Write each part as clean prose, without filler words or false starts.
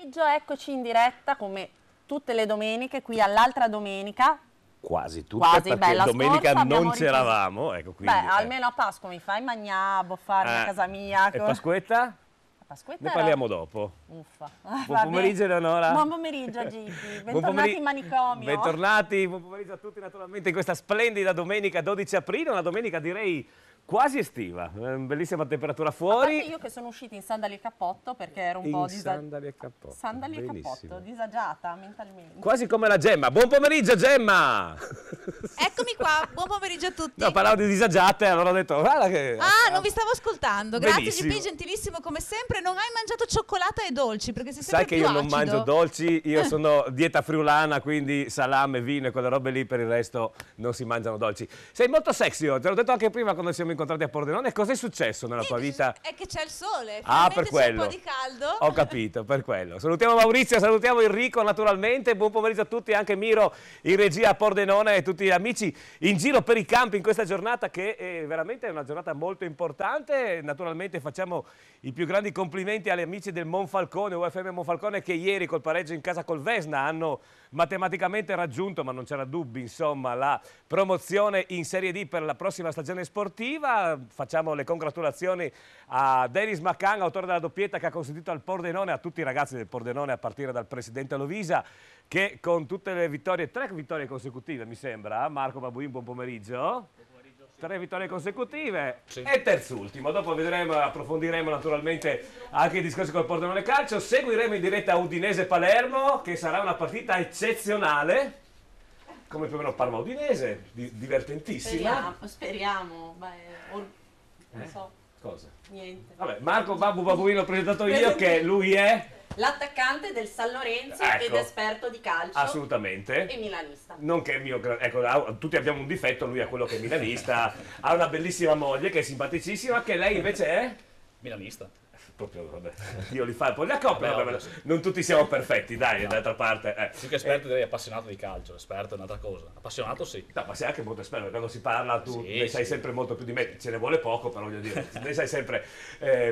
pomeriggio, eccoci in diretta come tutte le domeniche, qui all'altra domenica. Quasi tutte, perché domenica non c'eravamo. Ecco, almeno a Pasqua mi fai mangiare, boffarmi a casa mia. E Pasquetta? Ne parliamo dopo. Uffa. Buon pomeriggio Eleonora. Buon pomeriggio Gigi, bentornati in manicomio. Bentornati, buon pomeriggio a tutti naturalmente in questa splendida domenica 12 aprile, una domenica direi quasi estiva, bellissima temperatura fuori. Io che sono uscita in sandali e cappotto perché ero un po' sandali e cappotto. Sandali e cappotto, disagiata mentalmente. Quasi come la Gemma. Buon pomeriggio Gemma! Eccomi qua, buon pomeriggio a tutti. No, parlavo di disagiate, allora ho detto guarda che... non vi stavo ascoltando. Grazie GP, gentilissimo come sempre. Non hai mangiato cioccolata e dolci perché sei sempre Sai che io non mangio dolci, io sono dieta friulana, quindi salame, vino e quelle robe lì, per il resto non si mangiano dolci. Sei molto sexy, te l'ho detto anche prima quando siamo incontrati a Pordenone. Cos'è successo nella tua vita? È che c'è il sole, per quello. c'è un po' di caldo. Ho capito, per quello. Salutiamo Maurizio, salutiamo Enrico naturalmente, buon pomeriggio a tutti, anche Miro in regia a Pordenone e tutti gli amici in giro per i campi in questa giornata che è veramente una giornata molto importante. Naturalmente facciamo i più grandi complimenti agli amici del Monfalcone, UFM Monfalcone, che ieri col pareggio in casa col Vesna hanno matematicamente raggiunto, ma non c'era dubbi, insomma, la promozione in Serie D per la prossima stagione sportiva. Facciamo le congratulazioni a Denis Macan, autore della doppietta che ha consentito al Pordenone, a tutti i ragazzi del Pordenone, a partire dal presidente Lovisa, che con tutte le vittorie, 3 vittorie consecutive mi sembra, Marco Babuin, buon pomeriggio. 3 vittorie consecutive e terzultimo. Dopo vedremo, approfondiremo naturalmente anche i discorsi col Pordenone Calcio. Seguiremo in diretta Udinese-Palermo, che sarà una partita eccezionale, come più o meno Parma-Udinese, divertentissima. Speriamo. Non so. Cosa? Niente. Vabbè, Marco Babuino l'ho presentato io, che lui è... l'attaccante del San Lorenzo ed esperto di calcio. Assolutamente. E milanista. Non che mio, ecco, tutti abbiamo un difetto, lui è quello che è milanista, ha una bellissima moglie che è simpaticissima, che lei invece è? Milanista. Proprio, vabbè, io li fa poi la coppia, non tutti siamo perfetti, dai, d'altra parte. Più che esperto direi appassionato di calcio, esperto è un'altra cosa, appassionato sì. No, ma sei anche molto esperto, quando si parla tu ne sai sempre molto più di me, ce ne vuole poco, però voglio dire, ne sai sempre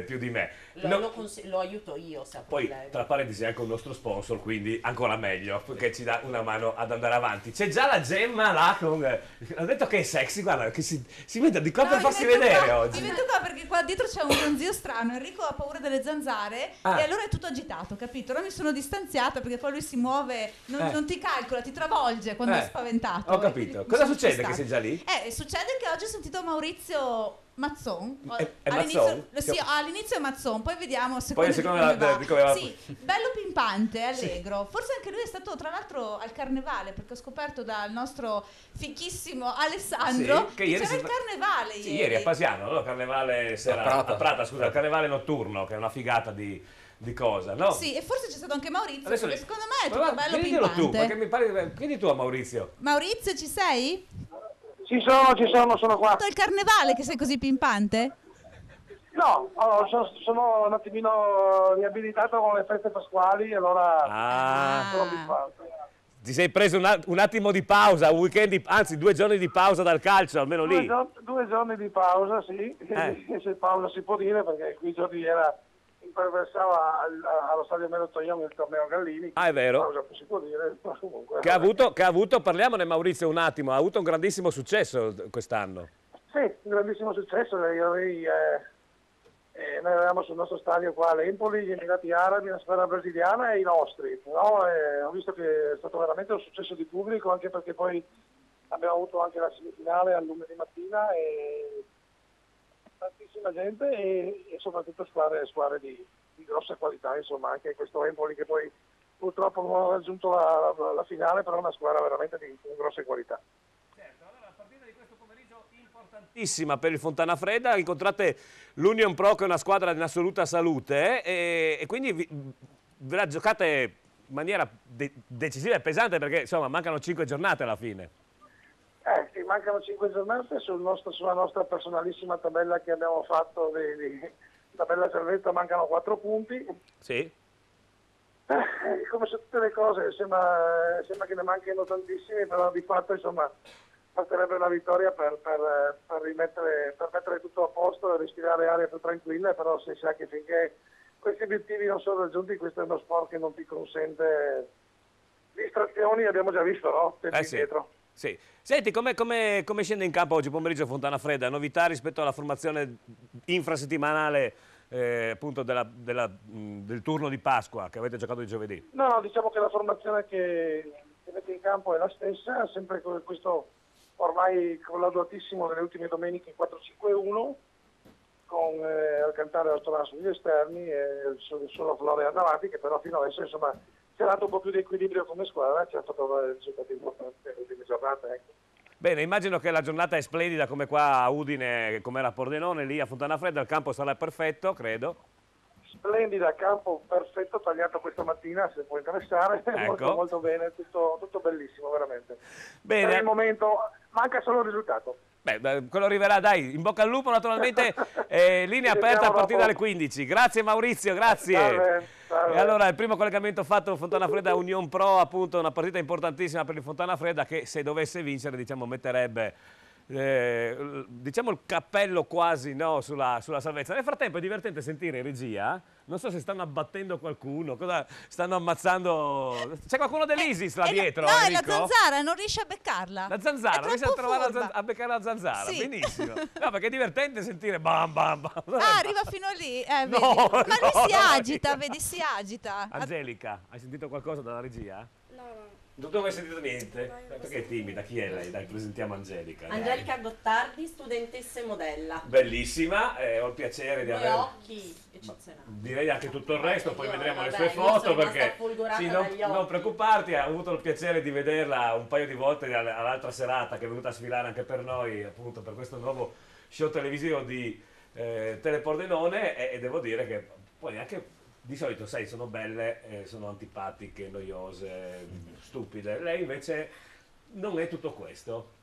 più di me. Lo aiuto io, poi tra parentesi è anche un nostro sponsor, quindi ancora meglio, perché ci dà una mano ad andare avanti. C'è già la Gemma là con... ha detto che è sexy, guarda, che si mette di qua per farsi vedere oggi. Mi metto qua perché qua dietro c'è un ronzio strano, Enrico ha paura delle zanzare e allora è tutto agitato, capito? Allora mi sono distanziata perché poi lui si muove, non ti calcola, ti travolge quando è spaventato. Ho capito. Cosa succede che sei già lì? Succede che oggi ho sentito Maurizio Mazzon. Mazzon? Sì, all'inizio è Mazzon, poi vediamo poi come va. Sì, bello pimpante, allegro. Forse anche lui è stato tra l'altro al carnevale, perché ho scoperto dal nostro fichissimo Alessandro che c'era il carnevale ieri. Sì, ieri a Pasiano, no? Carnevale a Prata, scusa, il carnevale notturno, che è una figata di cosa, no? Sì, e forse c'è stato anche Maurizio, adesso perché secondo me è tutto bello pimpante. Tu, perché mi pare... Chiedi tu a Maurizio. Maurizio, ci sei? Ci sono qua. Il carnevale che sei così pimpante? No, sono un attimino riabilitato con le feste pasquali, allora sono pimpante. Ti sei preso un attimo di pausa, un weekend, anzi 2 giorni di pausa dal calcio, almeno lì. 2 giorni di pausa, sì, se pausa si può dire, perché qui giorni imperversava allo stadio Melo Toglione il torneo Gallini. È vero. Pausa si può dire, ma comunque. Che ha avuto, parliamone Maurizio un attimo, ha avuto un grandissimo successo quest'anno. Sì, un grandissimo successo, noi avevamo sul nostro stadio qua l'Empoli, gli Emirati Arabi, la squadra brasiliana e i nostri, no? Ho visto che è stato veramente un successo di pubblico, anche perché poi abbiamo avuto anche la semifinale al lunedì mattina e tantissima gente e soprattutto squadre di grossa qualità, insomma, anche questo Empoli che poi purtroppo non ha raggiunto la finale, però è una squadra veramente di grosse qualità. Importantissima per il Fontana Fredda, incontrate l'Union Pro che è una squadra in assoluta salute e quindi ve la giocate in maniera decisiva e pesante, perché insomma mancano 5 giornate alla fine. Sì, mancano 5 giornate sulla nostra personalissima tabella che abbiamo fatto di tabella servetta, mancano 4 punti. Sì. Come su tutte le cose sembra che ne manchino tantissimi, però di fatto insomma basterebbe una vittoria per mettere tutto a posto e respirare aria più tranquilla, però si sa che finché questi obiettivi non sono raggiunti, questo è uno sport che non ti consente distrazioni, abbiamo già visto, no? Tempi indietro. Sì. Senti, come scende in campo oggi pomeriggio Fontana Fredda? Novità rispetto alla formazione infrasettimanale appunto del turno di Pasqua che avete giocato di giovedì? No, diciamo che la formazione che mette in campo è la stessa, sempre con questo ormai collaudatissimo delle ultime domeniche 4-5-1, con Alcantara e Ortolano sugli esterni e solo Florian davanti, che però fino adesso insomma si è dato un po' più di equilibrio come squadra, ci ha fatto risultati importanti nelle ultime giornate. Ecco. Bene, immagino che la giornata è splendida come qua a Udine, come era a Pordenone, lì a Fontana Fredda, il campo sarà perfetto, credo. Splendida, campo perfetto, tagliato questa mattina, se può interessare, Ecco. molto bene, tutto bellissimo, veramente. Bene. Per il momento manca solo il risultato. Beh, quello arriverà, dai, in bocca al lupo naturalmente, linea aperta a partire dalle 15. Grazie Maurizio, grazie. Salve. E allora il primo collegamento fatto Fontana Fredda Union Pro, appunto una partita importantissima per il Fontana Fredda che se dovesse vincere diciamo metterebbe diciamo il cappello quasi no, sulla salvezza. Nel frattempo è divertente sentire in regia, non so se stanno abbattendo qualcuno, cosa stanno ammazzando, c'è qualcuno dell'ISIS là dietro? No, è la Enrico? zanzara, non riesce a beccarla. La zanzara, È riesce a troppo trovare furba. a beccare la zanzara, Sì. benissimo. No, perché è divertente sentire bam bam bam. Ah, arriva fino lì, vedi. No, Ma lui no, si no. agita, vedi, si agita. Angelica, hai sentito qualcosa dalla regia? No. Tu non hai sentito niente? Perché è timida? Chi è lei? Dai, presentiamo Angelica. dai. Angelica Gottardi, studentessa e modella. Bellissima, ho il piacere di Due avere... occhi eccezionali. Direi anche tutto il resto, poi Io, vedremo le vabbè, sue io foto sono rimasta perché folgorata sì, dagli non occhi. preoccuparti, ho avuto il piacere di vederla un paio di volte all'altra serata che è venuta a sfilare anche per noi, appunto per questo nuovo show televisivo di Telepordenone e devo dire che poi anche di solito, sai, sono belle, sono antipatiche, noiose, stupide. Lei invece non è tutto questo.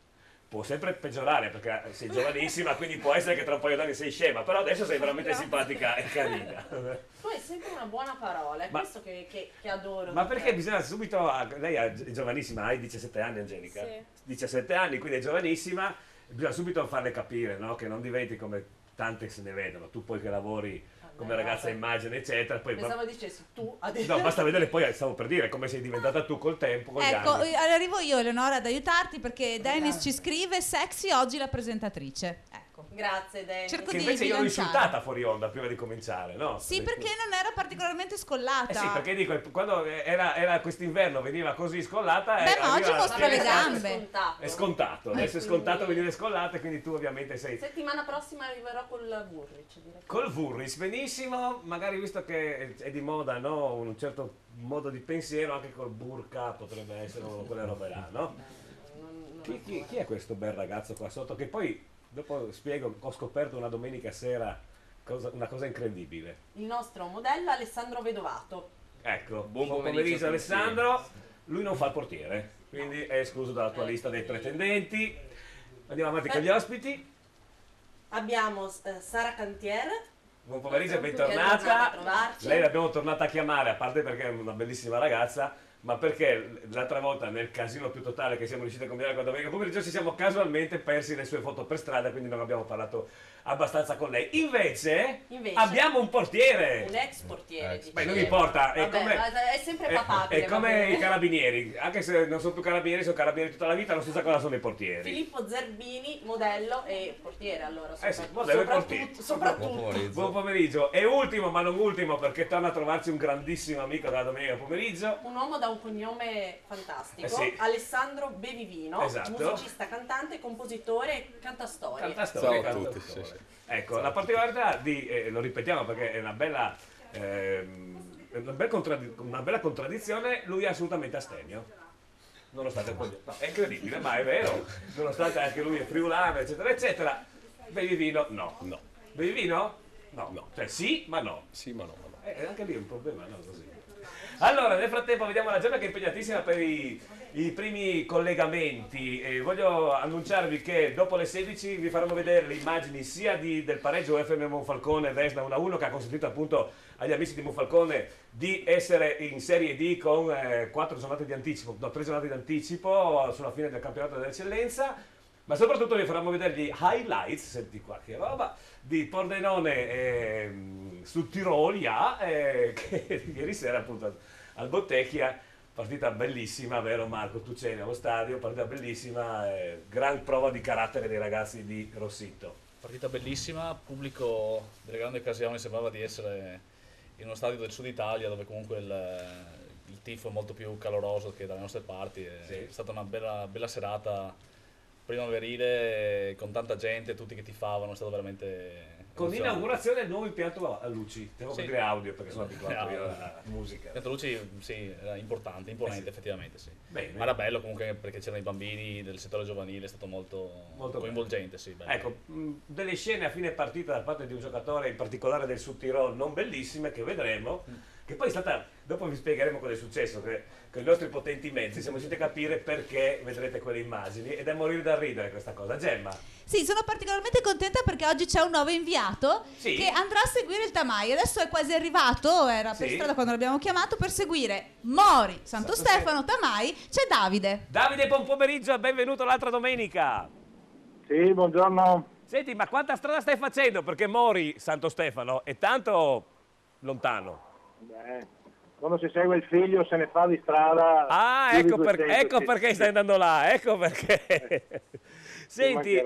Può sempre peggiorare perché sei giovanissima, quindi può essere che tra un paio d'anni sei scema, però adesso sei veramente simpatica e carina. Tu hai sempre una buona parola, è Ma- questo che adoro. Ma di te. perché bisogna subito... Lei è giovanissima, hai 17 anni Angelica? Sì. 17 anni, quindi è giovanissima, bisogna subito farle capire, no? Che non diventi come tante se ne vedono, tu poi che lavori come ragazza immagine eccetera, poi Pensavo dicessi tu adesso. no, basta vedere poi, stavo per dire, come sei diventata tu col tempo, con gli Ecco, anni. arrivo io Eleonora ad aiutarti perché Dennis ci scrive sexy oggi la presentatrice. Ecco. Grazie Dennis. Cerco Che di invece io l'ho bilanciare. insultata fuori onda prima di cominciare, no? Sì, perché non era particolarmente scollata. Eh sì, perché dico, quando era quest'inverno veniva così scollata Beh, ma oggi arriva- mostra le È gambe. scontato. È scontato, adesso è quindi- scontato venire scollate, quindi tu ovviamente sei... Settimana prossima arriverò col Burrich. direi. Col Vurris, benissimo, magari visto che è di moda, no? Un certo modo di pensiero, anche col burka potrebbe essere una di quelle robe là, no? Chi è questo bel ragazzo qua sotto? Che poi, dopo spiego, ho scoperto una domenica sera una cosa incredibile. Il nostro modello Alessandro Vedovato. Ecco, Buon buon pomeriggio pomeriggio a tutti. Alessandro, lui non fa il portiere, quindi è escluso dalla tua lista dei pretendenti. Andiamo avanti con gli ospiti. Abbiamo Sara Cantier. Buon pomeriggio e Che è tornata a bentornata. trovarci. Lei l'abbiamo tornata a chiamare, a parte perché è una bellissima ragazza, ma perché l'altra volta nel casino più totale che siamo riusciti a combinare con domenica pomeriggio ci siamo casualmente persi le sue foto per strada, quindi non abbiamo parlato abbastanza con lei. Invece abbiamo un portiere. Un ex portiere. Beh, non importa, è Vabbè, come, ma è sempre papabile. è come i carabinieri, anche se non sono più carabinieri, sono carabinieri tutta la vita, la stessa cosa sono i portieri. Filippo Zerbini, modello e portiere allora. Sì, modello e portiere. Soprattutto. Buon pomeriggio. E ultimo, ma non ultimo, perché torna a trovarci un grandissimo amico dalla domenica pomeriggio. Un uomo da un cognome fantastico, Sì. Alessandro Bevivino, Esatto. musicista, cantante, compositore e cantastorie. Cantastorie, Ciao a tutti, cantastorie. sì, sì. Ecco, la particolarità di, lo ripetiamo perché è una bella contraddizione, lui è assolutamente astemio. Nonostante poi, no, è incredibile, ma è vero. Nonostante anche lui è friulano, eccetera, eccetera. Bevivino, no. No. Bevivino? No. No. Cioè sì, ma no. Sì, ma no, ma no. Anche lì è un problema, no? Così. Allora, nel frattempo vediamo la giornata che è impegnatissima per i primi collegamenti. Voglio annunciarvi che dopo le 16 vi faremo vedere le immagini sia del pareggio FM Monfalcone Vesna 1-1 che ha consentito appunto agli amici di Monfalcone di essere in Serie D con 3 giornate di anticipo sulla fine del campionato dell'eccellenza. Ma soprattutto vi faremo vedere gli highlights, senti qua che roba, di Pordenone sul Tirolia, che ieri sera appunto al Bottecchia, partita bellissima, vero Marco? Tu c'eri allo stadio, partita bellissima, gran prova di carattere dei ragazzi di Rossitto. Partita bellissima, pubblico delle grandi occasioni, sembrava di essere in uno stadio del sud Italia dove comunque il tifo è molto più caloroso che dalle nostre parti. È stata una bella serata primaverile con tanta gente, tutti che tifavano, è stato veramente... Con l'inaugurazione del nuovo impianto a luci, devo dire audio perché sono abituato io alla musica. L'impianto a luci sì, era importante, imponente effettivamente sì. Bene. Ma era bello comunque perché c'erano i bambini del settore giovanile, è stato molto coinvolgente. Sì, bello. Ecco, delle scene a fine partita da parte di un giocatore, in particolare del Sud Tirol, non bellissime, che vedremo, che poi è stata, dopo vi spiegheremo cosa è successo, che con i nostri potenti mezzi siamo riusciti a capire perché vedrete quelle immagini, ed è morire da ridere questa cosa. Gemma? Sì, sono particolarmente contenta perché oggi c'è un nuovo inviato che andrà a seguire il Tamai. Adesso è quasi arrivato, era per strada quando l'abbiamo chiamato, per seguire Mori, Santo Stefano, Tamai. C'è Davide. Davide, buon pomeriggio, benvenuto l'altra domenica. Sì, buongiorno. Senti, ma quanta strada stai facendo? Perché Mori, Santo Stefano, è tanto lontano. Beh, quando si segue il figlio se ne fa di strada. Ah, ecco perché stai andando là, ecco perché. Senti,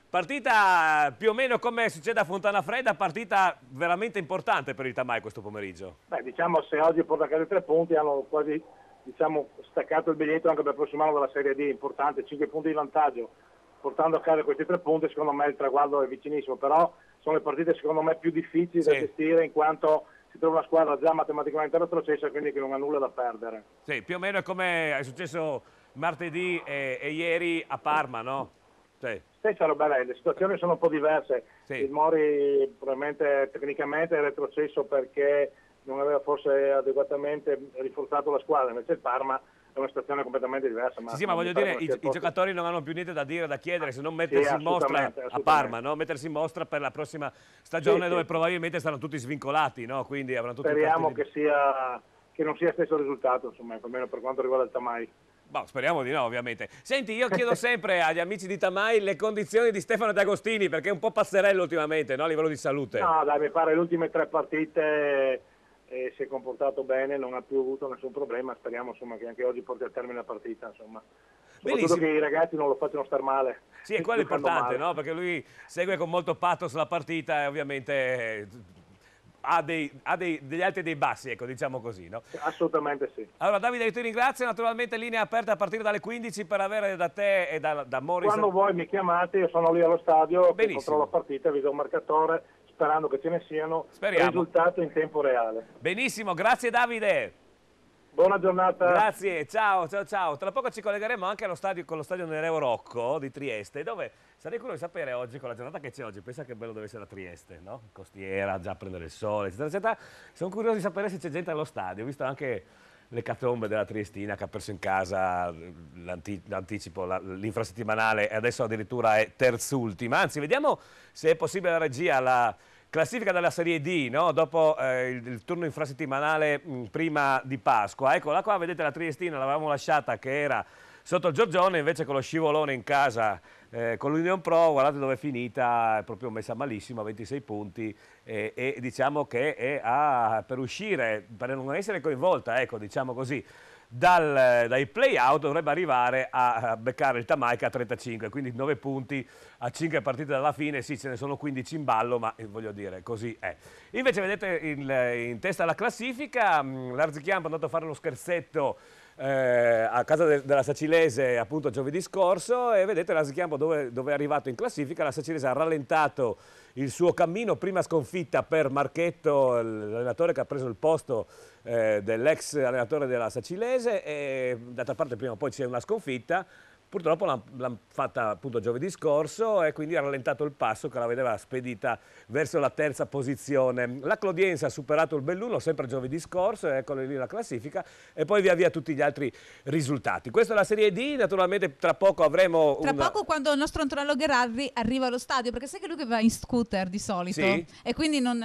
partita più o meno come succede a Fontana Fredda, partita veramente importante per il Tamai questo pomeriggio. Beh, diciamo, se oggi porta a casa 3 punti hanno quasi, diciamo, staccato il biglietto anche per il prossimo anno della Serie D, importante, 5 punti di vantaggio. Portando a casa questi 3 punti, secondo me il traguardo è vicinissimo, però sono le partite secondo me più difficili da gestire, in quanto si trova una squadra già matematicamente retrocessa, quindi che non ha nulla da perdere. Sì, più o meno è come è successo martedì e ieri a Parma, no? Stessa roba lei, le situazioni sono un po' diverse. Il Mori probabilmente tecnicamente è retrocesso perché non aveva forse adeguatamente rinforzato la squadra, invece il Parma è una situazione completamente diversa. Sì, ma voglio dire, i giocatori non hanno più niente da dire, da chiedere, se non mettersi in mostra a Parma, no? Mettersi in mostra per la prossima stagione dove probabilmente saranno tutti svincolati, no? Quindi avranno tutti speriamo che non sia stesso risultato, insomma, almeno per quanto riguarda il Tamai. Boh, speriamo di no, ovviamente. Senti, io chiedo sempre agli amici di Tamai le condizioni di Stefano D'Agostini, perché è un po' passerello ultimamente, no? A livello di salute. No, dai, mi pare le ultime 3 partite si è comportato bene, non ha più avuto nessun problema, speriamo insomma che anche oggi porti a termine la partita, insomma. Soprattutto che i ragazzi non lo facciano star male. Sì, è quello importante, no? Perché lui segue con molto pathos la partita e ovviamente ha degli alti e dei bassi, ecco, diciamo così, no? Assolutamente sì. Allora Davide, io ti ringrazio, naturalmente linea aperta a partire dalle 15 per avere da te e da Morris. Quando voi mi chiamate, io sono lì allo stadio, controllo la partita, vi do un marcatore, sperando che ce ne siano risultati in tempo reale. Benissimo, grazie Davide. Buona giornata. Grazie, ciao. Tra poco ci collegheremo anche con lo stadio Nereo Rocco di Trieste, dove sarei curioso di sapere oggi, con la giornata che c'è oggi, pensa che bello deve essere a Trieste, no? Costiera, già a prendere il sole, eccetera, eccetera. Sono curioso di sapere se c'è gente allo stadio, ho visto anche l'ecatombe della Triestina che ha perso in casa l'anticipo, l'infrasettimanale, e adesso addirittura è terzultima. Anzi, vediamo se è possibile la regia, la classifica della Serie D, no? Dopo il turno infrasettimanale prima di Pasqua. Eccola qua, vedete la Triestina, l'avevamo lasciata che era sotto il Giorgione, invece con lo scivolone in casa con l'Union Pro, guardate dove è finita, è proprio messa malissimo, a 26 punti e diciamo che è per uscire, per non essere coinvolta, ecco, diciamo così, dai play-out dovrebbe arrivare a beccare il Tamaica a 35, quindi 9 punti a 5 partite dalla fine. Sì, ce ne sono 15 in ballo, ma voglio dire, così è. Invece vedete in testa alla classifica, l'Arzichiampo è andato a fare uno scherzetto a casa della Sacilese appunto giovedì scorso, e vedete l'Arzichiampo dove è arrivato in classifica. La Sacilese ha rallentato il suo cammino, prima sconfitta per Marchetto, l'allenatore che ha preso il posto dell'ex allenatore della Sacilese, e d'altra parte prima o poi c'è una sconfitta. Purtroppo l'hanno fatta appunto giovedì scorso e quindi ha rallentato il passo che la vedeva spedita verso la terza posizione. La Clodiense ha superato il Belluno sempre giovedì scorso, eccolo lì la classifica, e poi via via tutti gli altri risultati. Questa è la Serie D, naturalmente tra poco avremo poco quando il nostro Antonello Gherardi arriva allo stadio, perché sai che lui che va in scooter di solito, e quindi non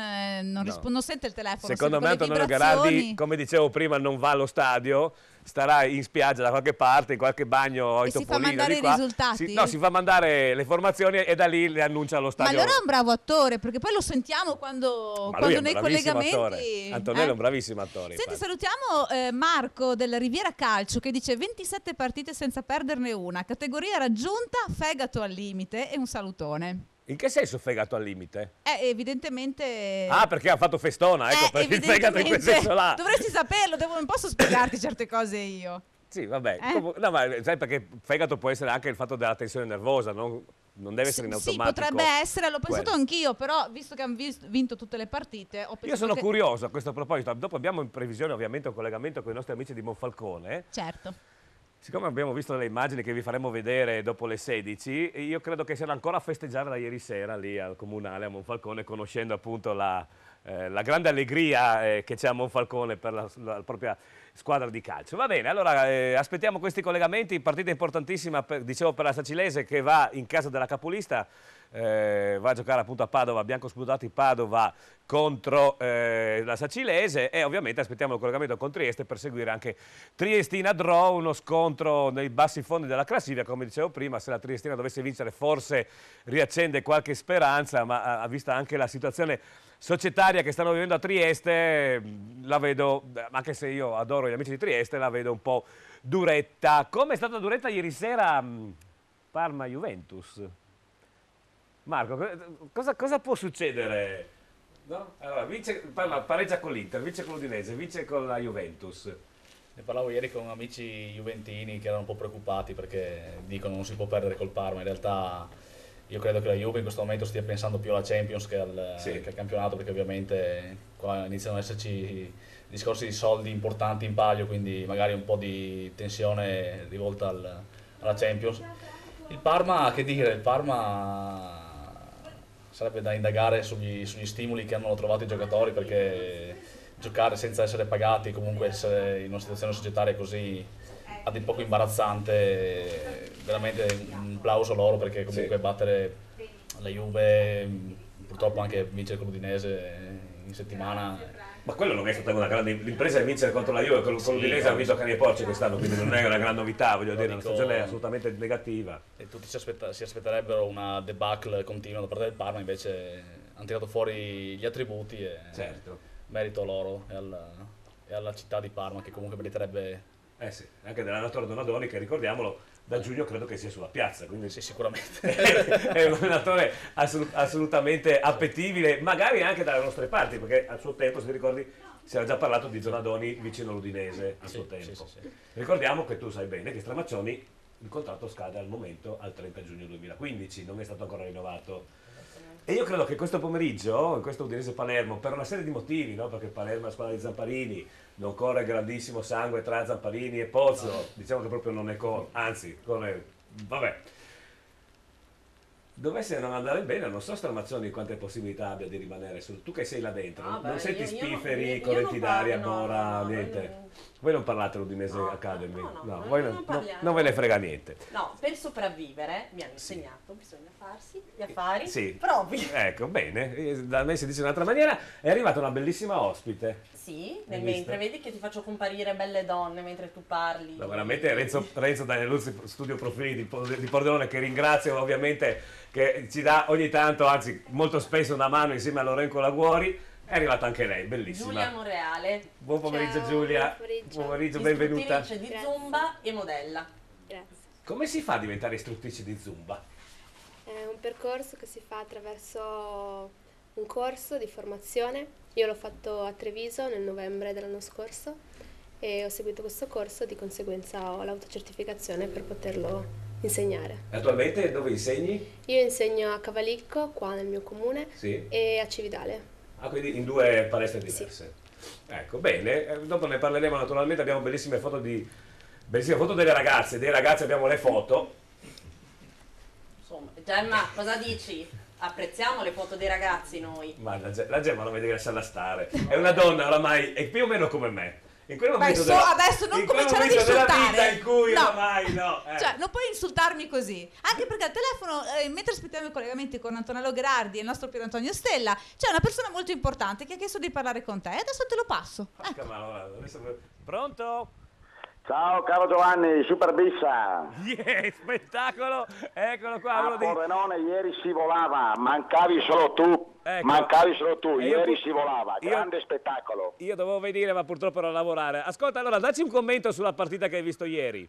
sente il telefono. Secondo me Antonello Gherardi, come dicevo prima, non va allo stadio, starà in spiaggia da qualche parte, in qualche bagno E in si fa Topolino mandare di i qua. risultati? No, si fa mandare le formazioni e da lì le annuncia allo Ma stadio. allora è un bravo attore, perché poi lo sentiamo quando Ma lui è un nei bravissimo collegamenti. attore. Antonello è un bravissimo attore. Senti, infatti. salutiamo Marco della Riviera Calcio che dice 27 partite senza perderne una, categoria raggiunta, fegato al limite e un salutone. In che senso fegato al limite? Evidentemente... Ah, perché ha fatto festona, ecco, per il fegato in quel senso là. Dovresti saperlo, non posso spiegarti certe cose io. Sì, vabbè. No, ma sai perché fegato può essere anche il fatto della tensione nervosa, non deve essere in automatico. Sì, potrebbe essere, l'ho pensato quello. anch'io, però visto che hanno vinto tutte le partite, ho pensato Io sono che... curioso a questo proposito. Dopo abbiamo in previsione ovviamente un collegamento con i nostri amici di Monfalcone. Certo. Siccome abbiamo visto delle immagini che vi faremo vedere dopo le 16, io credo che siano ancora a festeggiare da ieri sera lì al Comunale a Monfalcone, conoscendo appunto la grande allegria che c'è a Monfalcone per la propria squadra di calcio. Va bene, allora aspettiamo questi collegamenti, partita importantissima, dicevo, per la Sacilese che va in casa della capolista, va a giocare appunto a Padova, Biancospudati Padova contro la Sacilese, e ovviamente aspettiamo il collegamento con Trieste per seguire anche Triestina Draw, uno scontro nei bassi fondi della classifica. Come dicevo prima, se la Triestina dovesse vincere forse riaccende qualche speranza, ma a vista anche la situazione societaria che stanno vivendo a Trieste, la vedo, anche se io adoro gli amici di Trieste, la vedo un po' duretta. Come è stata duretta ieri sera Parma-Juventus? Marco, cosa può succedere? No? Allora, Parma pareggia con l'Inter, vince con l'Udinese, vince con la Juventus. Ne parlavo ieri con amici juventini che erano un po' preoccupati perché dicono non si può perdere col Parma. In realtà io credo che la Juve in questo momento stia pensando più alla Champions che al campionato, perché ovviamente qua iniziano ad esserci discorsi di soldi importanti in palio, quindi magari un po' di tensione rivolta alla Champions. Il Parma, che dire, il Parma sarebbe da indagare sugli stimoli che hanno trovato i giocatori, perché giocare senza essere pagati, comunque essere in una situazione societaria così a dir poco imbarazzante, veramente un plauso loro, perché comunque battere la Juve, purtroppo anche vincere con l'Udinese in settimana. Ma quello non è stata una grande l'impresa di vincere contro la Juve, con l'Udinese ha vinto cani e porci quest'anno, quindi non è una gran novità, voglio dire, una stagione assolutamente negativa. E tutti si aspetterebbero una debacle continua da parte del Parma, invece hanno tirato fuori gli attributi e merito a loro e alla città di Parma, che comunque meriterebbe... sì, anche della Natura Donadoni, che ricordiamolo, da giugno credo che sia sulla piazza, quindi sì, sicuramente è un allenatore assolutamente appetibile, magari anche dalle nostre parti, perché al suo tempo, se ti ricordi, si era già parlato di Donadoni vicino all'Udinese a suo tempo. Sì. Ricordiamo che tu sai bene che Stramaccioni il contratto scade al momento al 30 giugno 2015, non è stato ancora rinnovato. E io credo che questo pomeriggio, in questo Udinese Palermo, per una serie di motivi, no? Perché Palermo è la squadra di Zamparini, non corre grandissimo sangue tra Zamparini e Pozzo, diciamo che proprio non ne corre, anzi, corre, vabbè. Dovesse non andare bene, non so Stramaccioni quante possibilità abbia di rimanere tu che sei là dentro, non senti spifferi, correnti d'aria, Bora, niente. Voi non parlate l'Udinese Academy? No, voi non ve ne frega niente. No, per sopravvivere mi hanno insegnato, bisogna farsi gli affari propri. Ecco, bene, da me si dice in un'altra maniera, è arrivata una bellissima ospite. Sì, nel mentre vedi che ti faccio comparire belle donne mentre tu parli. No, veramente Renzo Danieluzzi, Studio Profili di Pordenone, che ringrazio ovviamente, che ci dà ogni tanto, anzi molto spesso, una mano insieme a Lorenzo Laguori. È arrivata anche lei, bellissima. Giulia Monreale. Buon pomeriggio. Ciao, Giulia. Buon pomeriggio, benvenuta. Istruttrice di Zumba e modella. Grazie. Come si fa a diventare istruttrice di Zumba? È un percorso che si fa attraverso un corso di formazione. Io l'ho fatto a Treviso nel novembre dell'anno scorso e ho seguito questo corso, di conseguenza ho l'autocertificazione per poterlo insegnare. Attualmente dove insegni? Io insegno a Cavalicco, qua nel mio comune, e a Cividale. Ah, quindi in due palestre diverse. Sì. Ecco, bene, dopo ne parleremo naturalmente, abbiamo bellissime foto delle ragazze, dei ragazzi abbiamo le foto. Insomma, Gemma, cosa dici? Apprezziamo le foto dei ragazzi noi. Ma la Gemma non vede lasciarla stare, è una donna oramai, è più o meno come me. In quel momento adesso non cominciare ad insultare in cui oramai Cioè, non puoi insultarmi così. Anche perché al telefono, mentre aspettiamo i collegamenti con Antonello Gherardi e il nostro Pier Antonio Stella, c'è una persona molto importante che ha chiesto di parlare con te. E adesso te lo passo. Ecco. Pronto? Ciao caro Giovanni, Super Bissa. Yeah, spettacolo, eccolo qua. A Pordenone ieri si volava, mancavi solo tu, ecco. Ieri si volava, grande spettacolo. Io dovevo venire ma purtroppo ero a lavorare. Ascolta, allora dacci un commento sulla partita che hai visto ieri.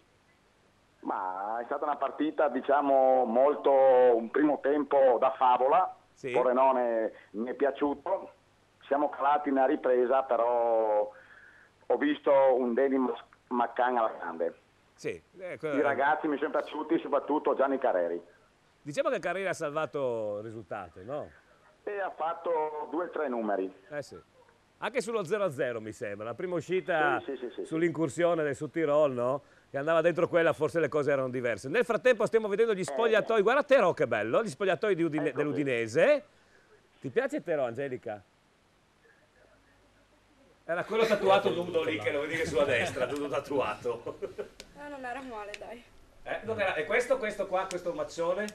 Ma è stata una partita, diciamo, un primo tempo da favola. Sì. Pordenone mi è piaciuto, siamo calati nella ripresa, però ho visto un Denny Maccan alla grande. Sì, I ragazzi mi sono piaciuti, soprattutto Gianni Carreri. Diciamo che Carreri ha salvato il risultato, no? E ha fatto 2 o 3 numeri. Sì. Anche sullo 0-0 mi sembra, la prima uscita sì. sull'incursione del Sud Tirol, no? Che andava dentro quella, forse le cose erano diverse. Nel frattempo stiamo vedendo gli spogliatoi, guarda Terò che bello, gli spogliatoi dell'Udinese. Ti piace Terò, Angelica? Era quello tatuato nudo lì che lo vedi che sulla destra, tutto tatuato. Non era male, dai. E questo qua, questo maccione?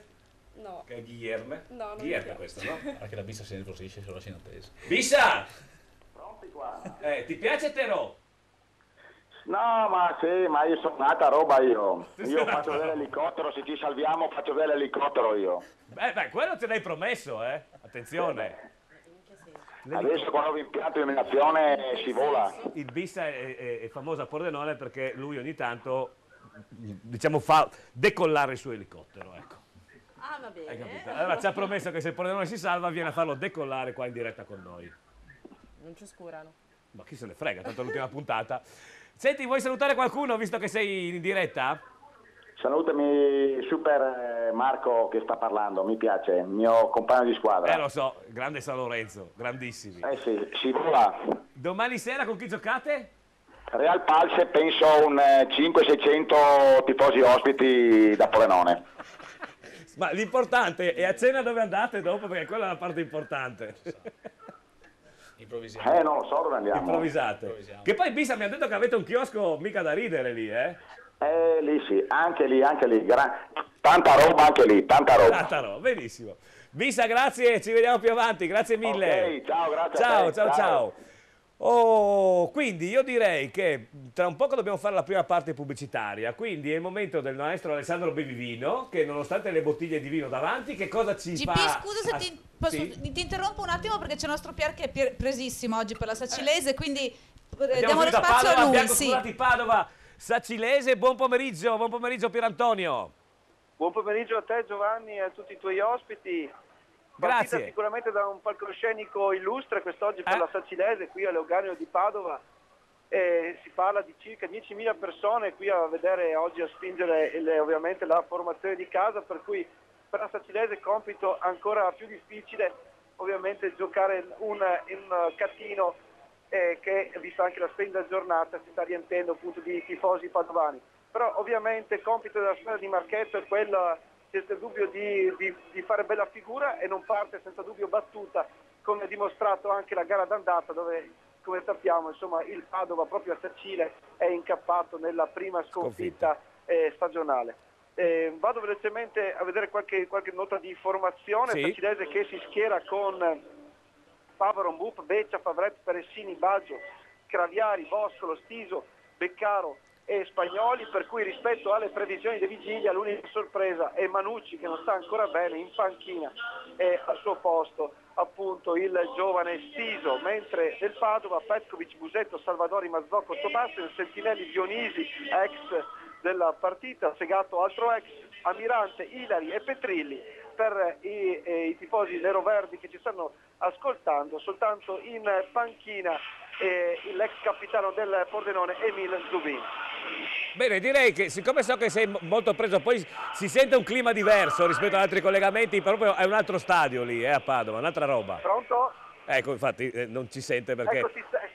No. Che è Guilherme? No, non Guilherme questo, no? Anche la Bissa si nervosisce, se lo lascia in attesa. Bissa! Pronti qua? Ti piace Terò? No, ma sì, ma io sono nata roba io. Io faccio vedere l'elicottero, se ci salviamo faccio vedere l'elicottero io. Beh, quello te l'hai promesso, eh? Attenzione. Adesso con il nuovo impianto di illuminazione si vola. Il Bissa è famoso a Pordenone perché lui ogni tanto, diciamo, fa decollare il suo elicottero, ecco. Ah, va bene. Hai capito? Allora ci ha promesso che se il Pordenone si salva viene a farlo decollare qua in diretta con noi. Non ci oscurano. Ma chi se ne frega, tanto è l'ultima puntata. Senti, vuoi salutare qualcuno visto che sei in diretta? Salutami Super Marco che sta parlando, mi piace, il mio compagno di squadra. Lo so, grande San Lorenzo, grandissimi. Sì, si vola. Domani sera con chi giocate? Real Palse penso un 500-600 tifosi ospiti da Pordenone. Ma l'importante è a cena dove andate dopo, perché quella è la parte importante. Improvvisiamo. Non lo so dove andiamo. Improvvisate. Che poi Bissa mi ha detto che avete un chiosco mica da ridere lì, eh? Lì sì, anche lì. Tanta roba anche lì, tanta roba. Tanta roba, benissimo. Bissa, grazie, ci vediamo più avanti, grazie mille. Ok, ciao, grazie a te. Ciao. Oh, quindi io direi che tra un poco dobbiamo fare la prima parte pubblicitaria, quindi è il momento del maestro Alessandro Bevivino che nonostante le bottiglie di vino davanti, che cosa ci GP, fa? scusa se ti interrompo un attimo perché c'è il nostro Pier che è presissimo oggi per la Sacilese, quindi diamo lo spazio a lui. Sì. Padova, Sacilese, buon pomeriggio Pierantonio. Buon pomeriggio a te Giovanni e a tutti i tuoi ospiti. Partita Grazie. Sicuramente da un palcoscenico illustre quest'oggi per la Sacilese qui all'Euganeo di Padova. Si parla di circa 10.000 persone qui a vedere oggi, a spingere ovviamente la formazione di casa, per cui per la Sacilese compito ancora più difficile ovviamente giocare un catino che, vista anche la splendida giornata, si sta riempendo appunto di tifosi padovani. Però ovviamente il compito della squadra di Marchetto è quello, senza dubbio, di fare bella figura, e non parte senza dubbio battuta, come ha dimostrato anche la gara d'andata, dove, come sappiamo, insomma, il Padova proprio a Sacile è incappato nella prima sconfitta stagionale. Vado velocemente a vedere qualche nota di formazione. Sì. Sacilese che si schiera con Favaro, Mbup, Beccia, Favret, Peressini, Baggio, Craviari, Boscolo, Stiso, Beccaro e Spagnoli, per cui rispetto alle previsioni di Vigilia l'unica sorpresa è Manucci, che non sta ancora bene, in panchina, e al suo posto appunto il giovane Stiso, mentre del Padova Petkovic, Busetto, Salvadori, Mazzocco, Tobasso, Sentinelli, Dionisi, ex della partita, Segato, altro ex, Amirante, Ilari e Petrilli. Per i tifosi neroverdi che ci stanno ascoltando, soltanto in panchina l'ex capitano del Pordenone Emil Zubin. Bene, direi che siccome so che sei molto preso, poi si sente un clima diverso rispetto ad altri collegamenti, proprio è un altro stadio lì, a Padova, un'altra roba. Pronto? Ecco, infatti non ci sente perché... Ecco,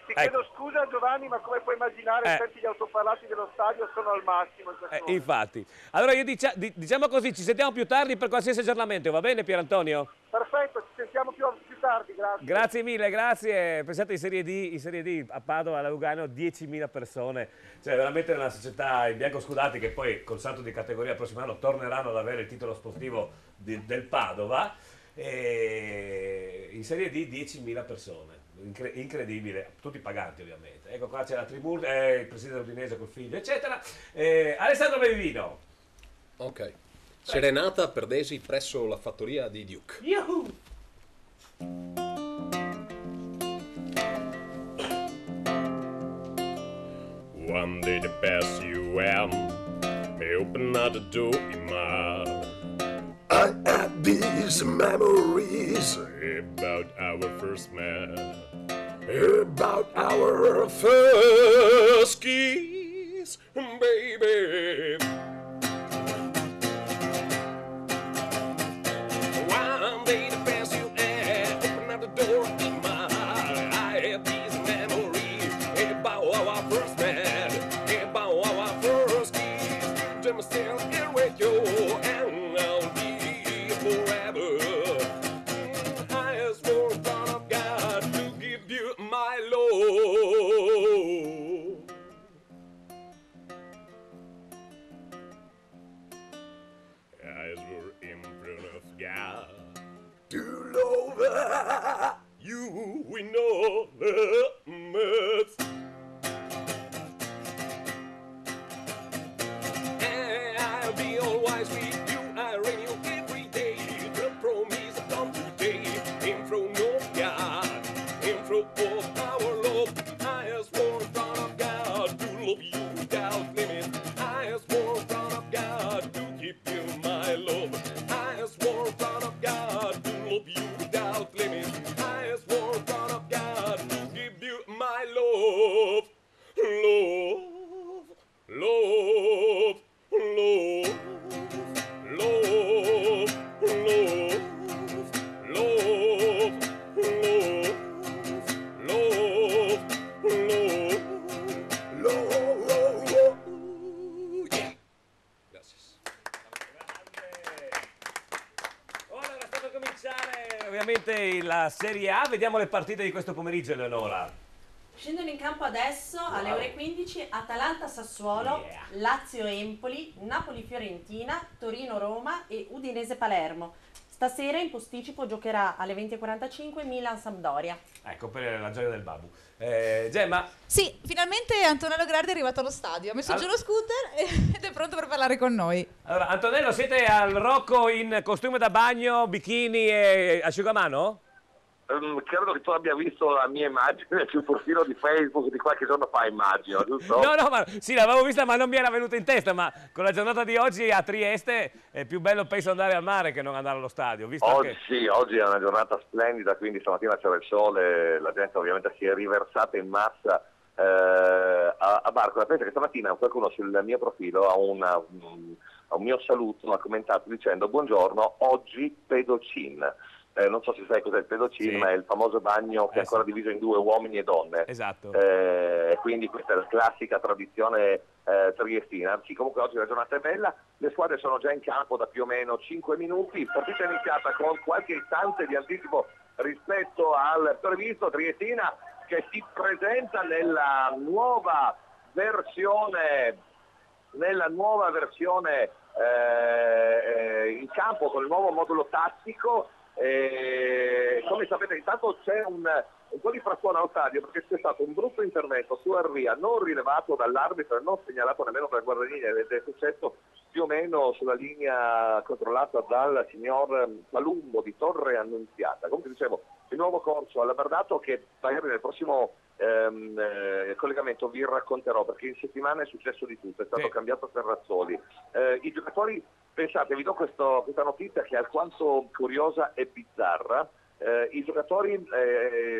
ti chiedo scusa Giovanni, ma come puoi immaginare, senti, gli altoparlanti dello stadio sono al massimo in questo momento. Infatti. Allora io diciamo così, ci sentiamo più tardi per qualsiasi aggiornamento, va bene Pierantonio? Perfetto, ci sentiamo più tardi, grazie. Grazie mille, grazie. Pensate in Serie D a Padova, alla Lugano, 10.000 persone, cioè veramente una società in biancoscudati che poi col salto di categoria il prossimo anno torneranno ad avere il titolo sportivo del Padova. E in Serie D 10.000 persone. incredibile, tutti paganti ovviamente. Ecco qua c'è la tribù, il presidente udinese col figlio, eccetera. Alessandro Bevivino. Ok. Serenata per Desi presso la fattoria di Duke. Yuhu! One day to pass you out, may open out the door in my. I have these memories about our first man, about our first kiss, baby. One day to pass you out, open out the door in my. I have these memories about our first man, about our first kiss. I'm still here with you, and I'll be here forever. I ask for the God of God to give you my love. I ask for in front of God to love you. We know the must. I'll be all wise with you. I renew every day. The promise come today. In front of God, in front of our love. I ask for in front of God to love you without limit. I ask for in front of God to give you my love. I ask for in front of God to love you without limit. I ask for in front of God to give you my love. Love, love. Love, love, love, love, love, love, love, love. Yeah. Grazie. Ora era stato cominciare ovviamente la Serie A, vediamo le partite di questo pomeriggio, Eleonora. Scendono in campo adesso alle ore 15 Atalanta-Sassuolo, Lazio-Empoli, Napoli-Fiorentina, Torino-Roma e Udinese-Palermo. Stasera in posticipo giocherà alle 20:45 Milan-Sampdoria. Ecco, per la gioia del Babu. Gemma? Sì, finalmente Antonello Grardi è arrivato allo stadio, ha messo giù lo scooter ed è pronto per parlare con noi. Allora, Antonello, siete al Rocco in costume da bagno, bikini e asciugamano? Credo che tu abbia visto la mia immagine sul profilo di Facebook di qualche giorno fa, immagino, giusto? No, ma sì, l'avevo vista ma non mi era venuta in testa, ma con la giornata di oggi a Trieste è più bello penso andare al mare che non andare allo stadio. Visto Oggi che... sì, oggi è una giornata splendida, quindi stamattina c'era il sole, la gente ovviamente si è riversata in massa a Barco. Penso che stamattina qualcuno sul mio profilo a un mio saluto ha commentato dicendo buongiorno, oggi pedocin. Non so se sai cos'è il pedocin, sì, ma è il famoso bagno che è ancora diviso in due, uomini e donne. Esatto. Quindi questa è la classica tradizione triestina. Sì, comunque oggi la giornata è bella, le squadre sono già in campo da più o meno 5 minuti, la partita è iniziata con qualche istante di anticipo rispetto al previsto. Triestina che si presenta nella nuova versione in campo con il nuovo modulo tattico. Come sapete intanto c'è un po' di frastuono allo stadio perché c'è stato un brutto intervento su Arria non rilevato dall'arbitro e non segnalato nemmeno per guardalinea ed è successo più o meno sulla linea controllata dal signor Palumbo di Torre Annunziata. Comunque dicevo, il nuovo corso all'Abardato che magari nel prossimo collegamento vi racconterò perché in settimana è successo di tutto, è stato cambiato Terrazzoli. I giocatori, pensate, vi do questa notizia che è alquanto curiosa e bizzarra. I giocatori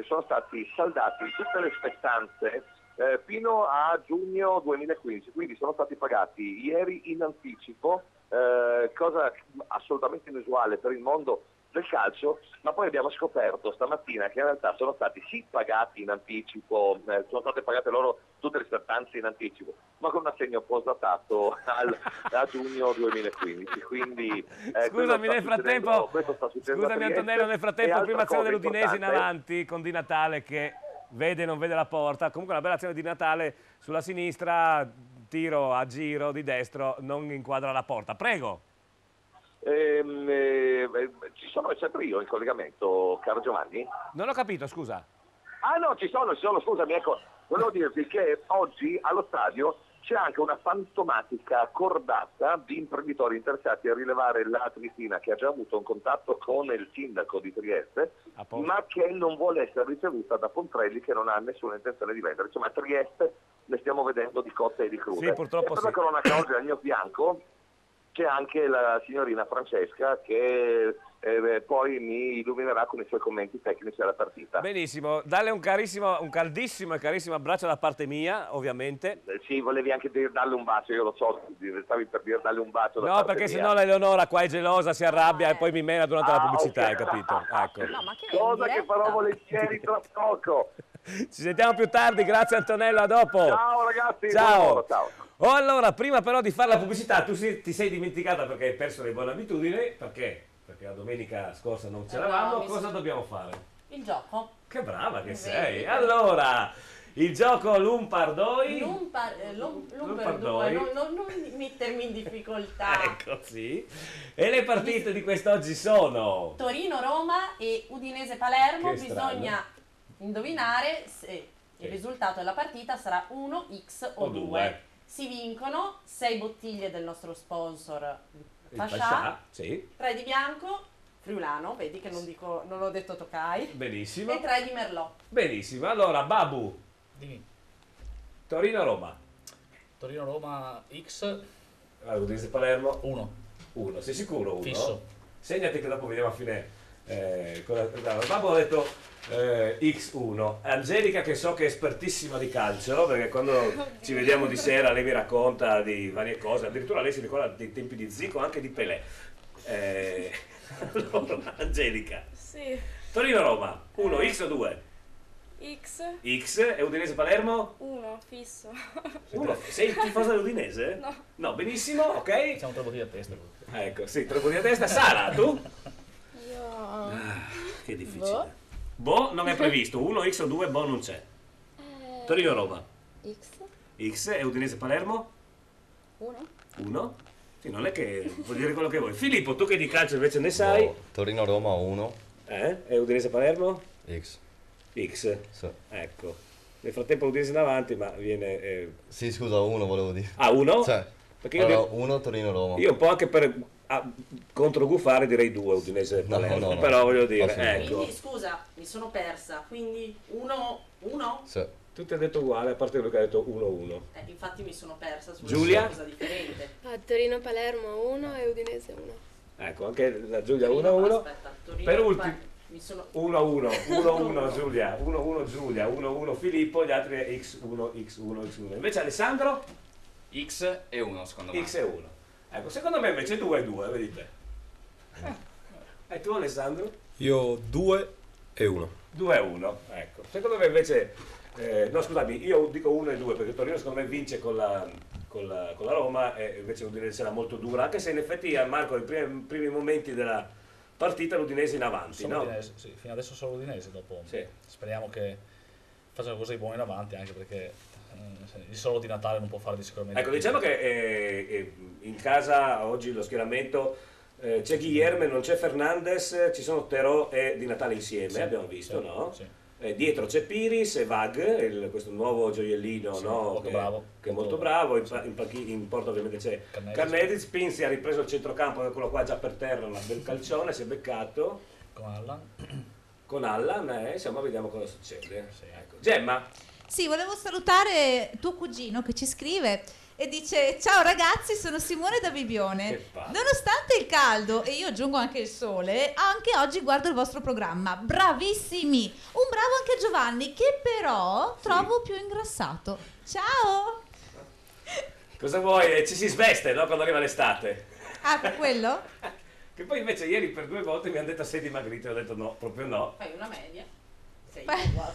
sono stati saldati tutte le spettanze fino a giugno 2015, quindi sono stati pagati ieri in anticipo, cosa assolutamente inusuale per il mondo del calcio, ma poi abbiamo scoperto stamattina che in realtà sono stati sì pagati in anticipo, sono state pagate loro tutte le spettanze in anticipo, ma con un assegno postdatato a giugno 2015. Quindi scusami, nel frattempo, scusami Antonello, nel frattempo prima azione dell'Udinese in avanti con Di Natale che vede non vede la porta, comunque una bella azione di Natale sulla sinistra, tiro a giro di destro, non inquadra la porta. Prego. Ci sono sempre io in collegamento, caro Giovanni? Non ho capito, scusa. Ah no, ci sono, scusami, ecco, volevo dirti che oggi allo stadio c'è anche una fantomatica cordata di imprenditori interessati a rilevare la Tristina, che ha già avuto un contatto con il sindaco di Trieste, ma che non vuole essere ricevuta da Pontrelli, che non ha nessuna intenzione di vendere. Insomma, a Trieste ne stiamo vedendo di cotte e di crude. Sì, purtroppo e per la cronaca oggi al mio fianco c'è anche la signorina Francesca che poi mi illuminerà con i suoi commenti tecnici alla partita. Benissimo, dalle un caldissimo e carissimo abbraccio da parte mia, ovviamente. Sì, volevi anche darle un bacio, io lo so, stavi per dire darle un bacio da No, parte perché mia. sennò la Eleonora qua è gelosa, si arrabbia e poi mi mena durante la pubblicità, ok. hai capito? Ecco. Cosa che farò volentieri tra poco. Ci sentiamo più tardi, grazie Antonello, a dopo. Ciao ragazzi, buon Ciao. lavoro, ciao. Oh, allora, prima però di fare la pubblicità, tu ti sei dimenticata perché hai perso le buone abitudini, perché la domenica scorsa non c'eravamo, cosa dobbiamo fare? Il gioco. Che brava che Vedi. sei! Allora, il gioco Lumpardoi. Lumperdoi. Non mettermi in difficoltà. Ecco, sì. E le partite di quest'oggi sono... Torino-Roma e Udinese-Palermo. Che strano. Bisogna indovinare se il risultato della partita sarà 1x o 2. Si vincono 6 bottiglie del nostro sponsor Fascià, sì. 3 di bianco, friulano, vedi che non l'ho detto Tokai, Benissimo. e 3 di Merlot. Benissimo. Allora, Babu. Dimmi. Torino-Roma. Torino-Roma X. Udinese-Palermo. 1. Sei sicuro? 1? Fisso. Segnati che dopo vediamo a fine. Babu ha detto X1. Angelica, che so che è espertissima di calcio, perché quando ci vediamo di sera lei mi racconta di varie cose, addirittura lei si ricorda dei tempi di Zico, anche di Pelé. Allora, Angelica. Sì. Torino-Roma, 1, X o 2? X. X e Udinese-Palermo? 1, fisso. 1. Sei tifosa dell'Udinese? No. No, benissimo, ok. Facciamo 3 bottiglie a testa. Ecco, sì, 3 bottiglie a testa. Sara, tu? Io... Che difficile. Boh non è previsto, 1, X o 2, boh non c'è. Torino-Roma. X. X e Udinese-Palermo? 1. 1. Sì, non è che vuol dire quello che vuoi. Filippo, tu che di calcio invece ne sai? Torino-Roma 1. E Udinese-Palermo? X. X. Sì. Ecco. Nel frattempo l'Udinese in avanti, ma viene... Sì, scusa, 1 volevo dire. Ah, 1? Cioè, perché io 1 Torino-Roma. Io un po' anche per contro Gufare direi 2 Udinese-Palermo, no, però voglio dire, assolutamente. ecco. Quindi scusa, mi sono persa, quindi 1? Sì. Tutti hanno detto uguale, a parte lui che ha detto 1-1. Infatti mi sono persa su Giulia? una cosa differente. Torino-Palermo 1 e Udinese 1. Ecco, anche la Giulia 1-1. Aspetta, Torino, Per ultimo mi sono... 1-1, 1-1 Giulia, 1-1 Giulia, 1-1 Filippo, gli altri è X1, X1, X1. Invece Alessandro? X e 1 secondo me. X e 1. Ecco, secondo me invece 2 e 2, vedi te. E tu Alessandro? Io 2 e 1. 2 e 1, ecco. Secondo me invece, no scusami, io dico 1 e 2 perché Torino secondo me vince con la Roma e invece l'Udinese sarà molto dura, anche se in effetti a Marco nei primi momenti della partita l'Udinese in avanti, Solo no? Udinese, sì, fino adesso solo l'Udinese, dopo Sì. speriamo che facciano cose buone in avanti, anche perché il solo di Natale non può fare di sicuramente. Ecco, diciamo che in casa oggi lo schieramento c'è Guilherme, non c'è Fernandes, ci sono Terò e Di Natale insieme, Sì, abbiamo visto, sì, no? sì. Dietro c'è Piris e Vag, questo nuovo gioiellino, Sì, no? molto bravo. Che è molto bravo, in porta ovviamente c'è Carnedis, Pinzi ha ripreso il centrocampo, eccolo qua già per terra, un bel calcione, si è beccato. Con Allan, insomma vediamo cosa succede. Ecco. Gemma? Sì, volevo salutare tuo cugino che ci scrive e dice: ciao ragazzi, sono Simone da Bibione. Nonostante il caldo, e io aggiungo anche il sole, anche oggi guardo il vostro programma. Bravissimi! Un bravo anche Giovanni, che però trovo più ingrassato. Ciao! Cosa vuoi? Ci si sveste, no? Quando arriva l'estate. Ah, per quello? Che poi invece ieri per 2 volte mi hanno detto sei dimagrito, ho detto no, proprio no. Fai una media. Sei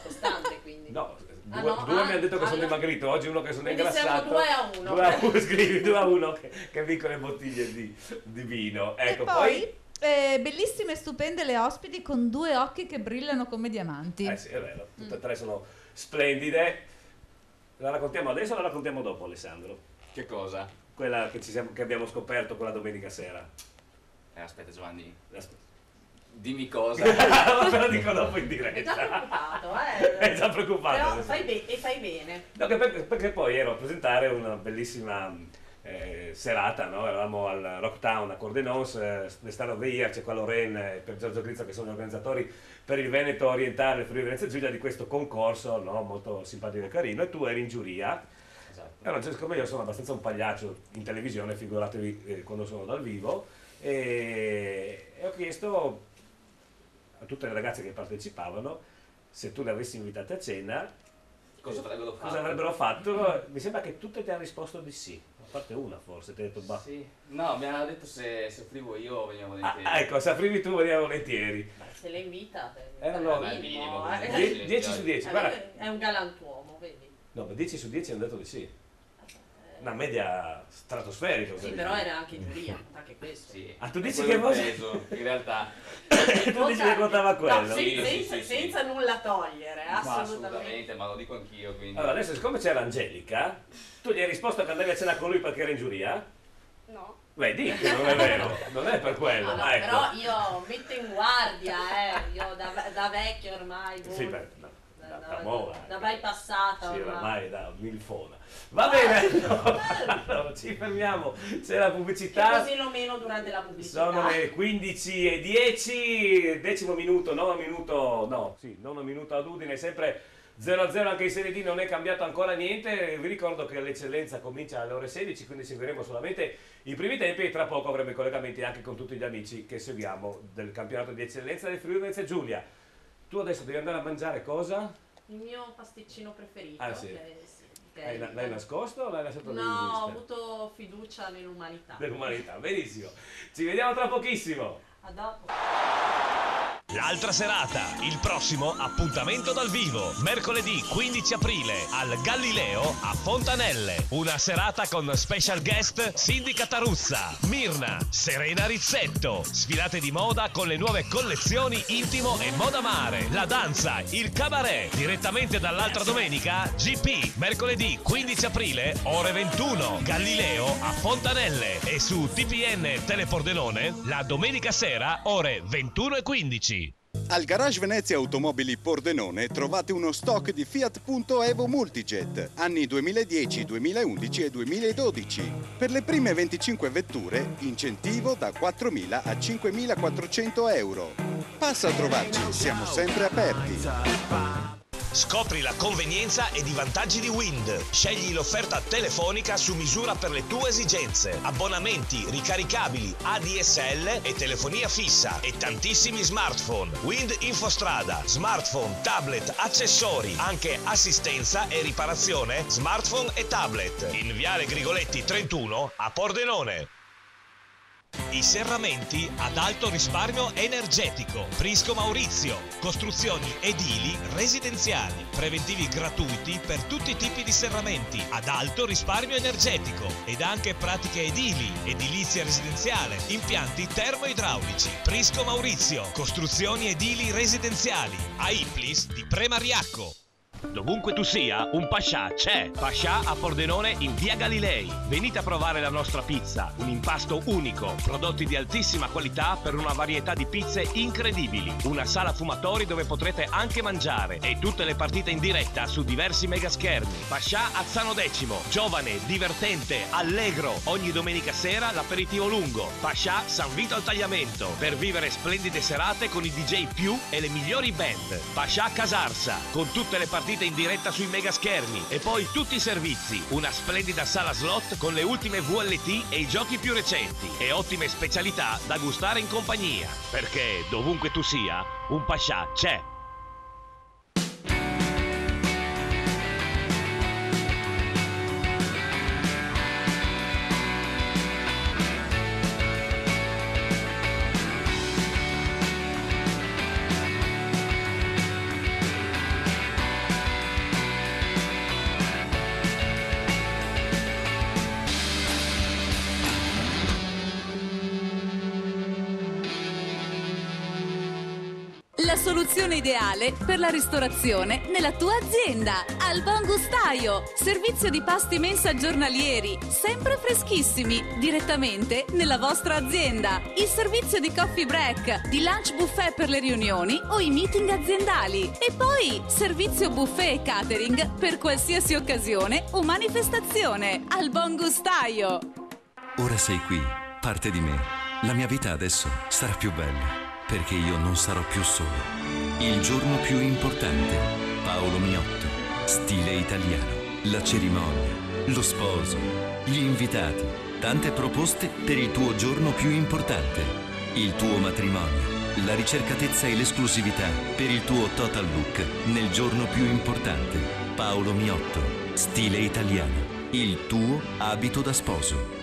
costante quindi. No, Ah, due, no? due mi hanno detto che sono allora- dimagrito, oggi uno che sono Quindi ingrassato. siamo 2-1. Scrivi 2-1 che vincono le bottiglie di vino. Ecco, E poi bellissime e stupende le ospiti con 2 occhi che brillano come diamanti. Sì, è vero, tutte e 3 sono splendide. La raccontiamo adesso o la raccontiamo dopo, Alessandro? Che cosa? Quella che abbiamo scoperto quella domenica sera. Aspetta Giovanni. Dimmi cosa. Ve lo dico dopo in diretta. È già preoccupato, È già preoccupato. Però fai bene. No, perché poi ero a presentare una bellissima serata, no? Eravamo al Rocktown a Cordenons, The Star of the Year, c'è qua Lorraine per Giorgio Grizzo che sono gli organizzatori per il Veneto orientale, il Friuli Venezia Giulia, di questo concorso, no? Molto simpatico e carino, e tu eri in giuria. Esatto. Allora, siccome io sono abbastanza un pagliaccio in televisione, figuratevi quando sono dal vivo, e ho chiesto a tutte le ragazze che partecipavano se tu le avessi invitate a cena Cosa avrebbero fatto. Mi sembra che tutte ti hanno risposto di sì, a parte una forse, ti ha detto bah. Sì. No, mi hanno detto se offrivo io venivo volentieri. Ecco, se offrivi tu veniamo volentieri. Se le invitate. Erano è minimo, 10 su 10, guarda. È un galantuomo, vedi? No, ma 10 su 10 hanno detto di sì. Una media stratosferica. Sì, però era anche in giuria, anche questo. Sì. Ah, tu dici che cosa? In realtà. Tu dici che contava quello? No, senza nulla togliere, assolutamente, ma lo dico anch'io, quindi. Allora, adesso siccome c'era Angelica, tu gli hai risposto che andavi a cena con lui perché era in giuria? No. Vedi che non è vero, non è per quello. No, ecco. però io metto in guardia, io da vecchio ormai. Sì, beh, no, da bypassata sì, ormai. ormai da milfona. Va bene, allora, ci fermiamo, c'è la pubblicità. Che così lo meno durante la pubblicità. Sono le 15:10, decimo minuto, nono minuto ad Udine, sempre 0-0 anche in Serie D, non è cambiato ancora niente. Vi ricordo che l'eccellenza comincia alle ore 16, quindi seguiremo solamente i primi tempi e tra poco avremo i collegamenti anche con tutti gli amici che seguiamo del campionato di eccellenza del Friuli Venezia Giulia. Tu adesso devi andare a mangiare cosa? Il mio pasticcino preferito. Ah, sì. Che L'hai nascosto o l'hai lasciato lì? No, ho avuto fiducia nell'umanità. Nell'umanità, benissimo. Ci vediamo tra pochissimo. A dopo. L'altra serata, il prossimo appuntamento dal vivo, mercoledì 15 aprile al Galileo a Fontanelle. Una serata con special guest Cindy Cataruzza, Mirna, Serena Rizzetto, sfilate di moda con le nuove collezioni Intimo e Moda Mare, la danza, il cabaret. Direttamente dall'altra domenica, GP, mercoledì 15 aprile, ore 21, Galileo a Fontanelle. E su TPN Telepordenone, la domenica sera, ore 21:15. Al Garage Venezia Automobili Pordenone trovate uno stock di Fiat Punto Evo Multijet, anni 2010, 2011 e 2012. Per le prime 25 vetture, incentivo da 4.000 a 5.400 euro. Passa a trovarci, siamo sempre aperti. Scopri la convenienza ed i vantaggi di Wind. Scegli l'offerta telefonica su misura per le tue esigenze. Abbonamenti, ricaricabili, ADSL e telefonia fissa e tantissimi smartphone. Wind Infostrada, smartphone, tablet, accessori, anche assistenza e riparazione smartphone e tablet. In Viale Grigoletti 31 a Pordenone. I serramenti ad alto risparmio energetico. Prisco Maurizio. Costruzioni edili residenziali. Preventivi gratuiti per tutti i tipi di serramenti ad alto risparmio energetico. Ed anche pratiche edili, edilizia residenziale, impianti termoidraulici. Prisco Maurizio. Costruzioni edili residenziali. A Iplis di Premariacco. Dovunque tu sia, un Pascià c'è. Pascià a Pordenone in via Galilei. Venite a provare la nostra pizza, un impasto unico, prodotti di altissima qualità per una varietà di pizze incredibili. Una sala fumatori dove potrete anche mangiare e tutte le partite in diretta su diversi megaschermi. Pascià a Zano Decimo, giovane, divertente, allegro. Ogni domenica sera l'aperitivo lungo. Pascià San Vito al Tagliamento per vivere splendide serate con i DJ più e le migliori band. Pascià Casarsa con tutte le partite in diretta sui megaschermi e poi tutti i servizi, una splendida sala slot con le ultime VLT e i giochi più recenti e ottime specialità da gustare in compagnia, perché dovunque tu sia, un Pascià c'è. la soluzione ideale per la ristorazione nella tua azienda. Al Buon Gustaio, servizio di pasti mensa giornalieri, sempre freschissimi, direttamente nella vostra azienda. Il servizio di coffee break, di lunch buffet per le riunioni o i meeting aziendali. E poi servizio buffet e catering per qualsiasi occasione o manifestazione. Al Buon Gustaio. Ora sei qui, parte di me. La mia vita adesso sarà più bella, perché io non sarò più solo. Il giorno più importante. Paolo Miotto. Stile italiano. La cerimonia. Lo sposo. Gli invitati. Tante proposte per il tuo giorno più importante. Il tuo matrimonio. La ricercatezza e l'esclusività per il tuo total look nel giorno più importante. Paolo Miotto. Stile italiano. Il tuo abito da sposo.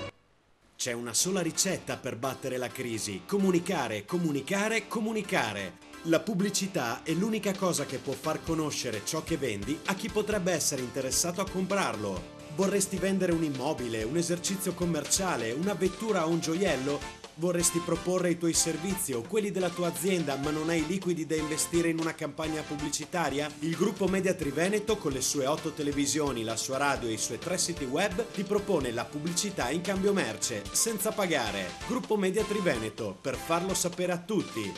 C'è una sola ricetta per battere la crisi: comunicare, comunicare, comunicare. La pubblicità è l'unica cosa che può far conoscere ciò che vendi a chi potrebbe essere interessato a comprarlo. Vorresti vendere un immobile, un esercizio commerciale, una vettura o un gioiello? Vorresti proporre i tuoi servizi o quelli della tua azienda, ma non hai liquidi da investire in una campagna pubblicitaria? Il gruppo Media Triveneto, con le sue 8 televisioni, la sua radio e i suoi 3 siti web, ti propone la pubblicità in cambio merce, senza pagare. Gruppo Media Triveneto, per farlo sapere a tutti.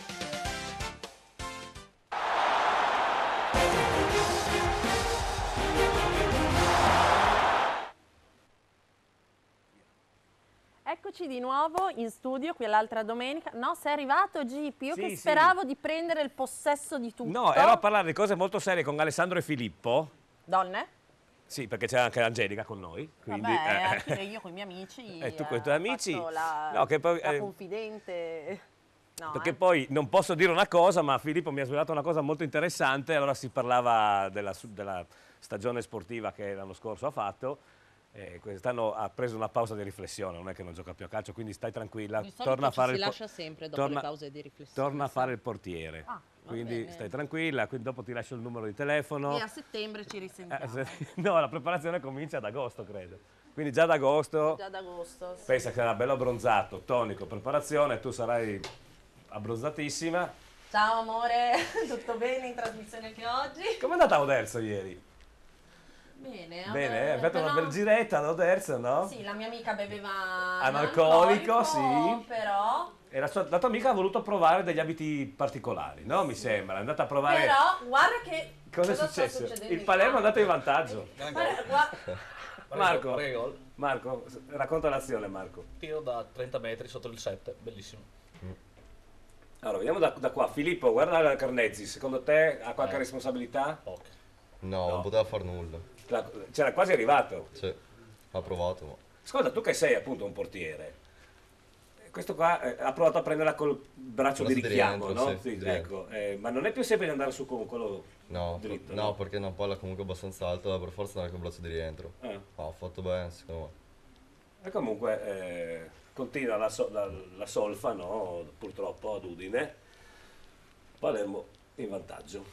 Eccoci di nuovo in studio qui l'altra domenica. No, sei arrivato Gippi, io Sì, che sì. speravo di prendere il possesso di tutto. No, ero a parlare di cose molto serie con Alessandro e Filippo. Donne? Sì, perché c'era anche Angelica con noi. Quindi, Vabbè, anche io con i miei amici. E tu con i tuoi amici? Fatto la, No, che poi, la confidente. No, perché poi non posso dire una cosa, ma Filippo mi ha svelato una cosa molto interessante. Allora si parlava della stagione sportiva che l'anno scorso ha fatto. Quest'anno ha preso una pausa di riflessione, non è che non gioca più a calcio, quindi stai tranquilla. Di solito Torna a fare si lascia sempre dopo le pause di riflessione. Torna a fare il portiere. Quindi bene. stai tranquilla, quindi dopo ti lascio il numero di telefono. E a settembre ci risentiamo. No, la preparazione comincia ad agosto, credo. Quindi già ad agosto. Già ad agosto. Sì. Pensa che sarà bello abbronzato, tonico, preparazione, tu sarai abbronzatissima. Ciao amore, tutto bene in trasmissione anche oggi? Com'è andata a Oderzo ieri? Bene, Bene, hai fatto una però- bella giretta ad Oderzo, no? Sì, la mia amica beveva Analcolico, sì. però E la tua amica ha voluto provare degli abiti particolari, no? Mi sembra, è andata a provare... Però guarda che Cosa è sta successo? succedendo Il in Palermo è campo. andato in vantaggio. Marco, Prego. Marco, racconta l'azione, Marco. Tiro da 30 metri sotto il 7, bellissimo. Allora, vediamo da qua. Filippo, guarda la Carnezzi, secondo te ha qualche responsabilità? No, non poteva far nulla. C'era quasi arrivato. Sì, ha provato, ma... Ascolta, tu che sei appunto un portiere, questo qua ha provato a prenderla col braccio di richiamo, rientro, no? sì, Sì, di ecco, ma non è più sempre di andare su con quello No, dritto, no, perché è una palla comunque abbastanza alta, doveva per forza andare con il braccio di rientro. Ha fatto bene, secondo me. E comunque continua la solfa, no? Purtroppo ad Udine. Palermo in vantaggio.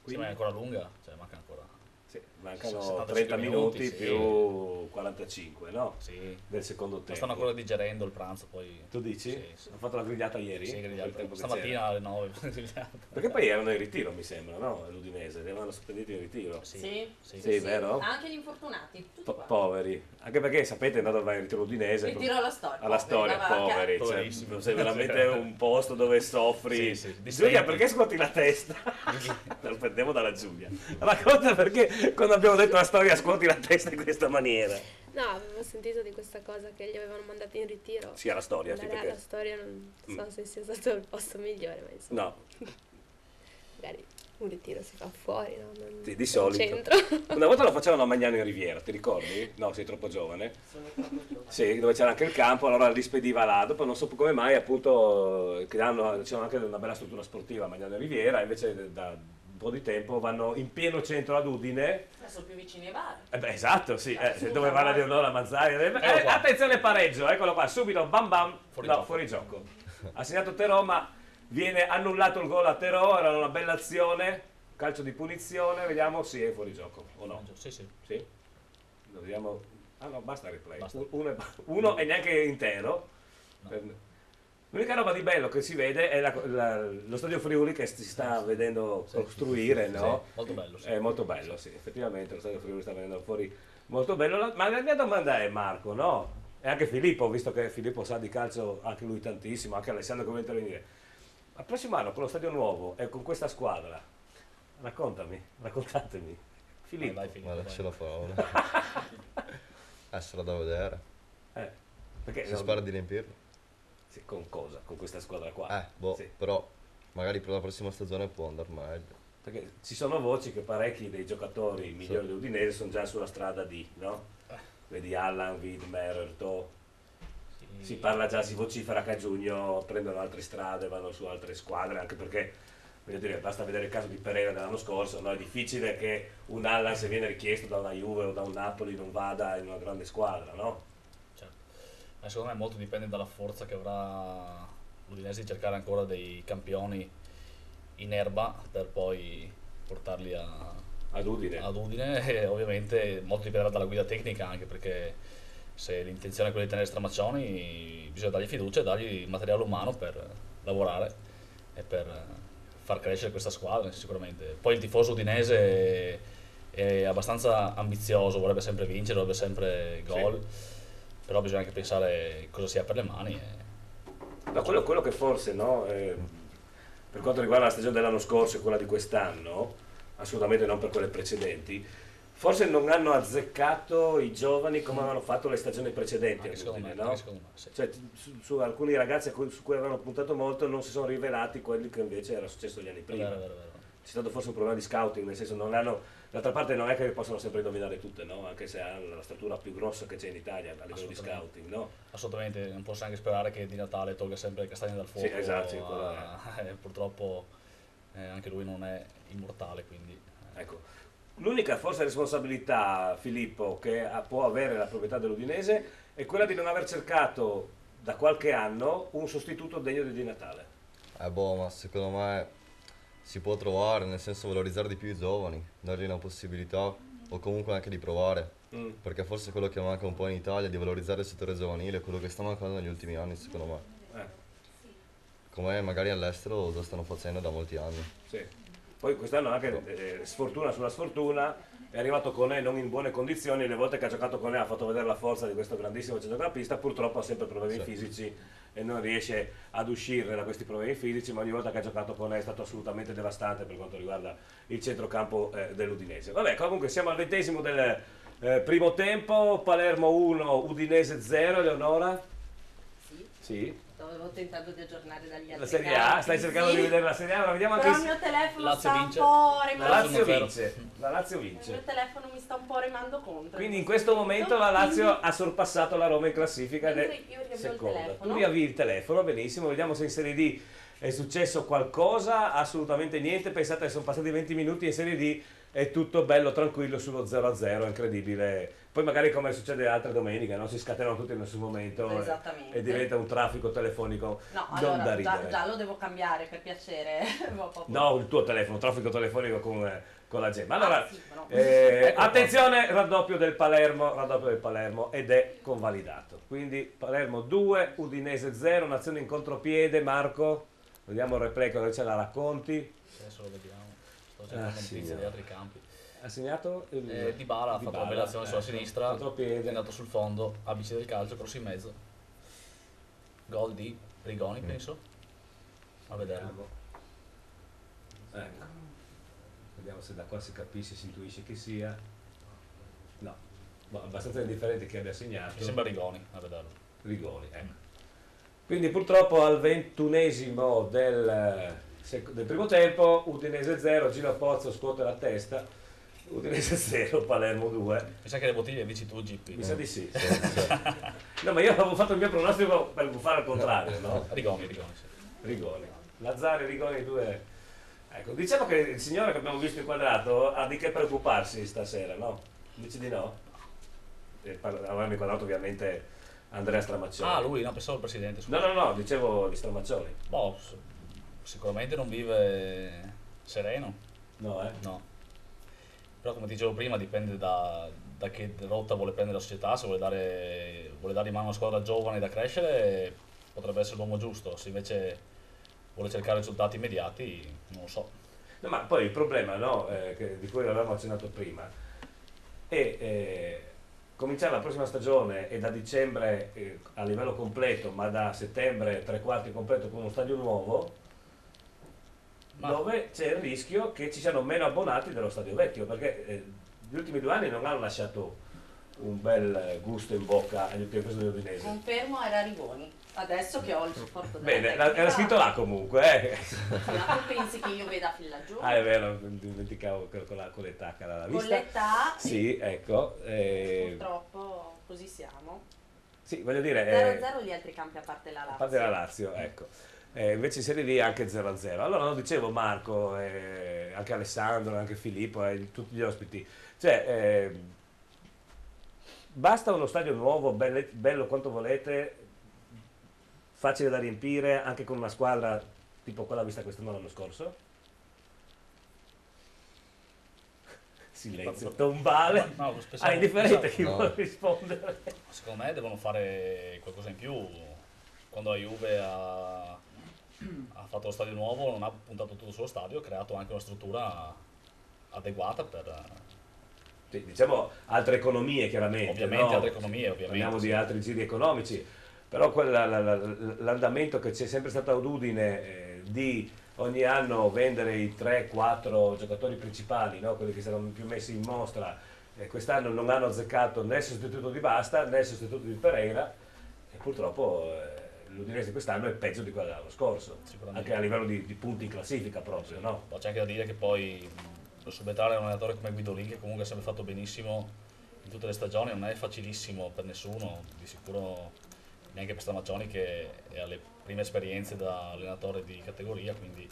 Sì, ma è ancora lunga, cioè manca ancora. Sì, mancano 75 30 minuti sì. più 45, no? Sì. Del secondo Ma tempo. stanno ancora digerendo il pranzo, poi... Tu dici? Sì, sì. Hanno fatto la grigliata ieri? Sì, Quel grigliata. tempo che Stamattina c'era. alle 9 grigliata. Perché poi erano in ritiro, mi sembra, no? L'Udinese, li avevano sospenditi in ritiro. Sì, Sì, vero? Anche gli infortunati, tutti qua. Poveri. Anche perché sapete, è andato in ritiro l'Udinese. Ritiro alla storia. Alla storia, Poveri, la vacca. poveri. Cioè, Poverissimi. sei veramente un posto dove soffri. Sì, sì, Giulia, perché scuoti la testa? Lo prendevo dalla Giulia. Racconta perché quando abbiamo detto la storia scuoti la testa in questa maniera. No, avevo sentito di questa cosa che li avevano mandati in ritiro. Sì, alla storia, sì, Andare perché... alla storia non so se sia stato il posto migliore, ma insomma. No, Magari un ritiro si fa fuori, no? Non sì, di in solito. centro. Una volta lo facevano a Magnano in Riviera, ti ricordi? No, sei troppo giovane. Sì, dove c'era anche il campo, allora li spediva là. Dopo non so come mai, appunto, che c'era anche una bella struttura sportiva a Magnano in Riviera, invece da un po' di tempo vanno in pieno centro ad Udine. Sono più vicini ai bar. Beh, esatto, sì, dove va la Leonora Mazzari. Attenzione pareggio, eccolo qua, subito, bam bam, fuori gioco. Ha segnato Terò, ma viene annullato il gol a Terò, era una bella azione, calcio di punizione, vediamo, sì, è fuori gioco, o no? Sì, sì. Sì? Lo vediamo... Ah no, basta il replay. Uno e neanche intero. L'unica roba di bello che si vede è lo stadio Friuli che si sta vedendo costruire, no? Sì, molto bello. Sì. È molto bello, sì, effettivamente lo stadio Friuli sta venendo fuori molto bello. Ma la mia domanda è, Marco, no? E anche Filippo, visto che Filippo sa di calcio anche lui tantissimo, anche Alessandro che vuole intervenire. Al prossimo anno con lo stadio nuovo e con questa squadra, raccontatemi. Filippo. Vai, Filippo, ce la fa. Sarà da vedere. Perché si spera di riempirlo. Sì, con cosa? Con questa squadra qua? Sì. Però magari per la prossima stagione può andare meglio. Perché ci sono voci che parecchi dei giocatori migliori dell'Udinese sono già sulla strada di, no? Vedi Allan, Widmer, Erto. Si parla già, si vocifera che a giugno prendono altre strade, vanno su altre squadre, anche perché, voglio dire, basta vedere il caso di Pereira dell'anno scorso, no? È difficile che un Allan, se viene richiesto da una Juve o da un Napoli, non vada in una grande squadra, no? Secondo me molto dipende dalla forza che avrà l'Udinese di cercare ancora dei campioni in erba per poi portarli ad Udine e ovviamente molto dipenderà dalla guida tecnica, anche perché se l'intenzione è quella di tenere Stramaccioni bisogna dargli fiducia e dargli materiale umano per lavorare e per far crescere questa squadra sicuramente. Poi il tifoso udinese è abbastanza ambizioso, vorrebbe sempre vincere, vorrebbe sempre gol. Sì. Però bisogna anche pensare cosa si ha per le mani. No, quello che forse, no, per quanto riguarda la stagione dell'anno scorso e quella di quest'anno, assolutamente non per quelle precedenti, forse non hanno azzeccato i giovani come avevano fatto le stagioni precedenti. Secondo me, sì. Cioè, su alcuni ragazzi su cui avevano puntato molto non si sono rivelati quelli che invece era successo gli anni prima. Vero. C'è stato forse un problema di scouting, nel senso non hanno. D'altra parte non è che possono sempre indovinare tutte, no? Anche se hanno la statura più grossa che c'è in Italia a livello di scouting, no? Assolutamente, non posso neanche sperare che Di Natale tolga sempre le castagne dal fuoco. Sì, esatto. Purtroppo anche lui non è immortale, quindi. Ecco, l'unica forse responsabilità, Filippo, che può avere la proprietà dell'Udinese è quella di non aver cercato da qualche anno un sostituto degno di Di Natale. Ma secondo me si può trovare, nel senso valorizzare di più i giovani, dargli una possibilità o comunque anche di provare, perché forse quello che manca un po' in Italia è di valorizzare il settore giovanile, quello che sta mancando negli ultimi anni secondo me. Come magari all'estero lo stanno facendo da molti anni. Sì. Poi quest'anno anche sfortuna sulla sfortuna, è arrivato con non in buone condizioni, le volte che ha giocato con ha fatto vedere la forza di questo grandissimo centrocampista, purtroppo ha sempre problemi fisici e non riesce ad uscire da questi problemi fisici, ma ogni volta che ha giocato con è stato assolutamente devastante per quanto riguarda il centrocampo dell'Udinese. Vabbè, comunque siamo al 20° del primo tempo, Palermo 1, Udinese 0, Eleonora? Sì. Stavo tentando di aggiornare dagli altri. La Serie A? Stai cercando di vedere la Serie A? Vediamo anche Però il mio telefono sta un po' La Lazio vince. La Lazio vince. Il mio telefono mi sta un po' remando contro. Quindi in questo momento la Lazio ha sorpassato la Roma in classifica ed è io riavvio seconda. il telefono. Tu riavvii il telefono, benissimo. Vediamo se in Serie D è successo qualcosa. Assolutamente niente. Pensate che sono passati 20 minuti in Serie D. È tutto bello, tranquillo sullo 0-0, incredibile. Poi magari come succede altre domeniche, no? Si scatenano tutti in nessun momento e diventa un traffico telefonico no, non allora, da ridere. già lo devo cambiare per piacere. No, il tuo telefono, traffico telefonico con la gemma. Allora, sì, no. attenzione, raddoppio del Palermo ed è convalidato. Quindi Palermo 2, Udinese 0, Nazione in contropiede. Marco, vediamo il replay che ce la racconti. Adesso lo vediamo. Sto cercando notizie di altri campi. Ha segnato Dybala ha fatto una bella azione sulla sinistra, è andato sul fondo, ABC del calcio, cross in mezzo. Gol di Rigoni, penso. A vederlo. Ecco. Vediamo se da qua si capisce, si intuisce chi sia. No, abbastanza indifferente chi abbia segnato. Mi sembra Rigoni, a vederlo. Rigoni, ecco. Quindi purtroppo al 21° del primo tempo, Udinese 0, Gino Pozzo scuote la testa. Udinese 0, Palermo 2. Mi sa che le bottiglie dici tu, GP. Mi sa di sì. No, ma io avevo fatto il mio pronostico per fare al contrario, no? Rigoni. Lazzari, Rigoni 2. Ecco, diciamo che il signore che abbiamo visto inquadrato ha di che preoccuparsi stasera, no? Dici di no? Avevamo inquadrato ovviamente Andrea Stramaccioni. Ah, lui, no, pensavo il presidente. No, dicevo di Stramaccioni. Boh, sicuramente non vive sereno. No. Però come dicevo prima dipende da che rotta vuole prendere la società, se vuole dare in mano una squadra giovane da crescere potrebbe essere l'uomo giusto. Se invece vuole cercare risultati immediati, non lo so. No, ma poi il problema, no, di cui avevamo accennato prima, è cominciare la prossima stagione e da dicembre a livello completo, ma da settembre 3/4 completo con uno stadio nuovo, dove c'è il rischio che ci siano meno abbonati dello stadio vecchio, perché gli ultimi 2 anni non hanno lasciato un bel gusto in bocca agli utenti dell'Udinese. Confermo, era Rigoni. Adesso che ho il supporto della Bene, tecnica, era scritto là comunque. ma tu pensi che io veda fin laggiù? Ah, è vero, dimenticavo con l'età che era la vista. Con l'età, sì, ecco. purtroppo così siamo. Sì, voglio dire... 0-0 gli altri campi a parte la Lazio. A parte la Lazio, ecco. Invece in Serie D anche 0-0. Allora, lo dicevo Marco, anche Alessandro, anche Filippo, tutti gli ospiti. Cioè, basta uno stadio nuovo, bello quanto volete, facile da riempire, anche con una squadra tipo quella vista quest'anno l'anno scorso? Silenzio tombale. No, è indifferente chi vuole rispondere. Secondo me devono fare qualcosa in più. Quando la Juve ha fatto lo stadio nuovo, non ha puntato tutto sullo stadio, ha creato anche una struttura adeguata per... Sì, diciamo altre economie chiaramente. Ovviamente, altre economie, ovviamente. Parliamo di altri giri economici, però l'andamento che c'è sempre stato ad Udine di ogni anno vendere i 3-4 giocatori principali, no? Quelli che saranno più messi in mostra, quest'anno non hanno azzeccato né il sostituto di Basta né il sostituto di Pereira, e purtroppo l'Udinese quest'anno è peggio di quello dell'anno scorso, anche a livello di punti in classifica proprio. No? C'è anche da dire che poi subentrare un allenatore come Guidolin, che comunque ha sempre fatto benissimo in tutte le stagioni, non è facilissimo per nessuno, di sicuro neanche per Stramaccioni che è alle prime esperienze da allenatore di categoria, quindi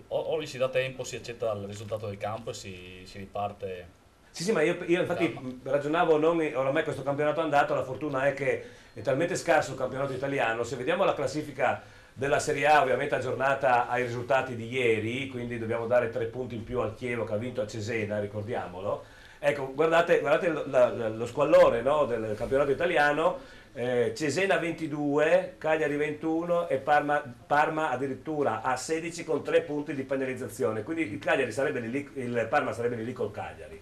o gli si dà tempo, si accetta il risultato del campo e si riparte. Sì, ma io infatti ragionavo, oramai questo campionato è andato, la fortuna è che è talmente scarso il campionato italiano, se vediamo la classifica della Serie A, ovviamente aggiornata ai risultati di ieri, quindi dobbiamo dare 3 punti in più al Chievo che ha vinto a Cesena, ricordiamolo. Ecco, guardate lo squallore, no, del campionato italiano, Cesena 22, Cagliari 21 e Parma addirittura a 16 con 3 punti di penalizzazione, quindi il Parma sarebbe lì col Cagliari.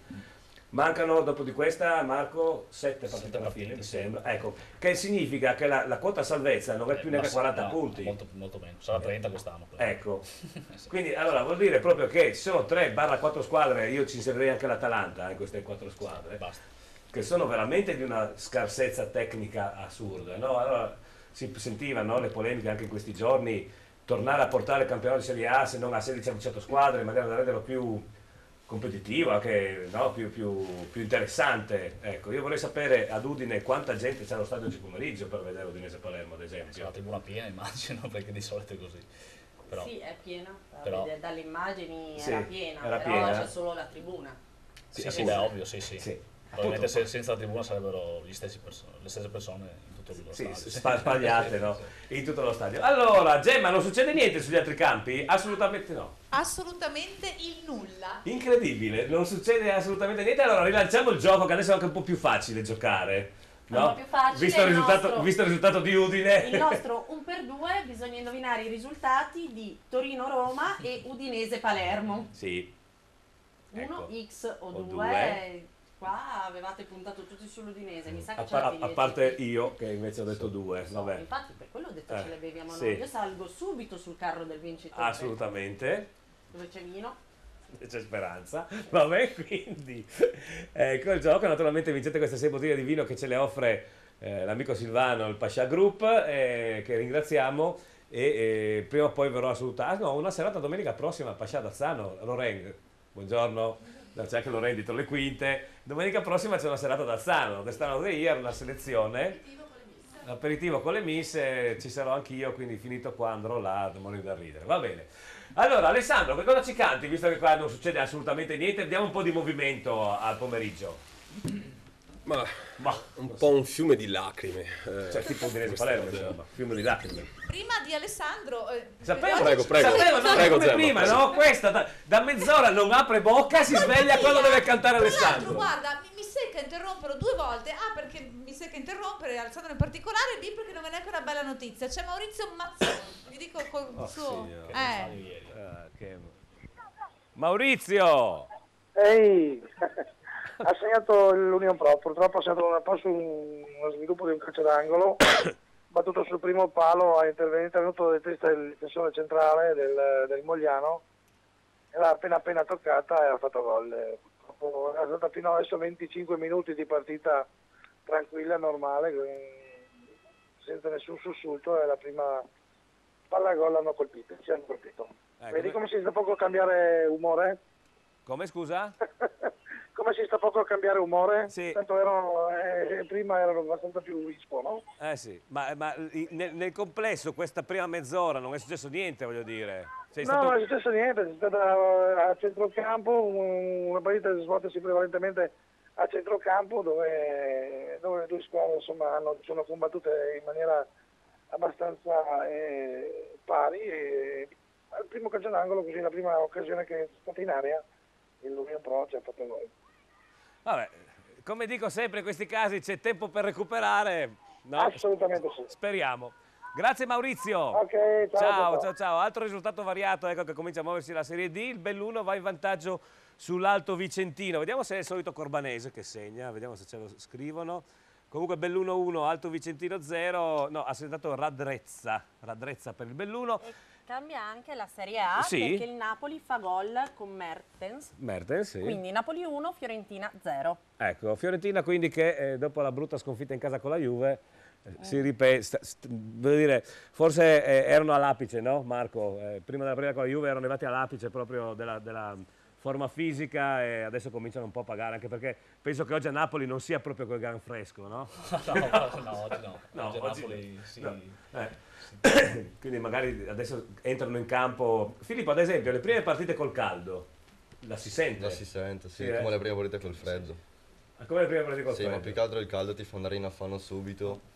Mancano dopo di questa, Marco, 7 partite alla fine, mi sembra. Ecco, che significa che la quota salvezza non è più neanche 40 punti. Molto meno, sarà 30 quest'anno. Ecco, quindi allora vuol dire proprio che ci sono 3-4 squadre, io ci inserirei anche l'Atalanta in queste 4 squadre, che sono veramente di una scarsezza tecnica assurda. No? Allora si sentivano le polemiche anche in questi giorni, tornare a portare il campionato di Serie A se non a 16-18 squadre, magari da renderlo più competitivo, anche no, più interessante. Ecco, io vorrei sapere ad Udine quanta gente c'è allo stadio oggi pomeriggio per vedere Udinese Palermo, ad esempio. La tribuna piena, immagino, perché di solito è così. Però, sì, è piena, però, dalle immagini sì, era piena, era però piena. C'è solo la tribuna. Sì, beh, ovvio, sì. Probabilmente senza la tribuna sarebbero le stesse persone in tutto lo stadio. Sbagliate, no? In tutto lo stadio. Allora, Gemma, non succede niente sugli altri campi? Assolutamente no. Assolutamente il nulla. Incredibile, non succede assolutamente niente. Allora rilanciamo il gioco, che adesso è anche un po' più facile giocare. No? Un po' più facile. Visto il risultato di Udine. Il nostro 1x2 bisogna indovinare i risultati di Torino-Roma e Udinese-Palermo. Sì. 1x o 2. Qua avevate puntato tutti sull'Udinese, mi sa che a parte io che invece ho detto 2. Vabbè. Infatti per quello ho detto ce le beviamo sì. noi. Io salgo subito sul carro del vincitore. Assolutamente. Dove c'è vino? C'è speranza. Vabbè, quindi ecco il gioco. Naturalmente vincete queste 6 bottiglie di vino che ce le offre l'amico Silvano, il Pascia Group, che ringraziamo, e prima o poi verrò a salutare. No, una serata domenica prossima a Pascia d'Azzano. Loren, buongiorno. C'è anche Loren dietro le quinte. Domenica prossima c'è una serata d'Azzano, quest'anno the year, una selezione, aperitivo con le miss, ci sarò anch'io, quindi finito qua andrò là, morire da ridere. Va bene. Allora Alessandro, che cosa ci canti, visto che qua non succede assolutamente niente? Diamo un po' di movimento al pomeriggio. Ma un po' un fiume di lacrime. Cioè tipo Udinese Palermo, insomma, fiume di lacrime. Prima di Alessandro, sapevo prego, prima, no? Questa da mezz'ora non apre bocca, si sveglia quando deve cantare Alessandro. Guarda, mi secca mica interromperlo 2 volte. A, perché mi secca interrompere, Alessandro in particolare. B, perché non è neanche una bella notizia. C'è Maurizio Mazzoni, vi dico col suo... Maurizio! Ehi, ha segnato l'Union Pro, purtroppo ha segnato un po' su uno sviluppo di un calcio d'angolo, battuto sul primo palo, è intervenuto del testa il difensore centrale del Mogliano, e l'ha appena toccata e ha fatto gol. Purtroppo è stata fino adesso 25 minuti di partita tranquilla, normale, senza nessun sussulto, è la prima palla gol l'hanno colpito, ci hanno colpito. Vedi come si sta poco a cambiare umore? Come, scusa? Come si sta poco a cambiare umore? Sì. Tanto prima erano abbastanza più vispo, no? Sì, ma nel complesso questa prima mezz'ora non è successo niente, voglio dire. Non è successo niente, c'è stata a centrocampo una partita svoltasi prevalentemente a centrocampo dove le due squadre insomma sono combattute in maniera abbastanza pari, e al primo calcio d'angolo, così la prima occasione che è stata in area, l'Union Pro ci ha fatto gol. Vabbè, come dico sempre in questi casi c'è tempo per recuperare, no? Assolutamente sì. Speriamo. Grazie Maurizio. Ok, ciao. Altro risultato variato, ecco che comincia a muoversi la Serie D, il Belluno va in vantaggio sull'Alto Vicentino. Vediamo se è il solito Corbanese che segna, vediamo se ce lo scrivono. Comunque Belluno 1, Alto Vicentino 0, no, ha segnato Radrezza per il Belluno. Cambia anche la Serie A, sì, perché il Napoli fa gol con Mertens. Sì. Quindi Napoli 1, Fiorentina 0. Ecco, Fiorentina quindi che dopo la brutta sconfitta in casa con la Juve si ripete, voglio dire, forse erano all'apice, no Marco? Prima della partita con la Juve erano arrivati all'apice proprio della forma fisica, e adesso cominciano un po' a pagare, anche perché penso che oggi a Napoli non sia proprio quel gran fresco, no? No, oggi Napoli sì. Quindi magari adesso entrano in campo. Filippo, ad esempio, le prime partite col caldo la si sente? La si sente, sì, come le prime partite col freddo. Come le prime partite col freddo? Sì, ma più che altro il caldo ti fa andare in affanno subito,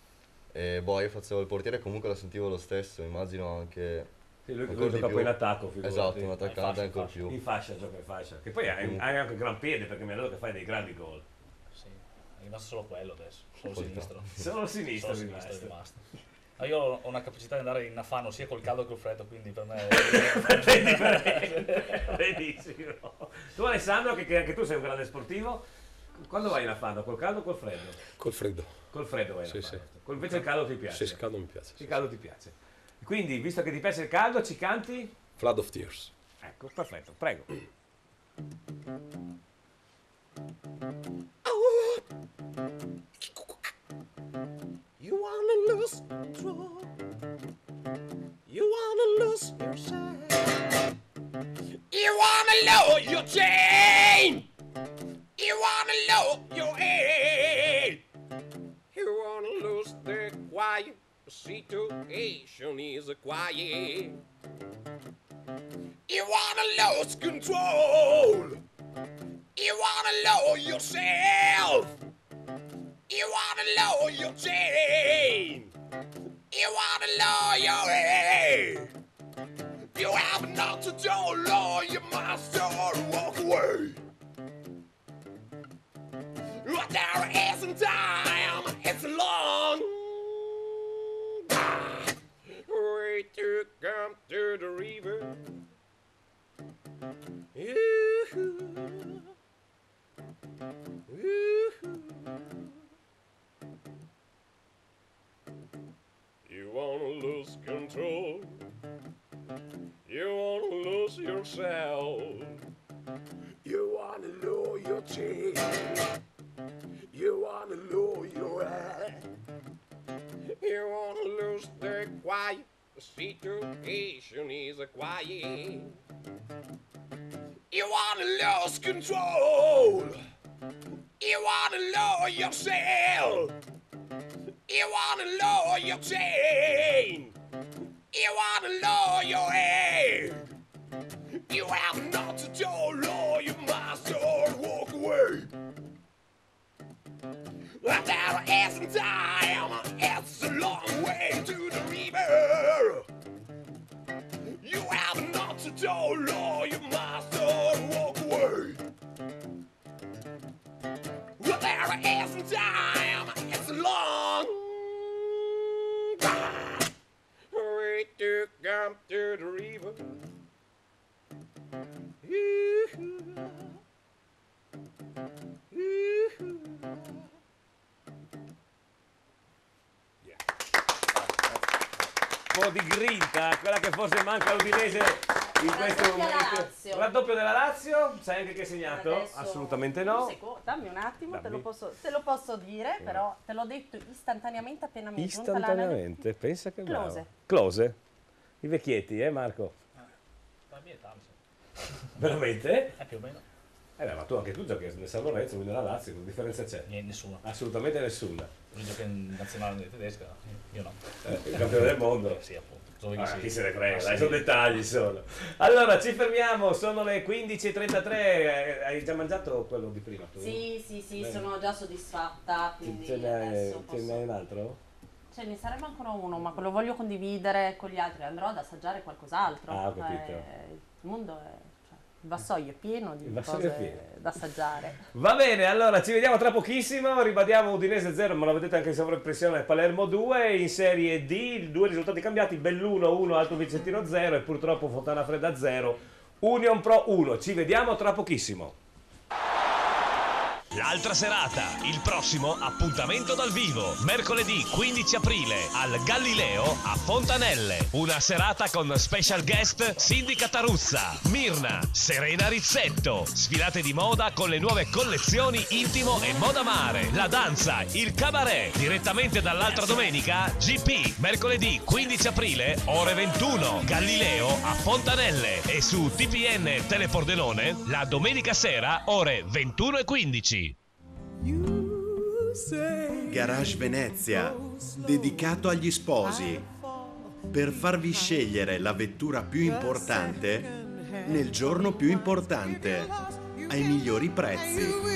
e io facevo il portiere, comunque la sentivo lo stesso, immagino anche... Sì, lui gioca poi in attacco, figurati. Esatto, un attaccante ancora più. In fascia, gioca in fascia. Che poi hai anche gran piede, perché mi ha detto che fai dei grandi gol. Sì, è rimasto solo quello adesso, solo sinistro. Solo sinistro è rimasto. Ma io ho una capacità di andare in affanno sia col caldo che col freddo, quindi per me è benissimo. Tu Alessandro, che anche tu sei un grande sportivo, quando vai in affanno? Col caldo o col freddo? Col freddo. Col freddo vai in affanno? Sì. Invece il caldo ti piace? Sì, il caldo mi piace. Il caldo ti piace. Quindi, visto che ti piace il caldo, ci canti? Flood of Tears. Ecco, perfetto, prego. You wanna lose control. You wanna lose yourself. You wanna lower your chain. You wanna lower your aim. You wanna lose the quiet. The situation is quiet. You wanna lose control. You wanna lower yourself. You wanna lower your chain. You wanna lower your head. You have not to do, Lord, you must walk away. But there isn't time, it's long. Way to come to the river. You wanna lose control. You wanna lose yourself. You wanna lower your chain. You wanna lower your head. You wanna lose the quiet. The situation is quiet. You wanna lose control. You wanna lower yourself. You wanna lower your chain. You wanna lower your head. You have not to do, Lord, you must all walk away. But there isn't time, it's a long way to the river. You have not to do, Lord, you must all walk away. But there gotta have some time. It's a long drive. We to come to the river. Un po' di grinta, quella che forse manca all'Udinese in questo momento. Raddoppio della Lazio, sai anche che hai segnato? Adesso, assolutamente no. Dammi un attimo, Dammi. te lo posso dire, però te l'ho detto istantaneamente appena mi è giunta la Istantaneamente, pensa che bravo. Close. Close? I vecchietti, Marco? La mia età, mi sa. Veramente? Più o meno. Ma tu anche tu giochi nel San Lorenzo, quindi nella Lazio, che differenza c'è? Nessuna. Assolutamente nessuna. Lui gioca in nazionale tedesca, io no. Il campione del mondo? Sì, appunto. Chi se ne frega, dai, sono dettagli sono. Allora, ci fermiamo, sono le 15:33, hai già mangiato quello di prima tu? Sì, Bene. sono già soddisfatta, quindi Ce n'hai adesso posso... un altro? Ce ne sarebbe ancora uno, ma lo voglio condividere con gli altri, andrò ad assaggiare qualcos'altro. Ah, ho capito. Il mondo è... il vassoio è pieno di vassoio cose è pieno. da assaggiare. Va bene, allora ci vediamo tra pochissimo, ribadiamo Udinese 0, ma lo vedete anche in sovraimpressione, Palermo 2, in Serie D, 2 risultati cambiati, Belluno 1, Alto Vicentino 0 e purtroppo Fontana Fredda 0, Union Pro 1, ci vediamo tra pochissimo. L'altra serata, il prossimo appuntamento dal vivo, mercoledì 15 aprile al Galileo a Fontanelle. Una serata con special guest Cindy Cataruzza, Mirna, Serena Rizzetto, sfilate di moda con le nuove collezioni Intimo e Moda Mare, la danza, il cabaret, direttamente dall'altra domenica, GP, mercoledì 15 aprile, ore 21, Galileo a Fontanelle e su TPN Telepordenone la domenica sera, ore 21:15. Garage Venezia, dedicato agli sposi, per farvi scegliere la vettura più importante nel giorno più importante, ai migliori prezzi.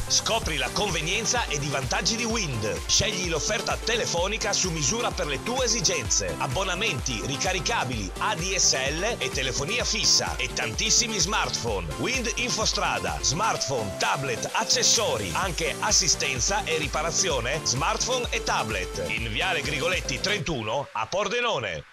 Scopri la convenienza ed i vantaggi di Wind. Scegli l'offerta telefonica su misura per le tue esigenze. Abbonamenti, ricaricabili, ADSL e telefonia fissa e tantissimi smartphone. Wind Infostrada, smartphone, tablet, accessori, anche assistenza e riparazione smartphone e tablet. In Viale Grigoletti 31 a Pordenone.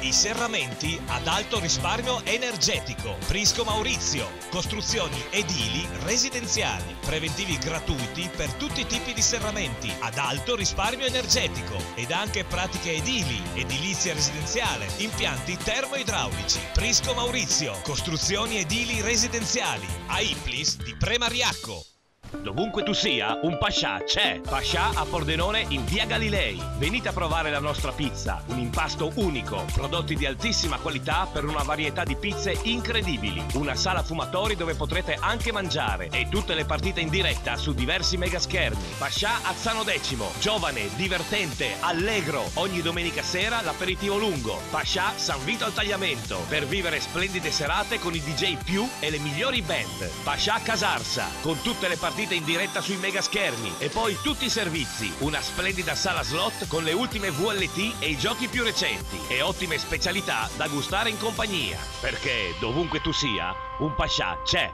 I serramenti ad alto risparmio energetico. Prisco Maurizio. Costruzioni edili residenziali. Preventivi gratuiti per tutti i tipi di serramenti ad alto risparmio energetico. Ed anche pratiche edili, edilizia residenziale, impianti termoidraulici. Prisco Maurizio. Costruzioni edili residenziali. A Iplis di Premariacco. Dovunque tu sia, un Pascià c'è. Pascià a Pordenone in via Galilei. Venite a provare la nostra pizza, un impasto unico, prodotti di altissima qualità per una varietà di pizze incredibili. Una sala fumatori dove potrete anche mangiare e tutte le partite in diretta su diversi megaschermi. Pascià a Zano Decimo, giovane, divertente, allegro. Ogni domenica sera l'aperitivo lungo. Pascià San Vito al Tagliamento per vivere splendide serate con i DJ più e le migliori band. Pascià Casarsa con tutte le partite in diretta sui megaschermi e poi tutti i servizi, una splendida sala slot con le ultime VLT e i giochi più recenti e ottime specialità da gustare in compagnia, perché dovunque tu sia, un Pascià c'è.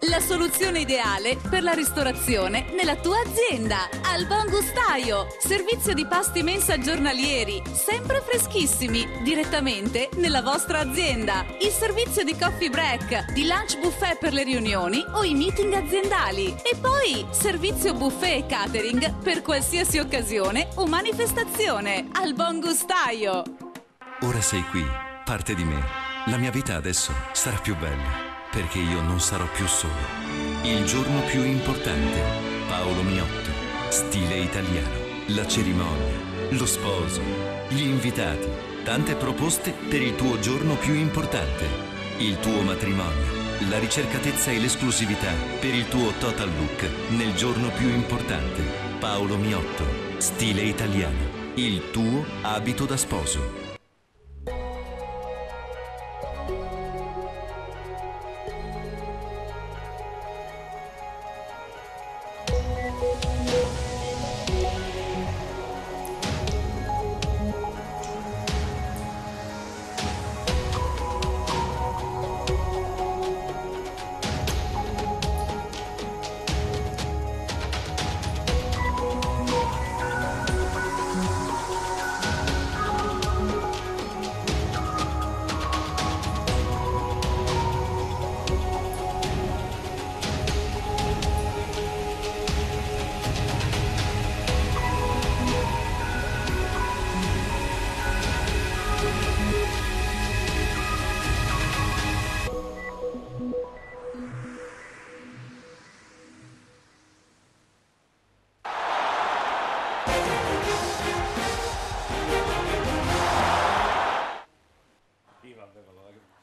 La soluzione ideale per la ristorazione nella tua azienda. Al Buon Gustaio. Servizio di pasti mensa giornalieri, sempre freschissimi, direttamente nella vostra azienda. Il servizio di coffee break, di lunch buffet per le riunioni o i meeting aziendali. E poi servizio buffet e catering per qualsiasi occasione o manifestazione. Al Buon Gustaio. Ora sei qui, parte di me. La mia vita adesso sarà più bella, perché io non sarò più solo. Il giorno più importante, Paolo Miotto, stile italiano, la cerimonia, lo sposo, gli invitati, tante proposte per il tuo giorno più importante, il tuo matrimonio. la ricercatezza e l'esclusività per il tuo total look nel giorno più importante. Paolo Miotto, stile italiano, il tuo abito da sposo.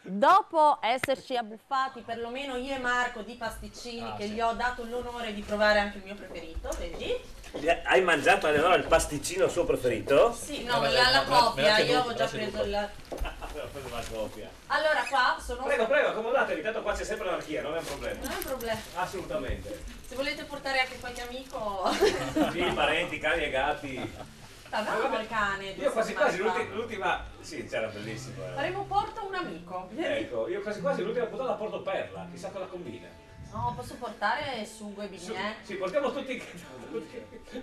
Dopo esserci abbuffati perlomeno io e Marco di pasticcini, che gli ho dato l'onore di provare anche il mio preferito, vedi? Hai mangiato allora il pasticcino suo preferito? Sì, no, la copia, io avevo già preso il... Ho preso una copia. Allora qua sono... Prego, accomodatevi, tanto qua c'è sempre anarchia, non è un problema. Non è un problema. Assolutamente. Se volete portare anche qualche amico... Sì, parenti, cani e gatti. Avevamo il cane. Io quasi l'ultima... Sì, c'era bellissimo. Faremo porta un amico. Ecco, io quasi l'ultima puntata la porto Perla, chissà cosa combina. No, posso portare sugo e bignè? Sì, portiamo tutti...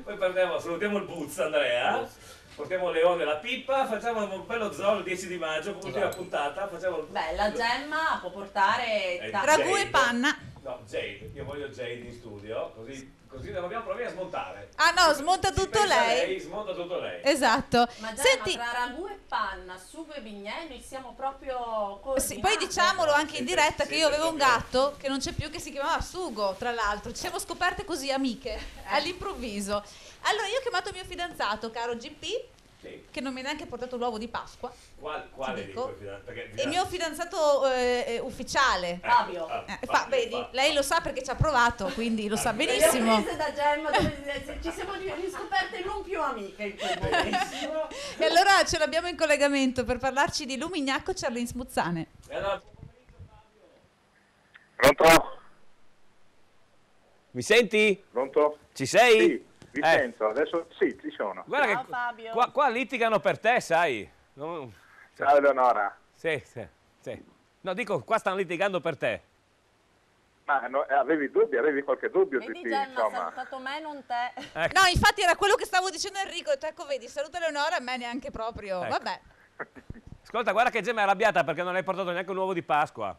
Poi salutiamo il Buzz, Andrea. Portiamo Leone la Pippa, facciamo un bello zoo il 10 di maggio, come ultima puntata. Facciamo... Beh, la Gemma può portare... Ragù e panna. No, Jade, io voglio Jade in studio, così non abbiamo problemi a smontare. Ah no, smonta tutto lei. Smonta tutto lei. Esatto. Ma Gemma, Senti, tra ragù e panna, sugo e bignè, noi siamo proprio sì, poi diciamolo anche in diretta che io avevo un gatto che non c'è più, che si chiamava Sugo, tra l'altro. Ci siamo scoperte così amiche, all'improvviso. Allora io ho chiamato il mio fidanzato, caro GP, che non mi ha neanche portato l'uovo di Pasqua. Quale dico? Il mio fidanzato ufficiale, Fabio. Vedi, lei lo sa perché ci ha provato, quindi lo sa benissimo. Le ho prese da Gemma, dove ci siamo riscoperte non più amiche in quel momento. E allora ce l'abbiamo in collegamento per parlarci di Lumignacco Charlene Smuzzane. Pronto? Mi senti? Pronto? Ci sei? Sì, vi sento, adesso sì, ci sono. Guarda che Fabio. Qua litigano per te, sai? Ciao Eleonora. Sì. No, dico, qua stanno litigando per te. Ma avevi dubbi? Avevi qualche dubbio? Vedi Sì, Gemma, ha insomma. salutato me, non te. Ecco. No, infatti era quello che stavo dicendo a Enrico, ho detto, ecco vedi, saluta Eleonora, a me neanche proprio, Ecco. vabbè. Ascolta, guarda che Gemma è arrabbiata perché non hai portato neanche un uovo di Pasqua.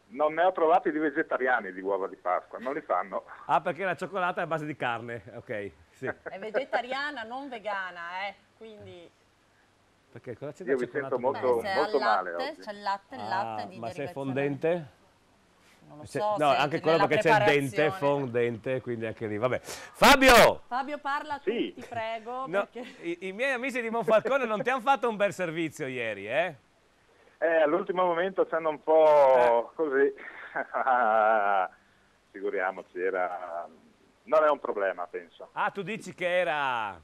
Non ne ho trovati di vegetariani di uova di Pasqua, non li fanno. Ah, perché la cioccolata è a base di carne, ok. Sì. È vegetariana, non vegana, quindi... Perché cosa c'è da Io vi cioccolato? sento molto, se molto al male latte, oggi. c'è il latte, il latte di Ma sei derivazione. fondente? Non lo so, No, se anche quello nella perché c'è il dente, preparazione. fondente, quindi anche lì, vabbè. Fabio! Fabio, parla tu, ti prego. No, perché... i miei amici di Monfalcone non ti hanno fatto un bel servizio ieri, eh? All'ultimo momento stanno un po' così. Figuriamoci, non è un problema, penso. Ah, tu dici che era...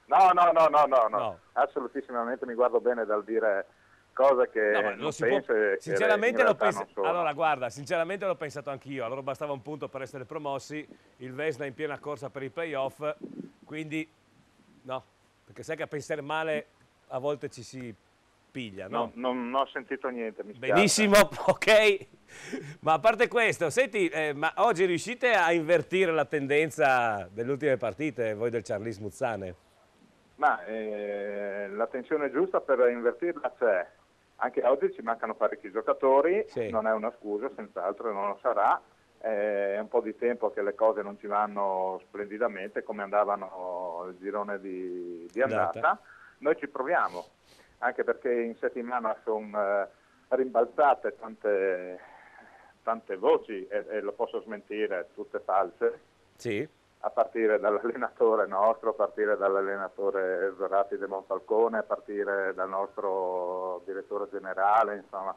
No. Assolutissimamente mi guardo bene dal dire cose che non penso e sinceramente in l'ho realtà non sono. Allora, guarda, sinceramente l'ho pensato anch'io. Allora bastava un punto per essere promossi, il Vesna in piena corsa per i playoff, quindi no, perché sai che a pensare male a volte ci si piglia, no? Non ho sentito niente, mi spiace. Benissimo, ok. Ma a parte questo, senti, ma oggi riuscite a invertire la tendenza delle ultime partite, voi del Charlene Smuzzane? Ma la tensione giusta per invertirla c'è. Anche oggi ci mancano parecchi giocatori, non è una scusa, senz'altro non lo sarà. È un po' di tempo che le cose non ci vanno splendidamente come andavano il girone di andata. Noi ci proviamo, anche perché in settimana sono rimbalzate tante voci e lo posso smentire, tutte false. Sì. A partire dall'allenatore nostro, a partire dall'allenatore Zorati De Monfalcone, a partire dal nostro direttore generale, insomma,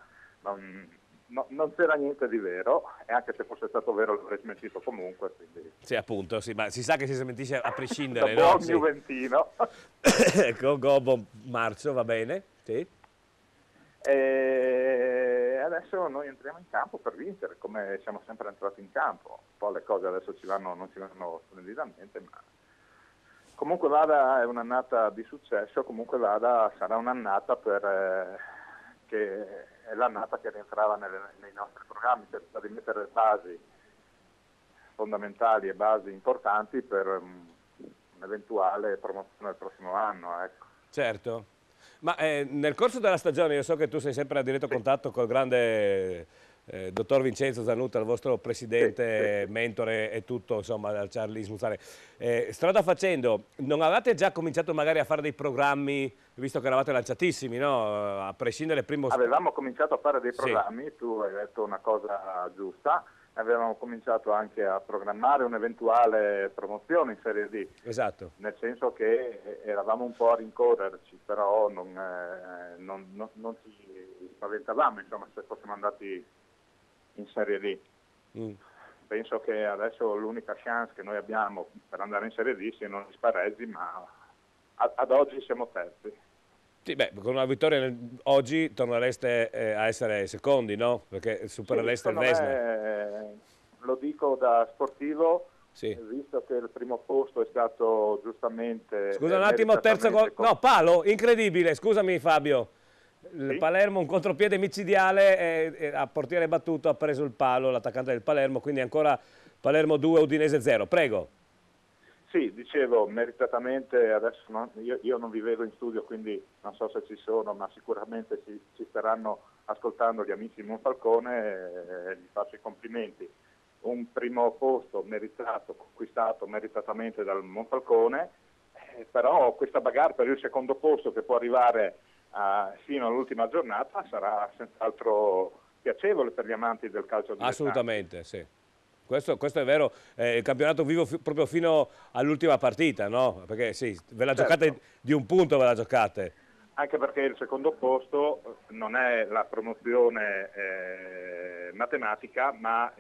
non c'era niente di vero, e anche se fosse stato vero l'avrei smentito comunque. Quindi... Sì, appunto, sì, ma si sa che si smentisce a prescindere, da no? buon Sì. juventino. Ecco, Gobbo Marcio, va bene? Sì. E adesso noi entriamo in campo per vincere, come siamo sempre entrati in campo. Un po' le cose adesso non ci vanno splendidamente, ma comunque vada, è un'annata di successo, comunque vada, sarà un'annata che è l'annata che rientrava nei nostri programmi, per di mettere basi fondamentali e basi importanti per un'eventuale promozione del prossimo anno. Ecco. Certo. Ma nel corso della stagione, io so che tu sei sempre a diretto contatto col grande dottor Vincenzo Zanutta, il vostro presidente, mentore e tutto, insomma, al Charlie Smuzzare. Strada facendo, non avete già cominciato magari a fare dei programmi, visto che eravate lanciatissimi, no? A prescindere primo... Avevamo cominciato a fare dei programmi, tu hai detto una cosa giusta, avevamo cominciato anche a programmare un'eventuale promozione in Serie D. Esatto. Nel senso che eravamo un po' a rincorrerci, però non ci spaventavamo, insomma, se fossimo andati in Serie D. Penso che adesso l'unica chance che noi abbiamo per andare in Serie D siano gli spareggi, ma ad oggi siamo terzi. Sì, beh, con una vittoria oggi tornereste a essere secondi, no? Perché superereste il Vesna. Lo dico da sportivo, sì. Visto che il primo posto è stato giustamente... Scusa un attimo, terzo gol... No, palo, incredibile, scusami Fabio. Il Palermo, un contropiede micidiale, e a portiere battuto ha preso il palo l'attaccante del Palermo, quindi ancora Palermo 2, Udinese 0. Prego. Sì, dicevo, meritatamente, adesso io non vi vedo in studio, quindi non so se ci sono, ma sicuramente ci staranno ascoltando gli amici di Monfalcone, e gli faccio i complimenti. Un primo posto meritato, conquistato meritatamente dal Monfalcone, però questa bagarre per il secondo posto che può arrivare fino all'ultima giornata sarà senz'altro piacevole per gli amanti del calcio dilettanti. Assolutamente, sì. Questo è vero, il campionato vivo proprio fino all'ultima partita, no? Perché sì, ve la giocate di un punto, ve la giocate. Anche perché il secondo posto non è la promozione matematica, ma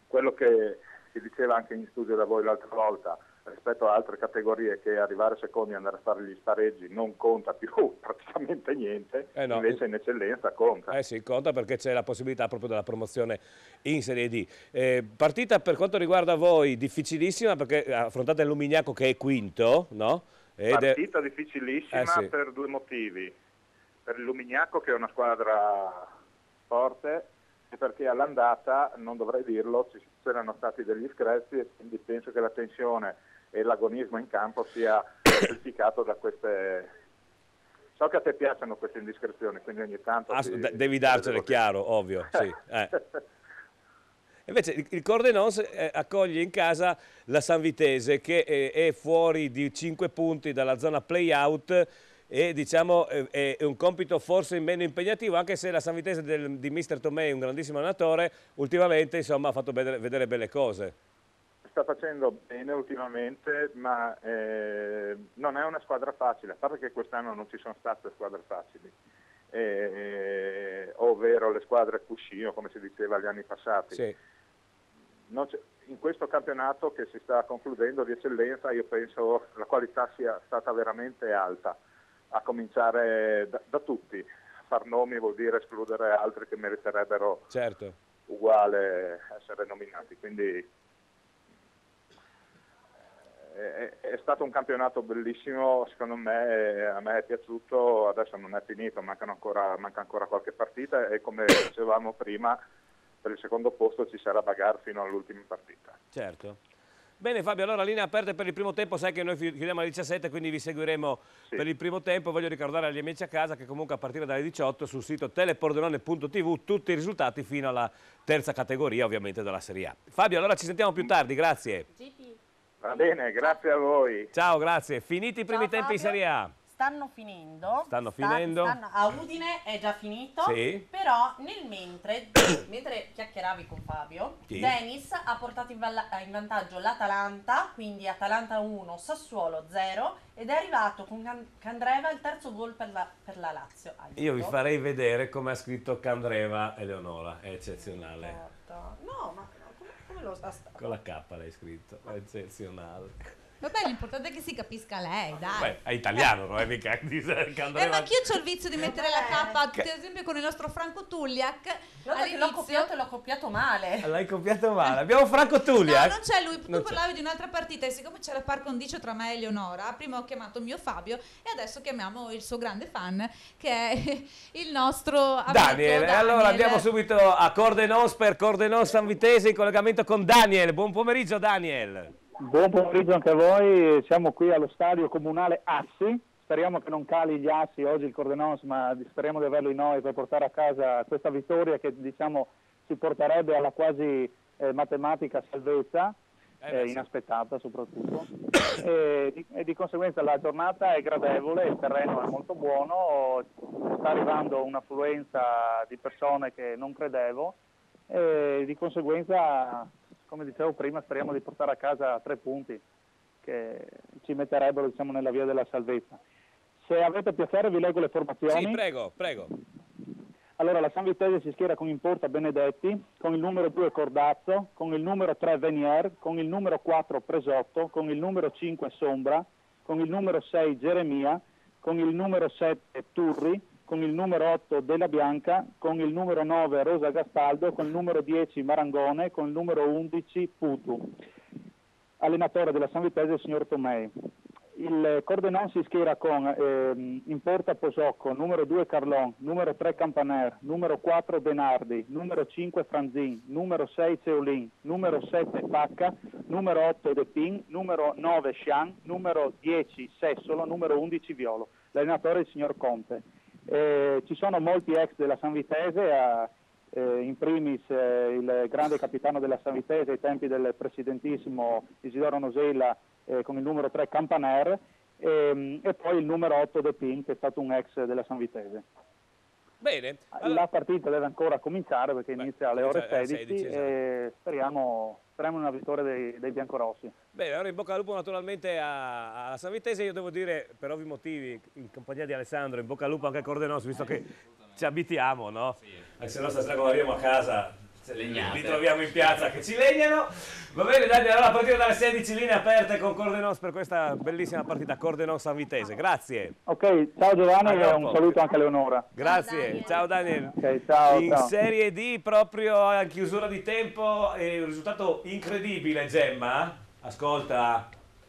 quello che si diceva anche in studio da voi l'altra volta, rispetto a altre categorie che arrivare secondi e andare a fare gli spareggi non conta più praticamente niente, no. Invece in eccellenza conta. Sì, conta perché c'è la possibilità proprio della promozione in Serie D. Partita per quanto riguarda voi difficilissima perché affrontate il Lumignaco che è quinto, no? Partita difficilissima sì. Per due motivi. Per il Lumignaco che è una squadra forte e perché all'andata, non dovrei dirlo, c'erano stati degli screzi e quindi penso che la tensione e l'agonismo in campo sia amplificato da queste... So che a te piacciono queste indiscrezioni, quindi ogni tanto... devi darcele, chiaro, ovvio, sì. Invece il Cordenons accoglie in casa la Sanvitese che è fuori di 5 punti dalla zona play-out e diciamo è un compito forse meno impegnativo, anche se la Sanvitese di Mister Tomei, un grandissimo allenatore, ultimamente insomma ha fatto vedere belle cose. Sta facendo bene ultimamente, ma non è una squadra facile, a parte che quest'anno non ci sono state squadre facili, ovvero le squadre cuscino, come si diceva gli anni passati. Sì. In questo campionato che si sta concludendo di eccellenza, io penso la qualità sia stata veramente alta, a cominciare da tutti. Far nomi vuol dire escludere altri che meriterebbero uguale essere nominati, quindi è stato un campionato bellissimo, secondo me, a me è piaciuto, adesso non è finito, manca ancora qualche partita e come dicevamo prima per il secondo posto ci sarà bagarre fino all'ultima partita. Certo. Bene Fabio, allora linee aperte per il primo tempo, sai che noi chiudiamo alle 17, quindi vi seguiremo per il primo tempo. Voglio ricordare agli amici a casa che comunque a partire dalle 18 sul sito telepordenone.tv tutti i risultati fino alla terza categoria ovviamente della Serie A. Fabio, allora ci sentiamo più tardi, grazie. Va bene, grazie a voi. Ciao, grazie. Finiti i primi tempi in Serie A. stanno finendo. Stanno finendo. A Udine è già finito. Sì. Però mentre chiacchieravi con Fabio, Sì. Dennis ha portato in vantaggio l'Atalanta, quindi Atalanta 1, Sassuolo 0, ed è arrivato con Candreva il terzo gol per la Lazio. Io vi farei vedere come ha scritto Candreva Eleonora, è eccezionale. No, ma come lo sa? Con la K l'hai scritto, è eccezionale. Vabbè, l'importante è che si capisca lei, dai. Beh, è italiano, non è mica Candreva. Ma anch'io c'ho il vizio di mettere la K, per esempio con il nostro Franco Tulliak. L'ho copiato e l'ho copiato male. L'hai copiato male. Abbiamo Franco Tulliak. No, non c'è lui. Tu Non c'è. parlavi di un'altra partita e siccome c'era par condicio tra me e Eleonora, prima ho chiamato mio Fabio e adesso chiamiamo il suo grande fan che è il nostro amico Daniel. Allora andiamo subito a Cordenons per Cordenons San Vitese in collegamento con Daniel. Buon pomeriggio Daniel. Buon pomeriggio anche a voi, siamo qui allo stadio comunale Assi, speriamo che non cali gli assi oggi il Cordenons, ma speriamo di averli noi per portare a casa questa vittoria che diciamo si porterebbe alla quasi matematica salvezza, inaspettata soprattutto, e di conseguenza la giornata è gradevole, il terreno è molto buono, sta arrivando un'affluenza di persone che non credevo e di conseguenza, come dicevo prima, speriamo di portare a casa 3 punti che ci metterebbero diciamo, nella via della salvezza. Se avete piacere vi leggo le formazioni. Sì, prego, prego. Allora la San Vitese si schiera con in porta Benedetti, con il numero 2 Cordazzo, con il numero 3 Venier, con il numero 4 Presotto, con il numero 5 Sombra, con il numero 6 Geremia, con il numero 7 Turri, con il numero 8 Della Bianca, con il numero 9 Rosa Gastaldo, con il numero 10 Marangone, con il numero 11 Putu. Allenatore della San Vitese il signor Tomei. Il Cordenons si schiera con in porta Posocco, numero 2 Carlon, numero 3 Campaner, numero 4 Denardi, numero 5 Franzin, numero 6 Ceolin, numero 7 Pacca, numero 8 Depin, numero 9 Scian, numero 10 Sessolo, numero 11 Violo. L'allenatore è il signor Conte. Ci sono molti ex della San Vitese, in primis il grande capitano della San Vitese ai tempi del presidentissimo Isidoro Nosella con il numero 3 Campaner e poi il numero 8 De Pin che è stato un ex della San Vitese. Bene. La partita deve ancora cominciare perché inizia alle ore 16 esatto. e speriamo una vittoria dei biancorossi. Bene, allora in bocca al lupo naturalmente alla San Vitese, io devo dire per ovvi motivi in compagnia di Alessandro in bocca al lupo anche a Cordenons visto che ci abitiamo, no? Sì. Anche se no stasera quando arriviamo a casa li troviamo in piazza che ci legnano. Va bene Daniel, allora a partire dalle 16 linee aperte con Cordenons per questa bellissima partita Cordenons San Vitese, grazie. Ok, ciao Giovanni e un saluto anche a Leonora. Grazie, ciao Daniel. Okay, ciao, in ciao. Serie D proprio a chiusura di tempo un risultato incredibile Gemma, ascolta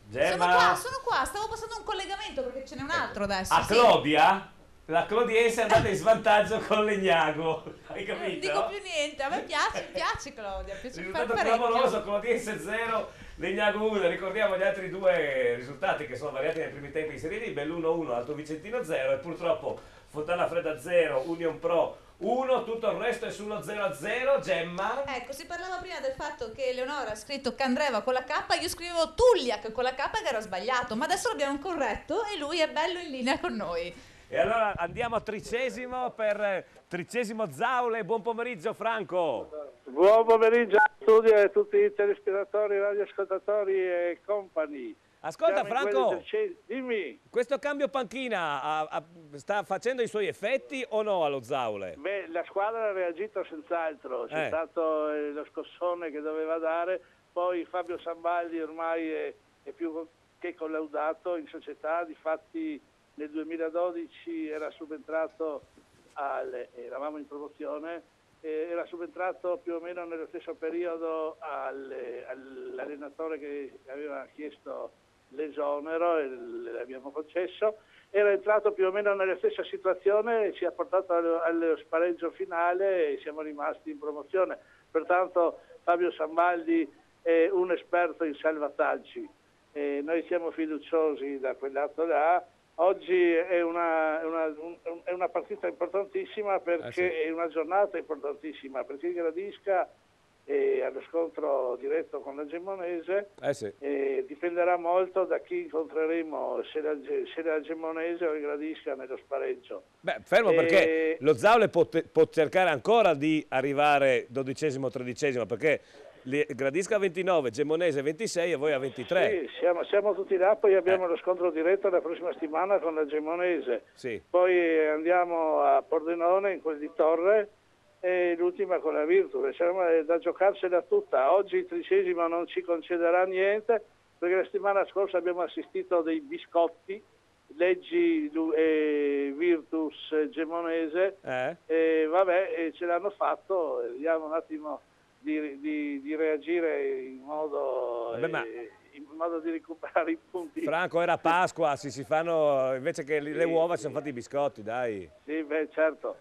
Gemma. Sono qua, stavo passando un collegamento perché ce n'è un altro adesso. A sì. Clodia? La Clodiense è andata in svantaggio con Legnago, hai capito? Non dico più niente, a me piace Claudia, piace fare Risultato clamoroso, Clodiense 0, Legnago 1, ricordiamo gli altri due risultati che sono variati nei primi tempi in Serie D, Belluno 1, Alto Vicentino 0 e purtroppo Fontana Fredda 0, Union Pro 1, tutto il resto è sullo 0-0, Gemma. Ecco, si parlava prima del fatto che Eleonora ha scritto Candreva con la K, io scrivevo Tulliak con la K che era sbagliato, ma adesso l'abbiamo corretto e lui è bello in linea con noi. E allora andiamo a Tricesimo per Tricesimo Zaule, buon pomeriggio Franco. Buon pomeriggio a studio e a tutti i telespettatori, radioascoltatori e compagni. Ascolta Siamo Franco, dimmi. questo cambio panchina sta facendo i suoi effetti o no allo Zaule? Beh, la squadra ha reagito senz'altro, c'è stato lo scossone che doveva dare, poi Fabio Sambaldi ormai è più che collaudato in società, difatti nel 2012 era subentrato, eravamo in promozione, era subentrato più o meno nello stesso periodo all'allenatore che aveva chiesto l'esonero e l'abbiamo concesso, era entrato più o meno nella stessa situazione e ci ha portato allo spareggio finale e siamo rimasti in promozione. Pertanto Fabio Sambaldi è un esperto in salvataggi e noi siamo fiduciosi da quel lato là. Oggi è una partita importantissima perché è una giornata importantissima, perché il Gradisca e allo scontro diretto con la Gemonese. Sì. Dipenderà molto da chi incontreremo, se la Gemonese o il Gradisca nello spareggio. Beh, fermo perché lo Zaule può cercare ancora di arrivare 12esimo, 13esimo, perché Gradisca 29, Gemonese 26 e voi a 23. Sì, siamo tutti là, poi abbiamo lo scontro diretto la prossima settimana con la Gemonese. Sì. Poi andiamo a Pordenone in quel di Torre e l'ultima con la Virtus. C'è da giocarsela tutta. Oggi il 13esimo non ci concederà niente perché la settimana scorsa abbiamo assistito a dei biscotti, Leggi Virtus Gemonese, e vabbè, ce l'hanno fatto, vediamo un attimo di reagire in modo di recuperare i punti. Franco, era Pasqua, si fanno, invece che le uova si sono fatti i biscotti, dai. Sì, beh, certo.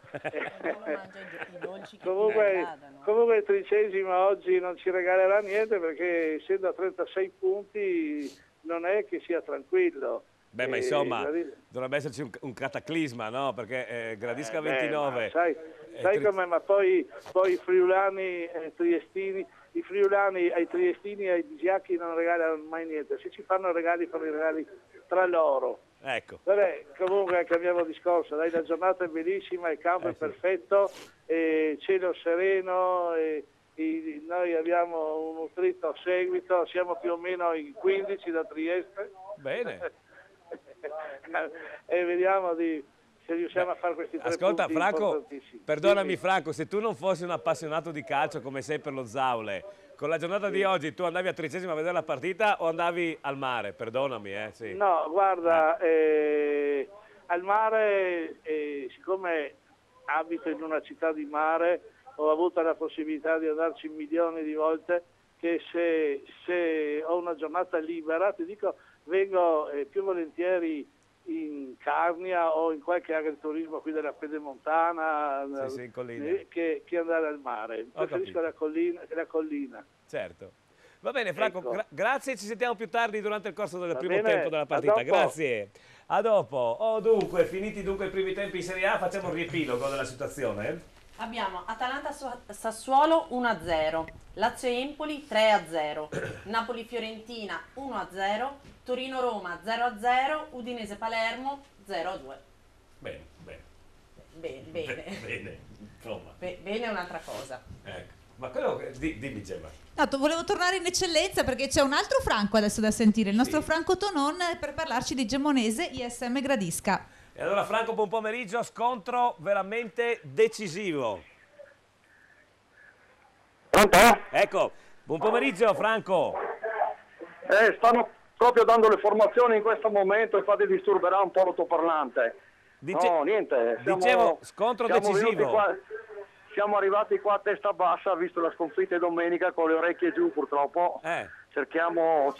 Comunque il 13esimo oggi non ci regalerà niente perché essendo a 36 punti non è che sia tranquillo. Beh, ma insomma, dovrebbe esserci un cataclisma, no? Perché Gradisca 29... sai come? Ma poi i friulani triestini, i friulani ai triestini e ai bisiacchi non regalano mai niente. Se ci fanno regali, fanno i regali tra loro. Ecco. Vabbè, comunque cambiamo discorso. Dai, la giornata è bellissima, il campo è perfetto, cielo sereno, noi abbiamo un nutrito seguito, siamo più o meno in 15 da Trieste. Bene. E vediamo se riusciamo a fare questi 3 Ascolta, punti Franco, perdonami Franco, se tu non fossi un appassionato di calcio come sei per lo Zaule, con la giornata di oggi tu andavi a Tricesimo a vedere la partita o andavi al mare? Perdonami, sì. No, guarda, al mare, siccome abito in una città di mare, ho avuto la possibilità di andarci milioni di volte, che se ho una giornata libera, ti dico, vengo più volentieri in Carnia o in qualche agriturismo qui della Pedemontana, in collina. che andare al mare. Preferisco la collina. Certo. Va bene Franco, ecco. Grazie, ci sentiamo più tardi durante il corso del primo bene, tempo della partita. A dopo. Grazie. A dopo. Dunque, finiti dunque i primi tempi in Serie A, facciamo un riepilogo della situazione. Abbiamo Atalanta-Sassuolo 1-0, Lazio-Empoli 3-0, Napoli-Fiorentina 1-0, Torino-Roma 0-0, Udinese-Palermo 0-2. Bene. Bene. Insomma. Bene è un'altra cosa. Ecco. Ma quello che... Dimmi Gemma. Volevo tornare in eccellenza perché c'è un altro Franco adesso da sentire, il nostro Franco Tonon, per parlarci di Gemonese ISM Gradisca. E allora Franco, buon pomeriggio, scontro veramente decisivo. Pronto? Ecco, buon pomeriggio Franco. Stanno proprio dando le formazioni in questo momento, infatti disturberà un po' l'autoparlante. No, niente. Dicevo, scontro decisivo. Siamo arrivati qua a testa bassa, visto la sconfitta di domenica, con le orecchie giù purtroppo. Cerchiamo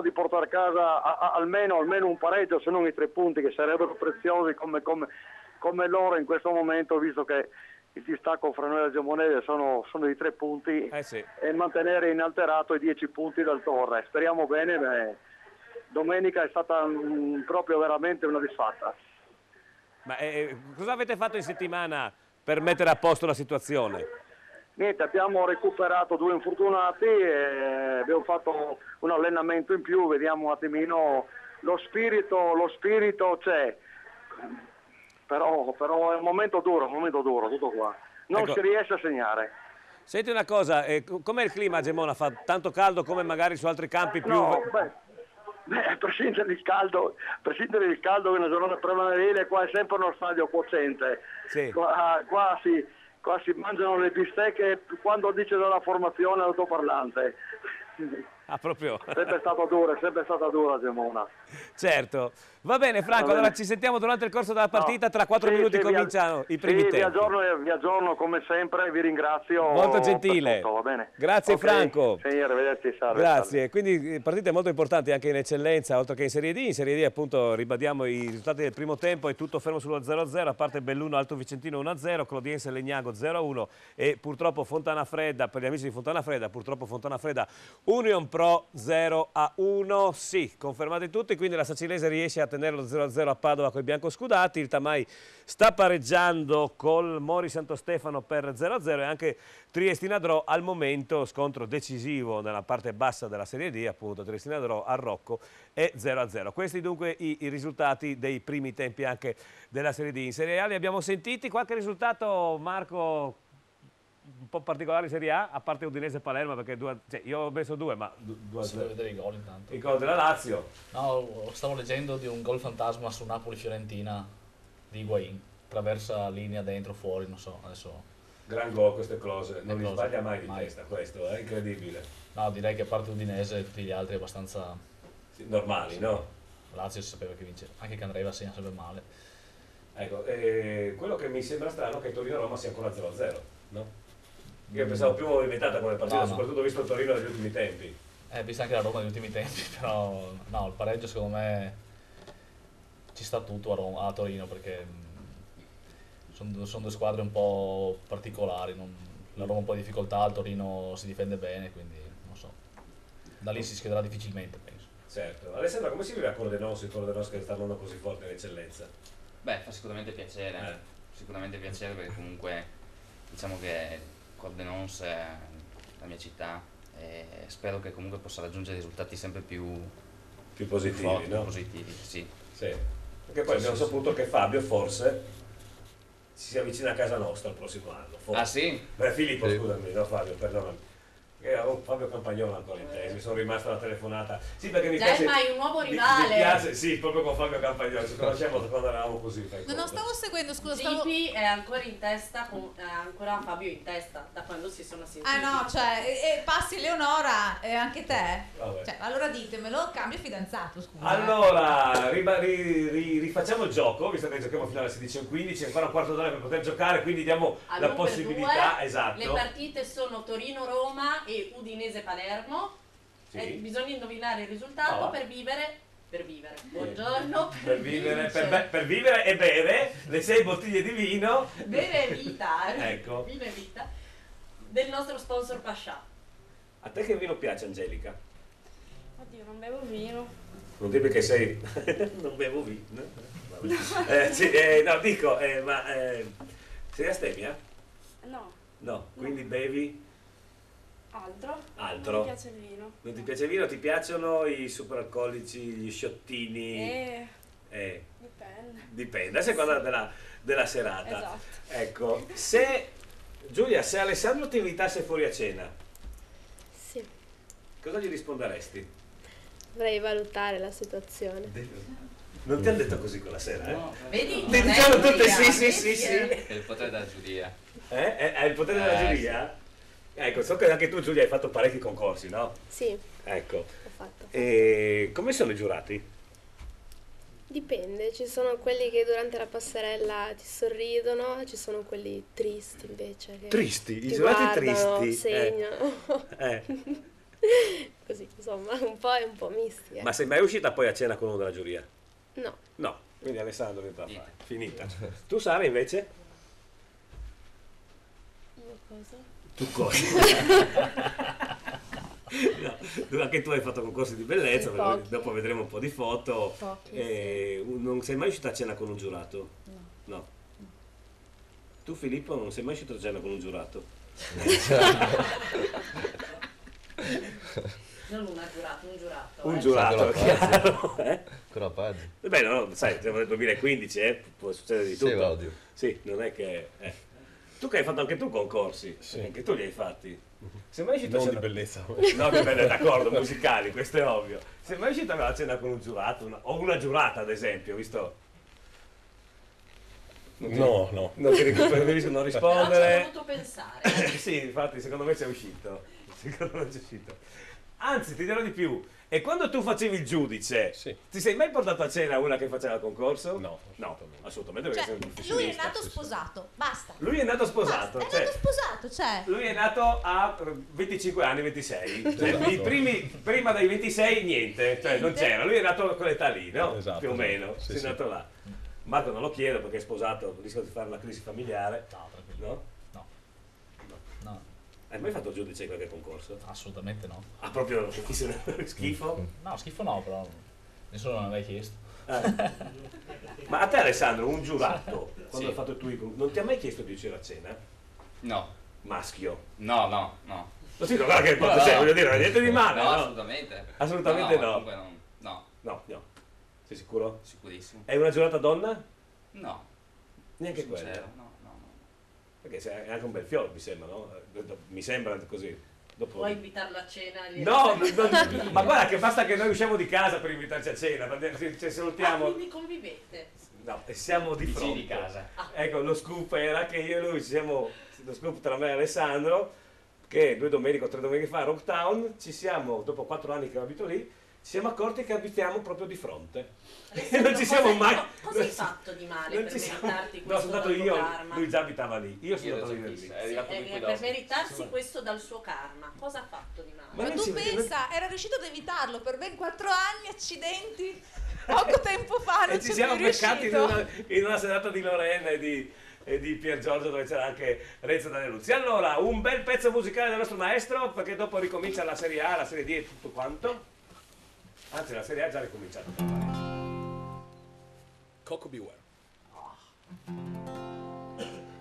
di portare a casa almeno un pareggio, se non i 3 punti, che sarebbero preziosi come loro in questo momento, visto che il distacco fra noi e la Gemonese sono di 3 punti, e mantenere inalterato i 10 punti dal Torre. Speriamo bene. Domenica è stata proprio veramente una disfatta. Ma cosa avete fatto in settimana per mettere a posto la situazione? Niente, abbiamo recuperato 2 infortunati e abbiamo fatto un allenamento in più, vediamo un attimino, lo spirito c'è, però è un momento duro, tutto qua. Non si riesce a segnare. Senti una cosa, com'è il clima a Gemona? Fa tanto caldo come magari su altri campi più... No, a prescindere dal caldo, che è una giornata primaverile, qua è sempre uno stadio quoziente. Qua si mangiano le bistecche quando dice della formazione l'autoparlante. Proprio. Sempre stata dura Gemona. Certo. Va bene Franco, allora ci sentiamo durante il corso della partita, tra 4 minuti cominciano i primi tempi. Vi aggiorno come sempre, vi ringrazio. Molto gentile. Tutto, va bene. Grazie Franco. Sì, arrivederci, salve. Grazie. Quindi partite molto importanti anche in eccellenza, oltre che in Serie D. In Serie D appunto ribadiamo i risultati del primo tempo, è tutto fermo sullo 0-0, a parte Belluno Alto Vicentino 1-0, Clodiense Legnago 0-1 e purtroppo Fontana Fredda, per gli amici di Fontana Fredda, Union Pro 0-1, sì, confermate tutti, quindi la Sacilese riesce a tenerlo 0-0 a Padova con i biancoscudati, il Tamai sta pareggiando col Mori Santostefano per 0-0 e anche Triestina Dro al momento scontro decisivo nella parte bassa della Serie D, appunto Triestina Dro al Rocco è 0-0. Questi dunque i risultati dei primi tempi anche della Serie D. In Serie A li abbiamo sentiti, qualche risultato Marco un po' particolare in Serie A parte Udinese e Palermo, perché io ho messo due, ma Si deve vedere i gol intanto. I gol della Lazio. No, stavo leggendo di un gol fantasma su Napoli-Fiorentina di Higuain, traversa linea dentro, fuori, non so, adesso... Gran gol queste close, non li sbaglia mai di testa questo, è incredibile. No, direi che a parte Udinese tutti gli altri abbastanza... Sì, normali, no? Lazio si sapeva che vince, anche Candreva segna sempre male. Ecco, quello che mi sembra strano è che Torino-Roma sia ancora 0-0, no? Io pensavo più movimentata come partita, soprattutto visto il Torino degli ultimi tempi. Vista anche la Roma negli ultimi tempi, però no, il pareggio secondo me ci sta tutto a Torino, perché sono due squadre un po' particolari, la Roma un po' di difficoltà, il Torino si difende bene, quindi non so, da lì si schiederà difficilmente, penso. Certo. Alessandra, come si vive a Pordenone che sta andando così forte in eccellenza? Beh, fa sicuramente piacere, perché comunque diciamo che Pordenone è la mia città e spero che comunque possa raggiungere risultati sempre più positivi, forti, no? più positivi, sì. Perché poi abbiamo saputo che Fabio forse si avvicina a casa nostra il prossimo anno. Forse. Ah sì? Beh, Filippo, scusami, no Fabio, perdonami. Fabio Campagnolo ancora in testa, mi sono rimasta la telefonata. Sì, perché mi piace. Già hai un nuovo rivale. Mi piace, sì, proprio con Fabio Campagnolo, ci conosciamo da quando eravamo così. Non stavo seguendo, scusa, Gipi è ancora in testa, è ancora Fabio in testa, da quando si sono sentiti. Ah no, cioè, passi Eleonora e anche te? Vabbè. Cioè, allora ditemelo, cambio fidanzato, scusa. Allora, rifacciamo il gioco, visto che giochiamo fino alle 16:15, ancora un quarto d'ora per poter giocare, quindi diamo la possibilità, esatto. Le partite sono Torino-Roma e Udinese-Palermo. Sì. Bisogna indovinare il risultato per vivere. Buongiorno. Per vivere e bere le 6 bottiglie di vino. Bere vita. Ecco. Vino e vita. Del nostro sponsor Pascià. A te che vino piace, Angelica? Oddio, non bevo vino. Non dimmi che sei... non bevo vino. No, dico, ma sei astemia? No. No, quindi bevi... Altro? Altro? Non mi piace il vino. Non ti piace il vino? Ti piacciono i superalcolici, gli sciottini? Dipende, a seconda della serata. Esatto. Ecco, Giulia, se Alessandro ti invitasse fuori a cena, Sì, cosa gli risponderesti? dovrei valutare la situazione. Non ti hanno detto così quella sera, eh? No. Vedi? Ti diciamo tutte sì. È il potere della giuria. È il potere della giuria? Ecco, so che anche tu, Giulia, hai fatto parecchi concorsi, no? Sì, Ecco. ho fatto. E come sono i giurati? Dipende, ci sono quelli che durante la passerella ti sorridono, ci sono quelli tristi invece. Che Tristi? ti I giurati guardano, tristi? segnano. Così, insomma, un po' misti. Ma sei mai uscita poi a cena con uno della giuria? No. No, quindi Alessandro finita. Tu Sara invece? Io cosa? Tu cosa? No, anche tu hai fatto concorsi di bellezza, Sì, perché pochi. dopo vedremo un po' di foto. Pochi, Non sei mai uscita a cena con un giurato? No. Tu Filippo non sei mai uscito a cena con un giurato? Non un giurato, un giurato. Un giurato, chiaro. Ancora peggio. Beh, no, sai, siamo nel 2015, può succedere di tutto. Sì, ovvio. Sì, non è che... Tu che hai fatto anche tu concorsi, anche tu li hai fatti. Sei mai uscito Non a di cena... bellezza. No, che belle, d'accordo, musicali, questo è ovvio. Sei mai uscito a cena con un giurato? O una giurata, ad esempio, visto? No. Non ti preferisco non rispondere. Ci ho dovuto pensare. Sì, infatti, secondo me sei uscito. Secondo me sei uscito. Anzi, ti dirò di più. E quando tu facevi il giudice, ti sei mai portato a cena una che faceva concorso? No, assolutamente, perché sei un Lui è professionista. nato sposato, basta. Lui è nato sposato. È cioè, nato sposato, cioè. lui è nato a 25 anni, 26. Cioè, Esatto. i prima dei 26 niente, cioè non c'era. Lui è nato a quell'età lì, no? Esatto, Più o meno. sì, Sei sì. nato là. Marco non lo chiedo perché è sposato, rischia di fare una crisi familiare. No, tranquillo. No? No. Hai mai fatto il giudice in qualche concorso? Assolutamente no. Ah, proprio schifo? No, schifo no, però nessuno me l'aveva chiesto. Ma a te Alessandro, un giurato, quando Sì. hai fatto tu, non ti ha mai chiesto di uscire a cena? No. Maschio? No. No, sì, no, guarda che voglio dire, non è niente di male, No, no? assolutamente. Assolutamente no. Comunque no. No. Sei sicuro? Sicurissimo. È una giornata donna? No. Neanche Sincero, quella? no. Perché è anche un bel fiore, mi sembra, no? Mi sembra così. Dopo... Vuoi invitarlo a cena? No, ma guarda che basta che noi usciamo di casa per invitarci a cena, ci salutiamo. Quindi convivete? No, e siamo di Vicini fronte. di casa. Ecco, lo scoop era che io e lui siamo, lo scoop tra me e Alessandro, che 2 domeniche o 3 domeniche fa a Rocktown, ci siamo, dopo 4 anni che abito lì, ci siamo accorti che abitiamo proprio di fronte. E non ci siamo mai... Cosa hai fatto di male per meritarti No, questo sono andato dal tuo io, karma? lui già abitava lì, io sono andato a vivere lì. Per meritarsi questo dal suo karma, cosa ha fatto di male? Ma tu pensa, era riuscito ad evitarlo per ben 4 anni, accidenti, poco tempo fa non E ci c'è siamo più beccati riuscito. in una serata di Lorena e di Pier Giorgio dove c'era anche Renzo Danieluzzi. Allora, un bel pezzo musicale del nostro maestro, perché dopo ricomincia la Serie A, la Serie D e tutto quanto. Anzi, la Serie A è già ricominciata. Coco Beware.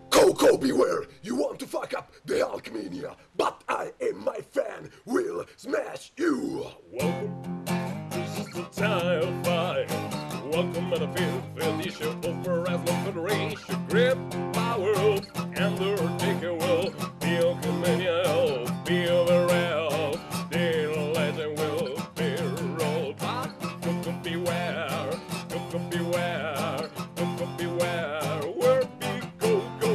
Coco Beware, you want to fuck up the Hulkmania, but I and my fan will smash you. Welcome, this is the time of fight. Welcome to the fifth edition of the Wrestling Federation. Grip power, Undertaker will be Hulkmania, be overall. The legend will be rolled back. Coco Beware, Coco Beware, Coco Beware. Where be Coco?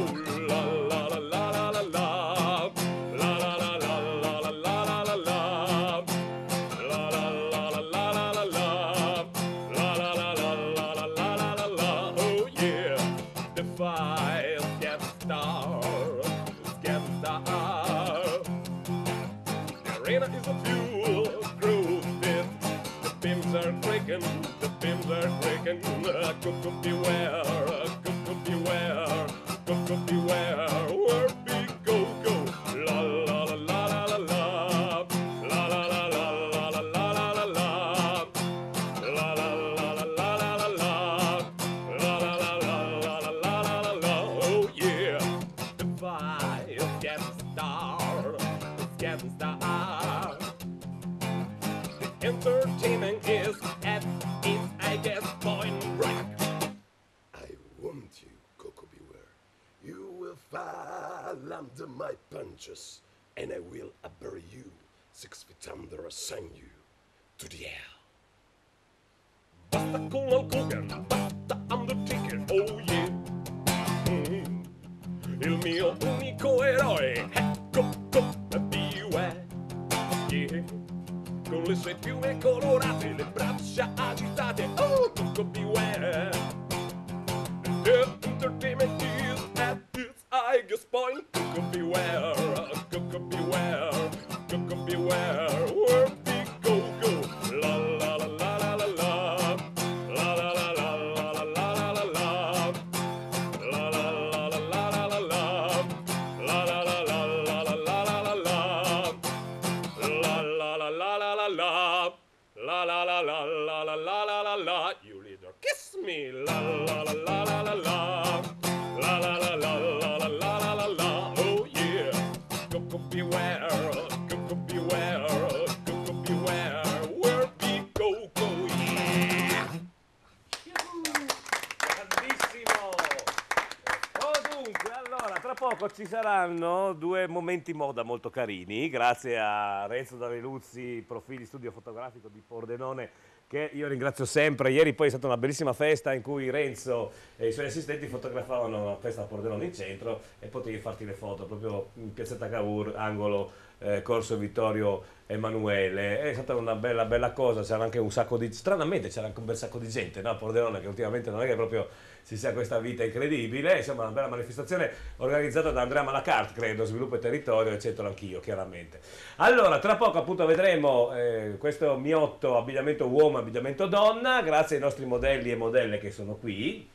La la la la la la la la la la la la la la la. La la la la la la la la. La la la la la la la la la la. Oh yeah. The fight get started. Get started. The arena is a fuel grooved. The beams are breaking. The beams are breaking. Coco Beware. Coco Beware. Coco Beware. Where be go go? La la la la la la la. La la la la la la la la la la. La la la la la la la la. La la la la la la la la la la. Oh yeah. The fire gets started. It's getting started. The entertainment is at its highest point right. I want you, Coco Beware. You will fall under my punches, and I will bury you 6 feet under, assign you to the air. Basta con Hulk Hogan, basta Undertaker, oh yeah. Il mio unico eroe è Coco Beware, yeah. Con le sue piume colorate, le braccia agitate, oh Coco Beware. The entertainment is at its highest point. Coco Beware, Coco Beware, Coco Beware. Where we go go? La la la la la la la. La la la la la la la la la. La la la la la la la la. La la la la la la la la la la. La la la la la la la. La la la la la la la la la la. You leader, kiss me. La la la la la la la. La la la la la la la la la la. Oh yeah. Coco Beware. Coco Beware. Coco Beware. Where we go go yeah. Grandissimo! Dunque, allora, tra poco ci saranno 2 momenti moda molto carini, grazie a Renzo Danieluzzi, Profili Studio Fotografico di Pordenone, che io ringrazio sempre. Ieri poi è stata una bellissima festa in cui Renzo e i suoi assistenti fotografavano una festa a Pordenone in centro e potevi farti le foto proprio in piazzetta Cavour, angolo Corso Vittorio Emanuele. È stata una bella cosa, c'era anche un sacco di... stranamente c'era anche un bel sacco di gente, no? A Pordenone, che ultimamente non è che proprio si sia questa vita incredibile, insomma una bella manifestazione organizzata da Andrea Malacart, credo, Sviluppo e Territorio, e c'entro anch'io, chiaramente. Allora, tra poco appunto vedremo questo miotto abbigliamento uomo, abbigliamento donna, grazie ai nostri modelli e modelle che sono qui.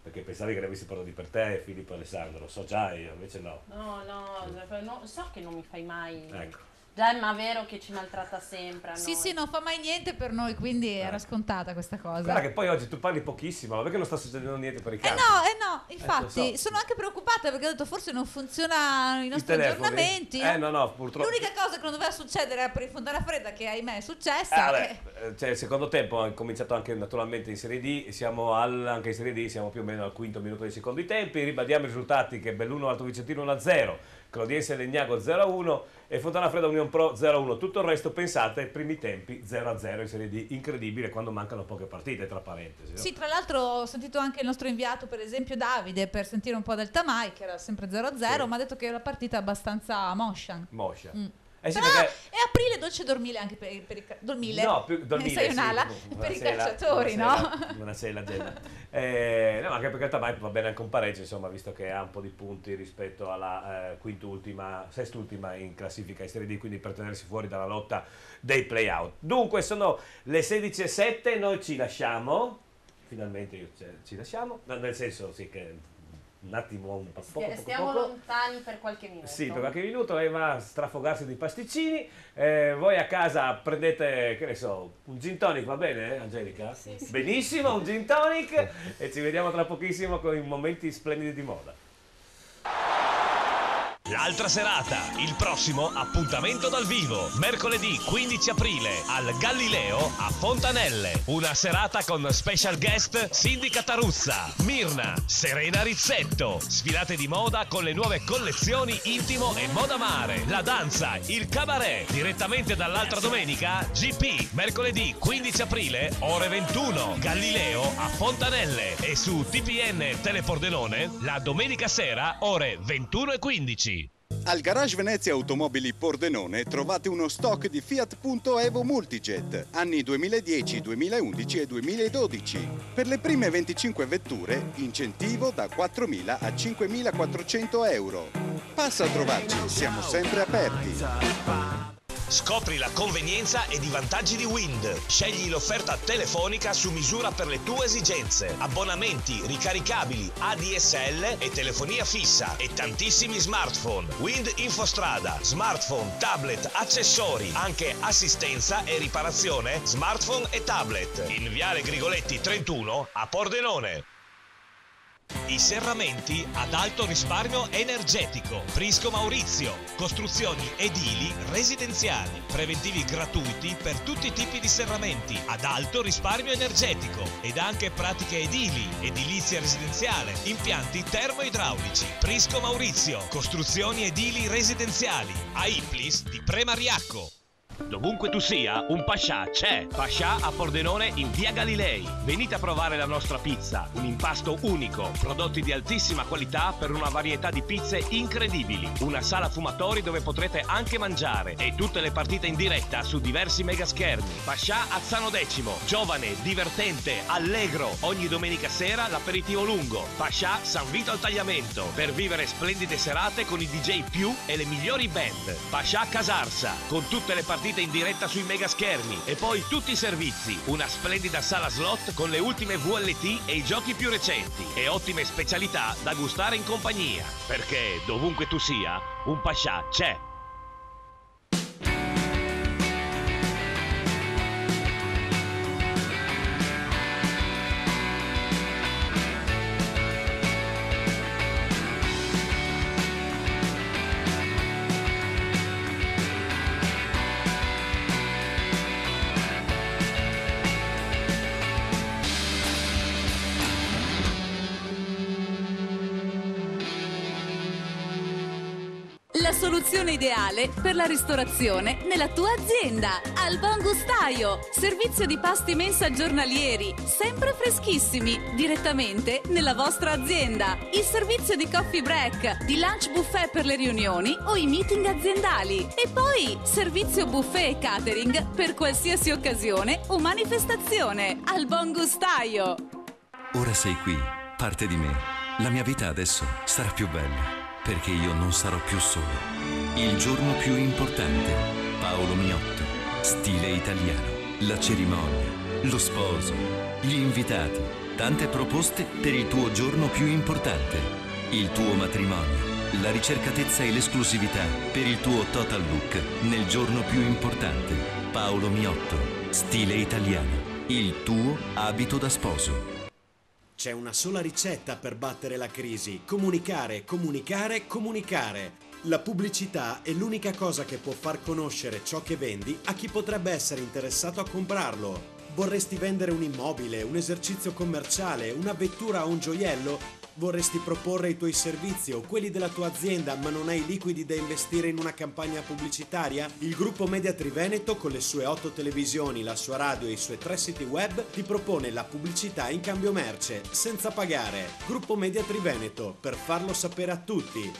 Perché pensavi che ne avessi portati per te, Filippo e Alessandro, lo so già io, invece no. No, so che non mi fai mai. Ecco. Già è ma vero che ci maltratta sempre a Sì, noi. sì, non fa mai niente per noi, quindi era scontata questa cosa. Guarda che poi oggi tu parli pochissimo, ma perché non sta succedendo niente per i campi? No, infatti, lo so. sono anche preoccupata perché ho detto forse non funzionano i nostri telefoni? aggiornamenti. No, purtroppo. L'unica cosa che non doveva succedere era per il Fontana Fredda, che ahimè è successa. Cioè, il secondo tempo è cominciato anche naturalmente in Serie D, anche in Serie D siamo più o meno al quinto minuto dei secondi tempi, ribadiamo i risultati che Belluno Alto Vicentino 1-0, Clodiense Legnago 0-1 e Fontana Fredda Union Pro 0-1. Tutto il resto, pensate, primi tempi 0-0 in Serie D, incredibile quando mancano poche partite, tra parentesi. No? Sì, tra l'altro ho sentito anche il nostro inviato, per esempio Davide, per sentire un po' del Tamai, che era sempre 0-0, Sì. ma ha detto che la partita è abbastanza moscia. Sì, Però perché... è aprile dolce dormile anche per i dormile. No, più dormile, sei sì, un'ala per i calciatori, no? Buonasera, Gemma. No, anche perché il Tamai va bene anche un pareggio, insomma, visto che ha un po' di punti rispetto alla sest'ultima in classifica in Serie D, quindi per tenersi fuori dalla lotta dei play-out. Dunque, sono le 16:07, noi ci lasciamo, finalmente ci lasciamo, nel senso sì che... un attimo, Stiamo lontani per qualche minuto. Sì, per qualche minuto, lei va a strafogarsi di pasticcini, voi a casa prendete, che ne so, un gin tonic, va bene Angelica? Sì. Benissimo, un gin tonic e ci vediamo tra pochissimo con i momenti splendidi di moda. L'altra serata, il prossimo appuntamento dal vivo, mercoledì 15 aprile al Galileo a Fontanelle. Una serata con special guest Cindy Cataruzza, Mirna, Serena Rizzetto, sfilate di moda con le nuove collezioni Intimo e Moda Mare, la danza, il cabaret. Direttamente dall'altra domenica, GP, mercoledì 15 aprile, ore 21, Galileo a Fontanelle. E su TPN Telepordenone, la domenica sera, ore 21:15. Al Garage Venezia Automobili Pordenone trovate uno stock di Fiat Punto Evo Multijet, anni 2010, 2011 e 2012. Per le prime 25 vetture, incentivo da 4.000 a 5.400 euro. Passa a trovarci, siamo sempre aperti. Scopri la convenienza ed i vantaggi di Wind. Scegli l'offerta telefonica su misura per le tue esigenze. Abbonamenti, ricaricabili, ADSL e telefonia fissa e tantissimi smartphone. Wind Infostrada, smartphone, tablet, accessori, anche assistenza e riparazione, smartphone e tablet. In Viale Grigoletti 31 a Pordenone. I serramenti ad alto risparmio energetico. Prisco Maurizio. Costruzioni edili residenziali. Preventivi gratuiti per tutti i tipi di serramenti ad alto risparmio energetico. Ed anche pratiche edili, edilizia residenziale, impianti termoidraulici. Prisco Maurizio. Costruzioni edili residenziali. A Iplis di Premariacco. Dovunque tu sia, un Pascià c'è. Pascià a Pordenone in via Galilei. Venite a provare la nostra pizza, un impasto unico, prodotti di altissima qualità per una varietà di pizze incredibili. Una sala fumatori dove potrete anche mangiare e tutte le partite in diretta su diversi megaschermi. Pascià a Zano Decimo, giovane, divertente, allegro. Ogni domenica sera l'aperitivo lungo. Pascià San Vito al Tagliamento per vivere splendide serate con i DJ più e le migliori band. Pascià Casarsa con tutte le partite in diretta sui megaschermi e poi tutti i servizi, una splendida sala slot con le ultime VLT e i giochi più recenti e ottime specialità da gustare in compagnia, perché dovunque tu sia, un Pascià c'è. La soluzione ideale per la ristorazione nella tua azienda. Al Buon Gustaio. Servizio di pasti mensa giornalieri, sempre freschissimi, direttamente nella vostra azienda. Il servizio di coffee break, di lunch buffet per le riunioni o i meeting aziendali. E poi servizio buffet e catering per qualsiasi occasione o manifestazione. Al Buon Gustaio. Ora sei qui, parte di me. La mia vita adesso sarà più bella. Perché io non sarò più solo. Il giorno più importante. Paolo Miotto. Stile italiano. La cerimonia. Lo sposo. Gli invitati. Tante proposte per il tuo giorno più importante, il tuo matrimonio, la ricercatezza e l'esclusività per il tuo total look nel giorno più importante. Paolo Miotto, stile italiano, il tuo abito da sposo. C'è una sola ricetta per battere la crisi: comunicare, comunicare, comunicare. La pubblicità è l'unica cosa che può far conoscere ciò che vendi a chi potrebbe essere interessato a comprarlo. Vorresti vendere un immobile, un esercizio commerciale, una vettura o un gioiello? Vorresti proporre i tuoi servizi o quelli della tua azienda ma non hai liquidi da investire in una campagna pubblicitaria? Il gruppo Media Triveneto, con le sue 8 televisioni, la sua radio e i suoi 3 siti web, ti propone la pubblicità in cambio merce, senza pagare. Gruppo Media Triveneto, per farlo sapere a tutti.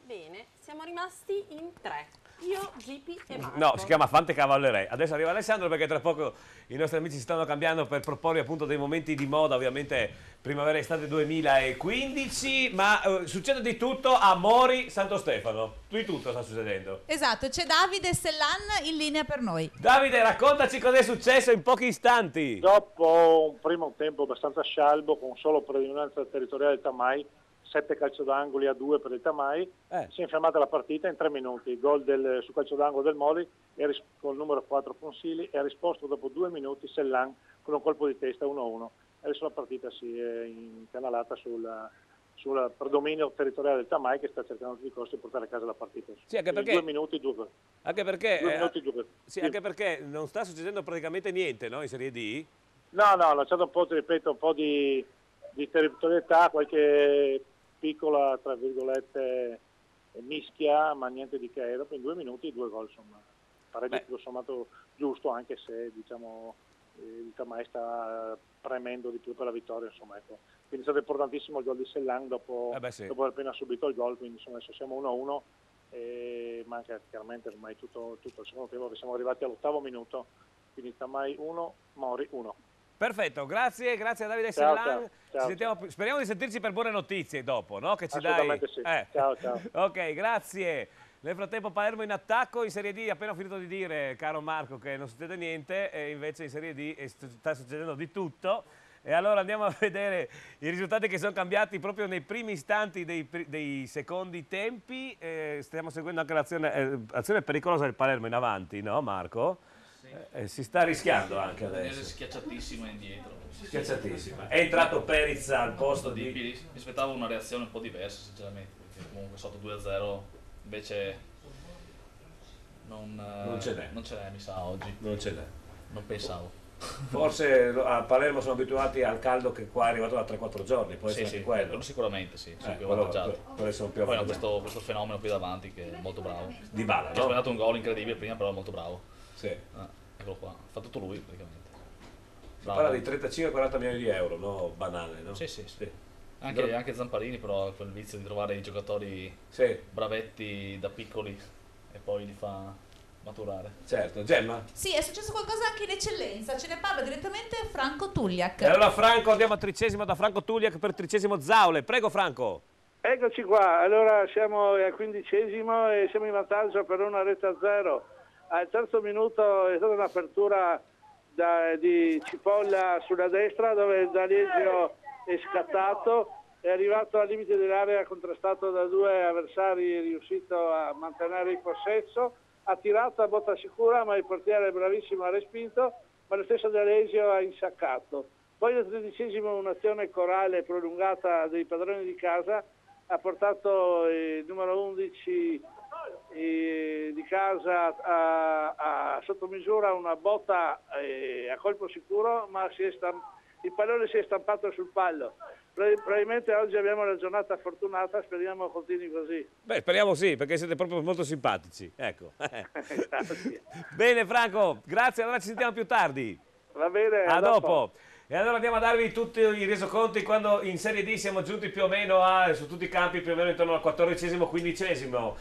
Bene, siamo rimasti in 3. Io, GP e Marco. No, si chiama Fante Cavallerai. Adesso arriva Alessandro perché tra poco i nostri amici si stanno cambiando per proporre appunto dei momenti di moda, ovviamente primavera estate 2015, ma succede di tutto a Mori Santo Stefano. Di tutto sta succedendo. Esatto, c'è Davide Sellan in linea per noi. Davide, raccontaci cosa è successo in pochi istanti. Dopo un primo tempo abbastanza scialbo, con solo predominanza territoriale del Tamai, 7 calcio d'angoli a 2 per il Tamai, si è infiammata la partita in 3 minuti. Il gol su calcio d'angolo del Moli con il numero 4 Fonsili e ha risposto dopo 2 minuti Sellan con un colpo di testa 1-1. Adesso la partita si è incanalata sul predominio territoriale del Tamai, che sta cercando a tutti i costi di portare a casa la partita. Sì, anche perché 2 minuti, 2 gol. Anche perché, 2 minuti, 2 gol. sì, anche perché non sta succedendo praticamente niente, no, in Serie D? No, ha lasciato un po', ti ripeto, un po' di territorialità, qualche piccola, tra virgolette, mischia, ma niente di che. Dopo in 2 minuti 2 gol, insomma, pareggio tutto sommato giusto, anche se diciamo il Tamai sta premendo di più per la vittoria, insomma, ecco. Quindi è stato importantissimo il gol di Sellan dopo aver appena subito il gol, quindi insomma adesso siamo 1-1 e manca chiaramente ormai tutto il secondo tempo, siamo arrivati all'8° minuto, quindi Tamai 1, Mori 1. Perfetto, grazie a Davide Sellan. Speriamo di sentirci per buone notizie dopo, no? Che ci Assolutamente dai. Sì. Ciao. Ok, grazie. Nel frattempo Palermo in attacco, in Serie D appena ho finito di dire, caro Marco, che non succede niente, e invece in Serie D sta succedendo di tutto. E allora andiamo a vedere i risultati che sono cambiati proprio nei primi istanti dei secondi tempi. Stiamo seguendo anche l'azione pericolosa del Palermo in avanti, no Marco? Si sta rischiando anche adesso. Schiacciatissima indietro. Schiacciatissima. È entrato Periz al posto di... Mi aspettavo una reazione un po' diversa, sinceramente, perché comunque sotto 2-0 invece non ce n'è, mi sa, oggi. Non ce n'è. Non pensavo. Forse a Palermo sono abituati al caldo che qua è arrivato da 3-4 giorni, può essere anche quello. Sicuramente sì, sono più quello avvantaggiati. Sono più Poi avvantaggiati. hanno questo fenomeno qui davanti che è molto bravo. Dybala, no? Ha sbagliato un gol incredibile prima, però è molto bravo. Sì. Eccolo qua, fa tutto lui praticamente. Si parla di 35-40 milioni di euro, no? Banale, no? Sì. Anche Zamparini però ha quel vizio di trovare i giocatori bravetti da piccoli e poi li fa maturare. Certo, Gemma? Sì, è successo qualcosa anche in eccellenza, ce ne parla direttamente Franco Tugliak. E allora Franco, andiamo al 3° da Franco Tugliak per 3° Zaule. Prego Franco. Eccoci qua, allora siamo al 15° e siamo in vantaggio per 1-0. Al 3° minuto è stata un'apertura di Cipolla sulla destra dove D'Alesio è scattato, è arrivato al limite dell'area contrastato da 2 avversari, è riuscito a mantenere il possesso, ha tirato a botta sicura ma il portiere bravissimo ha respinto, ma lo stesso D'Alesio ha insaccato. Poi al 13° un'azione corale prolungata dei padroni di casa ha portato il numero 11 di casa a sottomisura una botta a colpo sicuro, ma il pallone si è stampato sul pallo. Probabilmente oggi abbiamo una giornata fortunata, speriamo continui così. Beh, speriamo sì, perché siete proprio molto simpatici. Ecco. Bene Franco, grazie, allora ci sentiamo più tardi. Va bene, a dopo. E allora andiamo a darvi tutti i resoconti quando in Serie D siamo giunti più o meno su tutti i campi più o meno intorno al 14esimo-15esimo.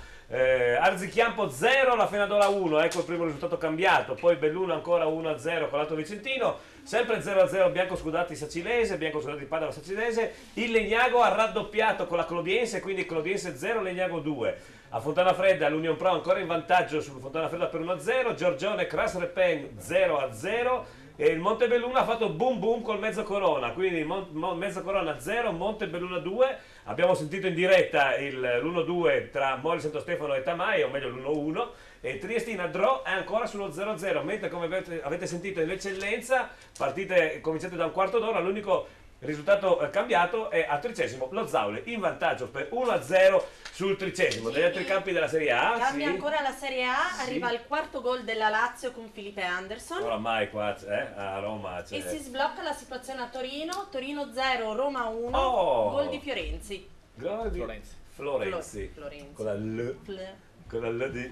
Arzichiampo 0, la Fenadola 1, ecco il primo risultato cambiato, poi Belluno ancora 1-0 con l'Alto Vicentino, sempre 0-0 Bianco Scudati Sacilese, Bianco Scudati Padova Sacilese, il Legnago ha raddoppiato con la Clodiense, quindi Clodiense 0, Legnago 2. A Fontana Fredda l'Union Pro ancora in vantaggio su Fontana Fredda per 1-0, Giorgione Cras Repen 0-0 e il Montebelluna ha fatto boom boom col Mezzo Corona, quindi Mezzo Corona 0, Montebelluna 2. Abbiamo sentito in diretta l'1-2 tra Mori Santo Stefano e Tamai, o meglio l'1-1, e Triestina draw è ancora sullo 0-0, mentre come avete sentito in eccellenza, partite cominciate da un quarto d'ora, l'unico risultato cambito è al 13esimo lo Zaule in vantaggio per 1-0 sul 13esimo. Degli altri campi della Serie A cambia ancora la Serie A, arriva il quarto gol della Lazio con Felipe Anderson. Oramai qua a Roma e si sblocca la situazione a Torino, Torino 0, Roma 1, gol di Fiorenzi. Florenzi. Con la L. Con la L di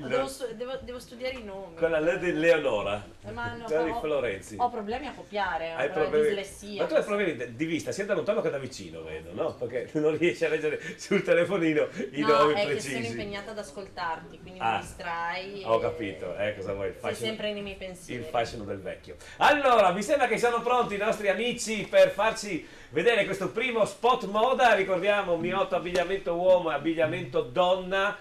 devo studiare i nomi. Con la L di Leonora. Ma no, di Florenzi. Ho problemi a copiare, Hai ho dislessia. Ma tu hai problemi di vista sia da lontano che da vicino, vedo, no? Perché non riesci a leggere sul telefonino i nomi è precisi. che sono impegnata ad ascoltarti, quindi mi distrai. Ho capito, cosa vuoi? Sei sempre nei miei pensieri. Il fascino del vecchio. Allora, mi sembra che siano pronti i nostri amici per farci vedere questo primo spot moda. Ricordiamo Miotto abbigliamento uomo e abbigliamento donna,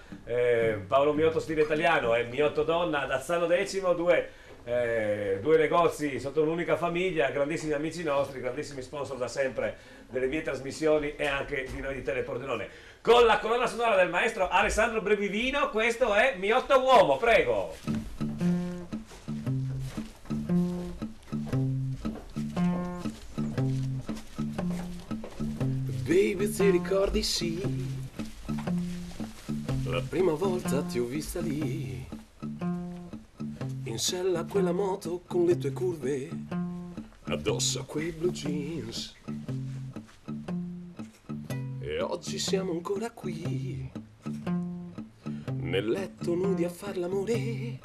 Paolo Miotto stile italiano e Miotto donna ad Azzano Decimo, due negozi sotto un'unica famiglia, grandissimi amici nostri, grandissimi sponsor da sempre delle mie trasmissioni e anche di noi di Tele Pordenone. Con la colonna sonora del maestro Alessandro Brevivino, questo è Miotto uomo, prego. Baby, ti ricordi sì, la prima volta ti ho vista lì, in sella a quella moto con le tue curve, addosso a quei blue jeans. E oggi siamo ancora qui, nel letto nudi a far l'amore.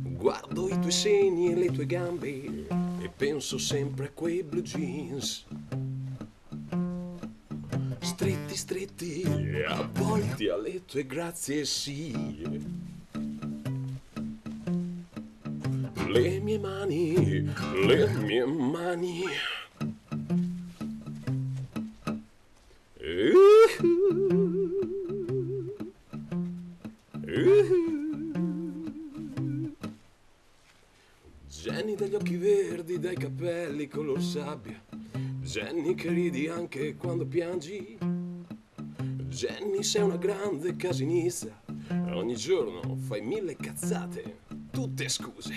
Guardo i tuoi seni e le tue gambe e penso sempre a quei blue jeans. Stretti, stretti, avvolti alle tue grazie, sì. Le mie mani, le mie mani. Jenny dagli occhi verdi, dai capelli color sabbia. Jenny che ridi anche quando piangi. Jenny sei una grande casinista, ogni giorno fai 1000 cazzate, tutte scuse,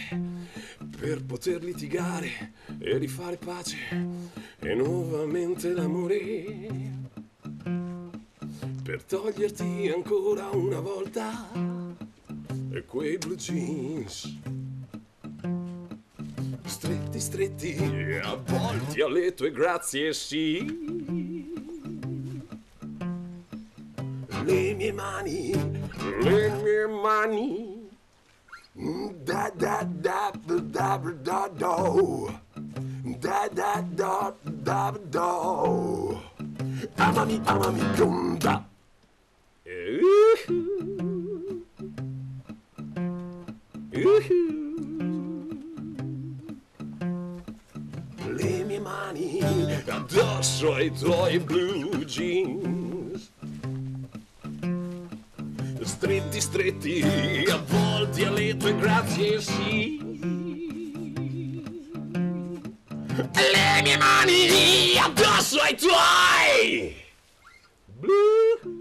per poter litigare e rifare pace e nuovamente l'amore, per toglierti ancora una volta quei blue jeans. Stretti, stretti, avvolti alle tue grazie, sì. Le mie mani, le mie mani. Da da da da da da do. Da da da da do. Amami, amami, gunda. Le mie mani addosso ai tuoi blue jeans. Stretti, stretti, avvolti alle tue grazie, sì. Le mie mani addosso ai tuoi blue.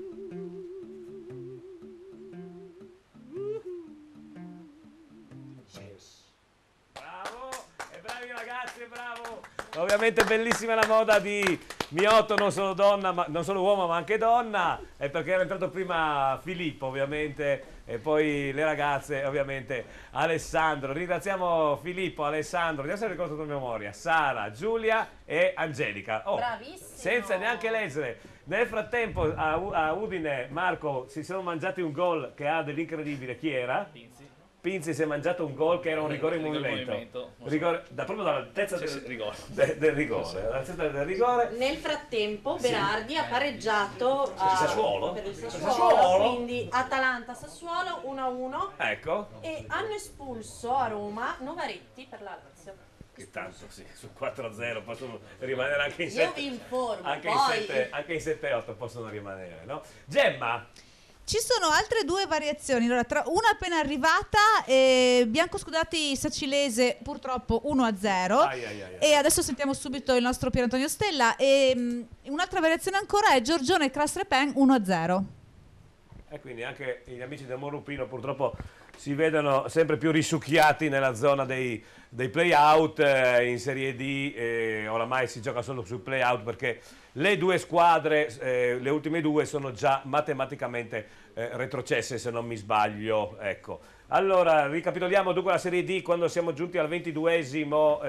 Ovviamente bellissima la moda di Miotto, non solo donna, non solo uomo ma anche donna, è perché era entrato prima Filippo ovviamente e poi le ragazze ovviamente Alessandro. Ringraziamo Filippo, Alessandro, vediamo se ricordo la memoria, Sara, Giulia e Angelica. Bravissimo! Senza neanche leggere. Nel frattempo a Udine, Marco, si sono mangiati un gol che ha dell'incredibile. Chi era? Pinzi si è mangiato un gol che era un rigore in movimento. Proprio dall'altezza del rigore. Dall'altezza del rigore. Nel frattempo Berardi ha pareggiato per il Sassuolo, Sassuolo. quindi Atalanta-Sassuolo 1-1. Ecco. E hanno espulso a Roma Novaretti per la Lazio. Che tanto sì, su 4-0 possono rimanere anche in Io 7. vi informo, Anche poi... in 7-8 possono rimanere, no? Gemma! Ci sono altre due variazioni. Allora, una appena arrivata, Biancoscudati Sacilese purtroppo 1-0. E adesso sentiamo subito il nostro Pier Antonio Stella. E un'altra variazione ancora è Giorgione Cras-Repen 1-0. E quindi anche gli amici del Morupino purtroppo si vedono sempre più risucchiati nella zona dei play-out. In Serie D oramai si gioca solo sul play-out perché le due squadre, le ultime due, sono già matematicamente retrocesse, se non mi sbaglio. Ecco. Allora, ricapitoliamo dunque la Serie D quando siamo giunti al 22esimo,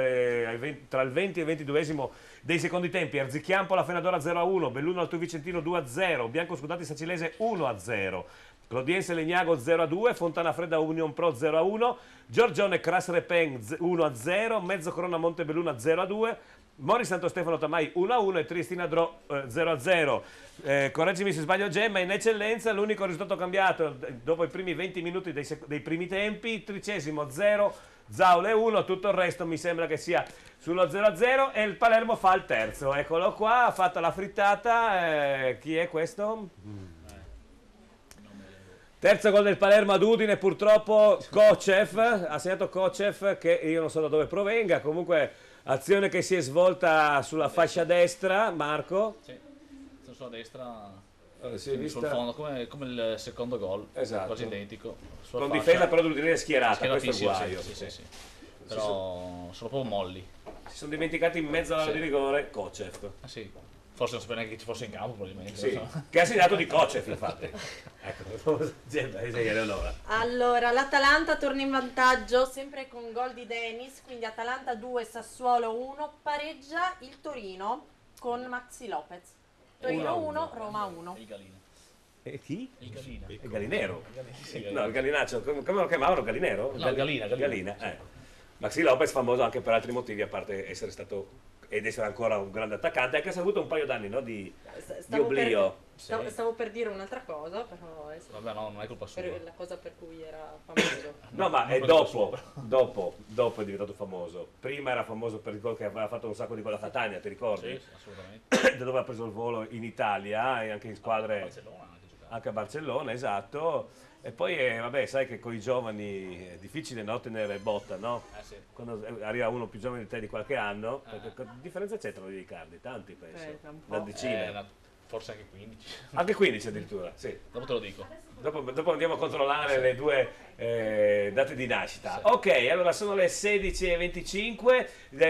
tra il 20 e il 22esimo dei secondi tempi. Erzichiampo la Fenadora 0-1, Belluno Alto Vicentino 2-0, Biancoscudati Sacilese 1-0. Clodiense Legnago 0-2, Fontana Fredda Union Pro 0-1, Giorgione Cras-Repen 1-0, Mezzocorona Montebelluna 0-2, Mori Santo Stefano Tamai 1-1 e Triestina Dro 0-0. Correggimi se sbaglio Gemma, in eccellenza l'unico risultato cambiato dopo i primi 20 minuti dei primi tempi, 13esimo 0, Zaule 1, tutto il resto mi sembra che sia sullo 0-0 e il Palermo fa il terzo. Eccolo qua, ha fatto la frittata, chi è questo? Terzo gol del Palermo ad Udine, purtroppo Kocev, ha segnato Kocev che io non so da dove provenga, comunque azione che si è svolta sulla fascia destra, Marco. Sì, sulla destra, sul fondo, come il secondo gol, esatto. quasi identico. Con difesa però l'Udine schierata, questo è il guaio. Sì. Però sono proprio molli. Si sono dimenticati in mezzo all'area di rigore Kocev. Sì. Forse non sapeva neanche che ci fosse in campo, probabilmente. Sì, che ha segnato di Kocev, infatti. Ecco, allora, l'Atalanta torna in vantaggio, sempre con gol di Denis, quindi Atalanta 2, Sassuolo 1, pareggia il Torino con Maxi Lopez. Torino 1, Roma 1. Il Galina. E chi? Il Galina. Il Galinero. Sì, no, il Galinaccio, come lo chiamavano? Galinero? No, Galina. Maxi Lopez famoso anche per altri motivi, a parte essere stato ed essere ancora un grande attaccante, anche se ha avuto un paio d'anni, no, di oblio. Stavo per dire un'altra cosa, però vabbè, no, non è colpa sua. La cosa per cui era famoso. No, ma è dopo è diventato famoso. Prima era famoso per il gol che aveva fatto un sacco di gol a Catania, ti ricordi? Sì, assolutamente. Da dove ha preso il volo in Italia e anche in squadre, anche a Barcellona, esatto. E poi, vabbè, sai che con i giovani è difficile, no, tenere botta, no? Sì. Quando arriva uno più giovane di te di qualche anno, che differenza c'è tra i Riccardi? Tanti, penso. Una decina. Forse anche 15. Anche 15 addirittura, sì. Dopo te lo dico. Dopo andiamo a controllare le due date di nascita. Sì. Ok, allora sono le 16:25.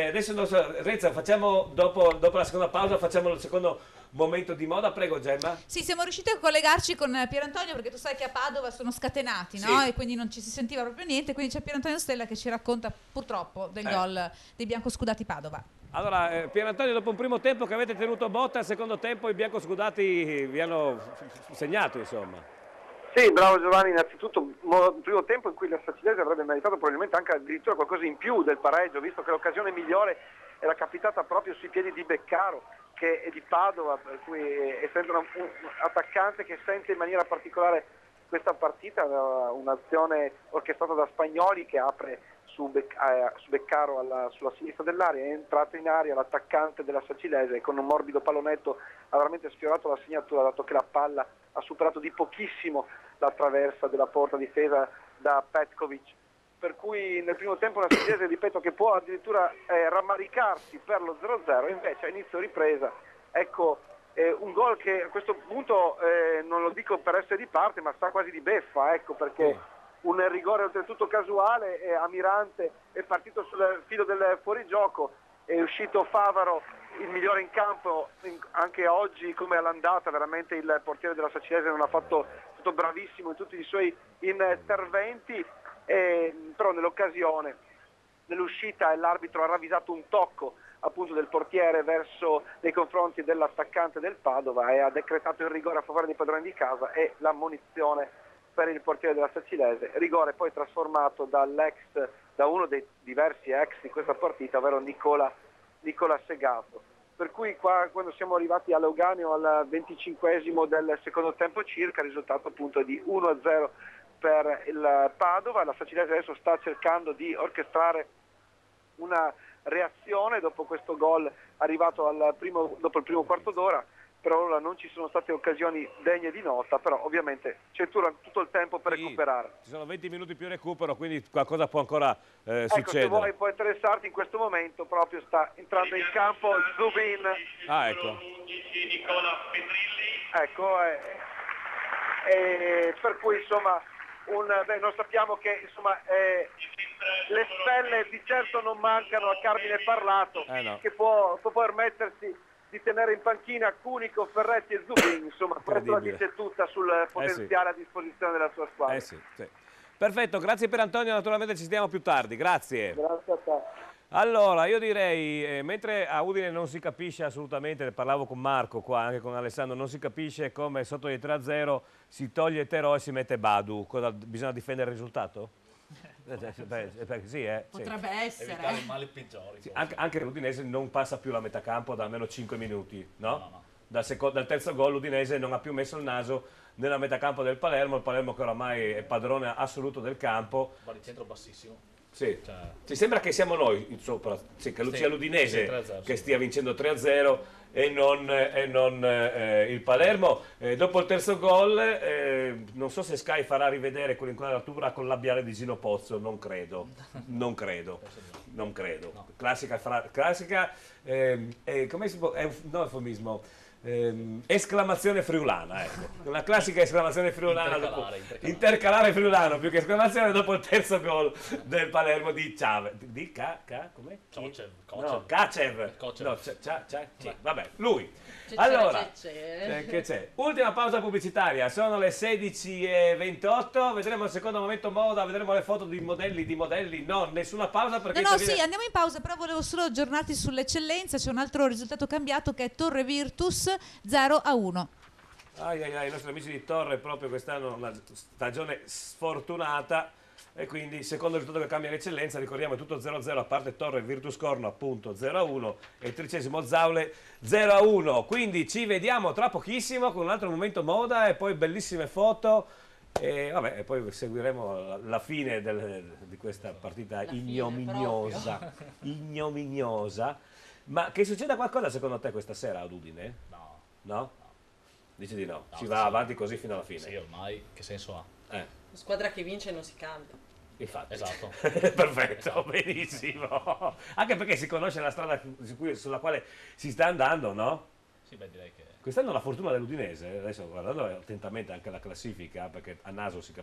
Adesso Rezza, facciamo dopo la seconda pausa, facciamo il secondo momento di moda, prego Gemma. Sì, siamo riusciti a collegarci con Pier Antonio perché tu sai che a Padova sono scatenati, no? Sì. E quindi non ci si sentiva proprio niente, quindi c'è Pier Antonio Stella che ci racconta purtroppo del gol dei biancoscudati Padova. Allora, Pier Antonio, dopo un primo tempo che avete tenuto botta, al secondo tempo i biancoscudati vi hanno segnato, insomma. Sì, bravo Giovanni, innanzitutto un primo tempo in cui la Sacilese avrebbe meritato probabilmente anche addirittura qualcosa in più del pareggio, visto che l'occasione migliore era capitata proprio sui piedi di Beccaro, che è di Padova, per cui è sempre un attaccante che sente in maniera particolare questa partita, un'azione orchestrata da Spagnoli che apre su Beccaro sulla sinistra dell'area, è entrato in aria l'attaccante della Sacilese e con un morbido pallonetto ha veramente sfiorato la segnatura, dato che la palla ha superato di pochissimo la traversa della porta difesa da Petkovic. Per cui nel primo tempo una Sacilese, ripeto, che può addirittura rammaricarsi per lo 0-0, invece a inizio ripresa, ecco, un gol che a questo punto non lo dico per essere di parte, ma sta quasi di beffa, ecco, perché un rigore oltretutto casuale, Amirante è partito sul filo del fuorigioco, è uscito Favaro, il migliore in campo, anche oggi come all'andata, veramente il portiere della Sacilese non ha fatto tutto bravissimo in tutti i suoi interventi. Però nell'occasione, nell'uscita, l'arbitro ha ravvisato un tocco appunto del portiere nei confronti dell'attaccante del Padova e ha decretato il rigore a favore dei padroni di casa e l'ammonizione per il portiere della Sacilese, rigore poi trasformato da uno dei diversi ex di questa partita, ovvero Nicola Segato. Per cui qua, quando siamo arrivati a Leuganeo al 25esimo del secondo tempo circa, il risultato appunto è di 1-0 per il Padova. La Sacilese adesso sta cercando di orchestrare una reazione dopo questo gol arrivato dopo il primo quarto d'ora. Per ora non ci sono state occasioni degne di nota, però ovviamente c'è tutto il tempo per recuperare. Ci sono 20 minuti più recupero, quindi qualcosa può ancora Ecco, succedere. se vuoi può interessarti, in questo momento proprio sta entrando in campo Zubin. Ah, ecco. Ecco, per cui insomma noi sappiamo che insomma le stelle di certo non mancano a Carmine Parlato, no. che può permettersi di tenere in panchina Cunico, Ferretti e Zubin, insomma questo la dice tutta sul potenziale a disposizione della sua squadra. Sì. Perfetto, grazie per Antonio, naturalmente ci sentiamo più tardi, grazie. Grazie a te. Allora, io direi, mentre a Udine non si capisce assolutamente, parlavo con Marco qua, anche con Alessandro, non si capisce come sotto di 3-0 si toglie Terò e si mette Badu. Cosa, bisogna difendere il risultato? Sì, potrebbe essere. Evitare i mali peggiori. Sì, anche l'Udinese non passa più la metà campo da almeno 5 minuti, no? Dal terzo gol l'Udinese non ha più messo il naso nella metà campo del Palermo, il Palermo che oramai è padrone assoluto del campo. Baricentro bassissimo. Sì. Ci sembra che siamo noi sopra, che sia l'Udinese 3-0, che stia vincendo 3-0 e non il Palermo. Dopo il terzo gol, non so se Sky farà rivedere quell'inquadratura con il labiale di Gino Pozzo, non credo. Classica, come si può, è un eufemismo. Esclamazione friulana, ecco. La classica esclamazione friulana intercalare friulano, più che esclamazione dopo il terzo gol del Palermo di com'è? Kacev. Vabbè, lui. Allora, che c'è? Ultima pausa pubblicitaria, sono le 16:28, vedremo il secondo momento moda, vedremo le foto di modelli, no, nessuna pausa perché... Sì, andiamo in pausa, però volevo solo aggiornarti sull'eccellenza, c'è un altro risultato cambiato che è Torre Virtus 0-1. I nostri amici di Torre proprio quest'anno una stagione sfortunata e quindi secondo risultato che cambia l'eccellenza, ricordiamo è tutto 0-0 a parte Torre Virtus Corno appunto 0-1 e il 13° Zaule 0-1, quindi ci vediamo tra pochissimo con un altro momento moda e poi bellissime foto e poi seguiremo la fine di questa partita ignominiosa. Ma che succeda qualcosa secondo te questa sera ad Udine? No? Dici di no? Si va avanti così fino alla fine? Sì, ormai che senso ha? La squadra che vince non si cambia. Infatti. Esatto. Perfetto, benissimo. Anche perché si conosce la strada sulla quale si sta andando, no? Sì, direi che... Quest'anno la fortuna dell'Udinese, adesso guardando attentamente anche la classifica, perché a naso ce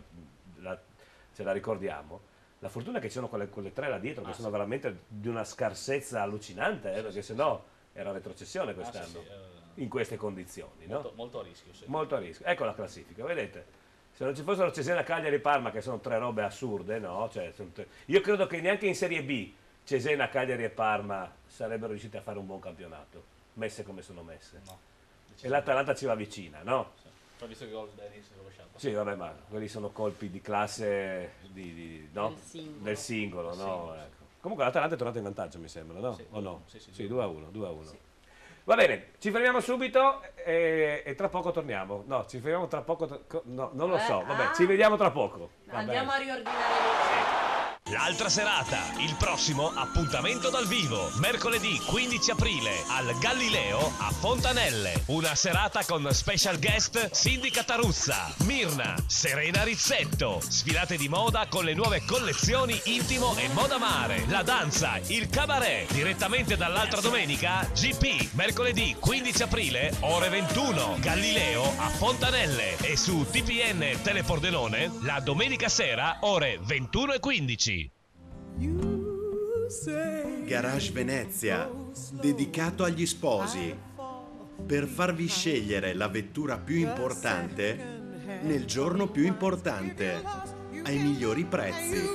la ricordiamo, la fortuna è che ci sono quelle tre là dietro, che sono veramente di una scarsezza allucinante, perché sennò era retrocessione quest'anno, in queste condizioni. Molto a rischio, sì. Molto a rischio. Ecco la classifica, vedete? Se non ci fossero Cesena, Cagliari e Parma, che sono tre robe assurde, no? Io credo che neanche in Serie B Cesena, Cagliari e Parma sarebbero riusciti a fare un buon campionato, messe come sono messe. No, e l'Atalanta ci va vicina, no? Sì. Ho visto che gol Dennis è rovesciato. Sì, vabbè, ma quelli sono colpi di classe no? Del singolo, no? Ecco. Comunque l'Atalanta è tornata in vantaggio, mi sembra, no? Sì, o no? Sì, 2-1. Sì. Va bene, ci fermiamo subito e tra poco torniamo. No, ci fermiamo tra poco. No, non lo so, vabbè, ci vediamo tra poco. Andiamo a riordinare. L'altra serata, il prossimo appuntamento dal vivo, mercoledì 15 aprile al Galileo a Fontanelle. Una serata con special guest Cindy Cataruzza, Mirna, Serena Rizzetto, sfilate di moda con le nuove collezioni Intimo e Moda Mare, la danza, il cabaret. Direttamente dall'altra domenica, GP, mercoledì 15 aprile, ore 21, Galileo a Fontanelle. E su TPN Telepordenone, la domenica sera, ore 21:15. Garage Venezia, dedicato agli sposi, per farvi scegliere la vettura più importante nel giorno più importante, ai migliori prezzi.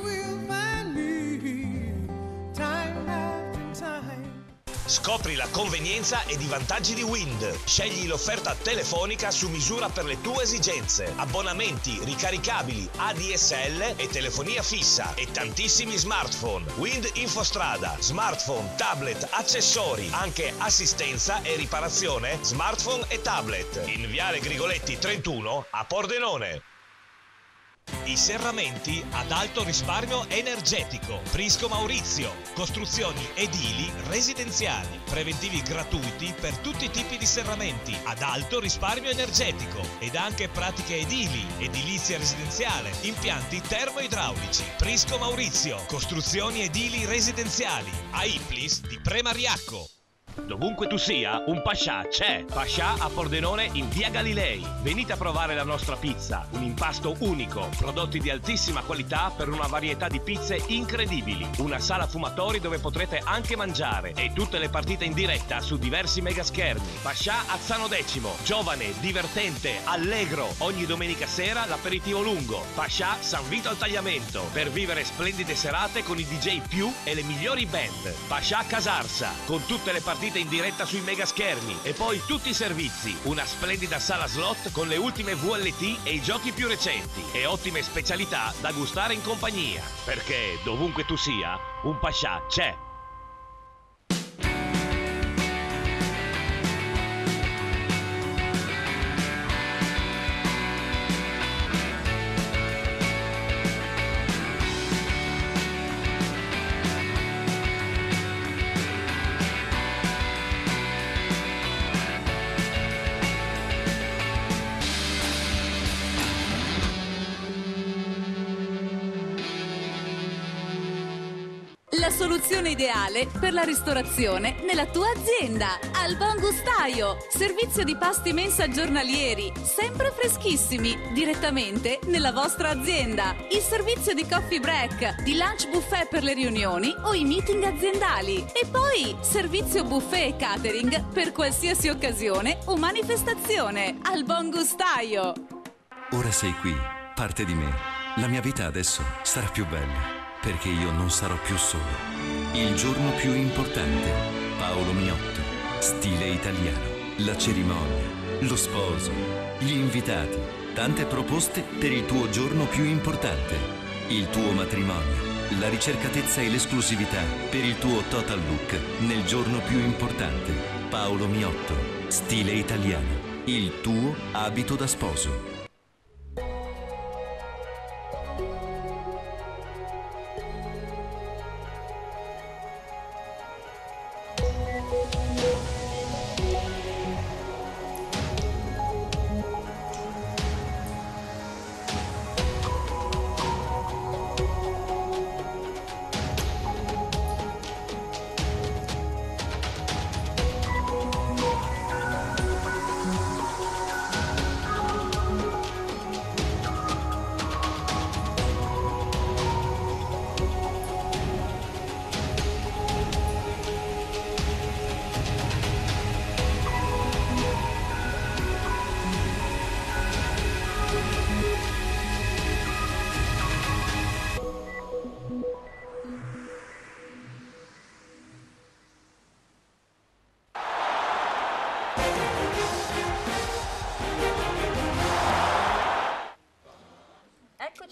Scopri la convenienza ed i vantaggi di Wind. Scegli l'offerta telefonica su misura per le tue esigenze. Abbonamenti, ricaricabili, ADSL e telefonia fissa e tantissimi smartphone. Wind Infostrada, smartphone, tablet, accessori, anche assistenza e riparazione smartphone e tablet. In Viale Grigoletti 31 a Pordenone. I serramenti ad alto risparmio energetico. Prisco Maurizio. Costruzioni edili residenziali. Preventivi gratuiti per tutti i tipi di serramenti ad alto risparmio energetico. Ed anche pratiche edili, edilizia residenziale, impianti termoidraulici. Prisco Maurizio. Costruzioni edili residenziali. A Iplis di Premariacco. Dovunque tu sia, un Pascià c'è. Pascià a Pordenone in via Galilei. Venite a provare la nostra pizza, un impasto unico, prodotti di altissima qualità per una varietà di pizze incredibili. Una sala fumatori dove potrete anche mangiare e tutte le partite in diretta su diversi megaschermi. Pascià a Zano Decimo, giovane, divertente, allegro. Ogni domenica sera l'aperitivo lungo. Pascià San Vito al Tagliamento, per vivere splendide serate con i DJ più e le migliori band. Pascià Casarsa, con tutte le partite in diretta sui megaschermi e poi tutti i servizi, una splendida sala slot con le ultime VLT e i giochi più recenti e ottime specialità da gustare in compagnia, perché dovunque tu sia, un Pascià c'è. La soluzione ideale per la ristorazione nella tua azienda. Al Buon Gustaio. Servizio di pasti mensa giornalieri, sempre freschissimi, direttamente nella vostra azienda. Il servizio di coffee break, di lunch buffet per le riunioni o i meeting aziendali. E poi servizio buffet e catering per qualsiasi occasione o manifestazione. Al Buon Gustaio. Ora sei qui, parte di me. La mia vita adesso sarà più bella. Perché io non sarò più solo. Il giorno più importante. Paolo Miotto. Stile italiano. La cerimonia. Lo sposo. Gli invitati. Tante proposte per il tuo giorno più importante. Il tuo matrimonio. La ricercatezza e l'esclusività per il tuo total look nel giorno più importante. Paolo Miotto. Stile italiano. Il tuo abito da sposo.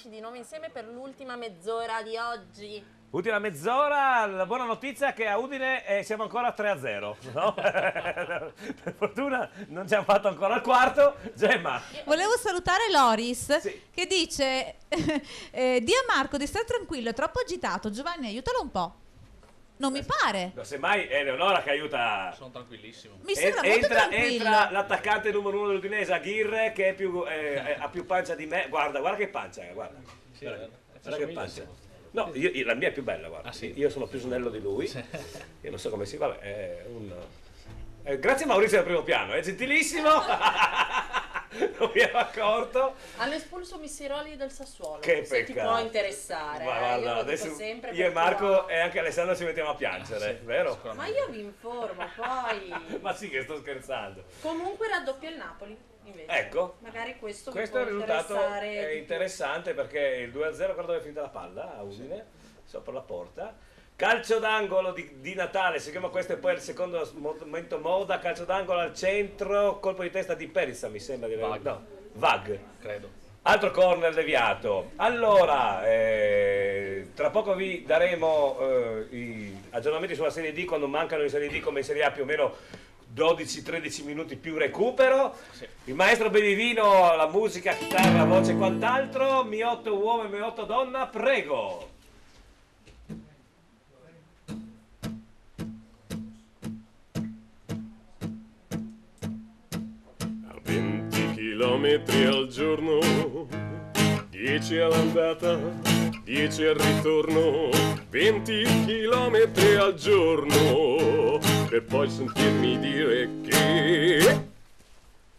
Di nuovo insieme per l'ultima mezz'ora di oggi. Ultima mezz'ora, la buona notizia è che a Udine siamo ancora 3-0, no? Per fortuna non ci hanno fatto ancora il quarto. Gemma. Volevo salutare Loris che dice di a Marco di stare tranquillo, è troppo agitato. Giovanni, aiutalo un po'. Non mi pare. No, semmai è Leonora che aiuta. Sono tranquillissimo. Mi sembra molto tranquillo. Entra l'attaccante numero 1 dell'Udinese, Aguirre, che è più, ha più pancia di me. Guarda che pancia, guarda. Sì, guarda che pancia. No, la mia è più bella, guarda. Io sono più snello di lui. Io non so come si... Vabbè, è un... grazie Maurizio del primo piano, è gentilissimo. Non mi ero accorto. Hanno espulso Missiroli del Sassuolo. Che se peccato. ti può interessare. Ma guarda, io lo adesso dico sempre io e Marco e anche Alessandro ci mettiamo a piangere, vero? Ma io vi informo poi. Ma sì che sto scherzando. Comunque raddoppia il Napoli invece. Ecco. Magari questo è il risultato è interessante perché il 2-0 guarda dove è finita la palla a Udine, sopra la porta. Calcio d'angolo di Natale, seguiamo questo e poi il secondo momento moda, calcio d'angolo al centro, colpo di testa di Perissa mi sembra di Vag. no, Vag. Credo. Altro corner deviato. Allora, tra poco vi daremo i aggiornamenti sulla Serie D quando mancano in Serie D come in Serie A più o meno 12-13 minuti più recupero. Sì. Il maestro Benivino, la musica, chitarra, voce e quant'altro. Mi8 uomo e Mi8 donna, prego. A 20 chilometri al giorno, 10 all'andata, 10 al ritorno, 20 chilometri al giorno, per poi sentirmi dire che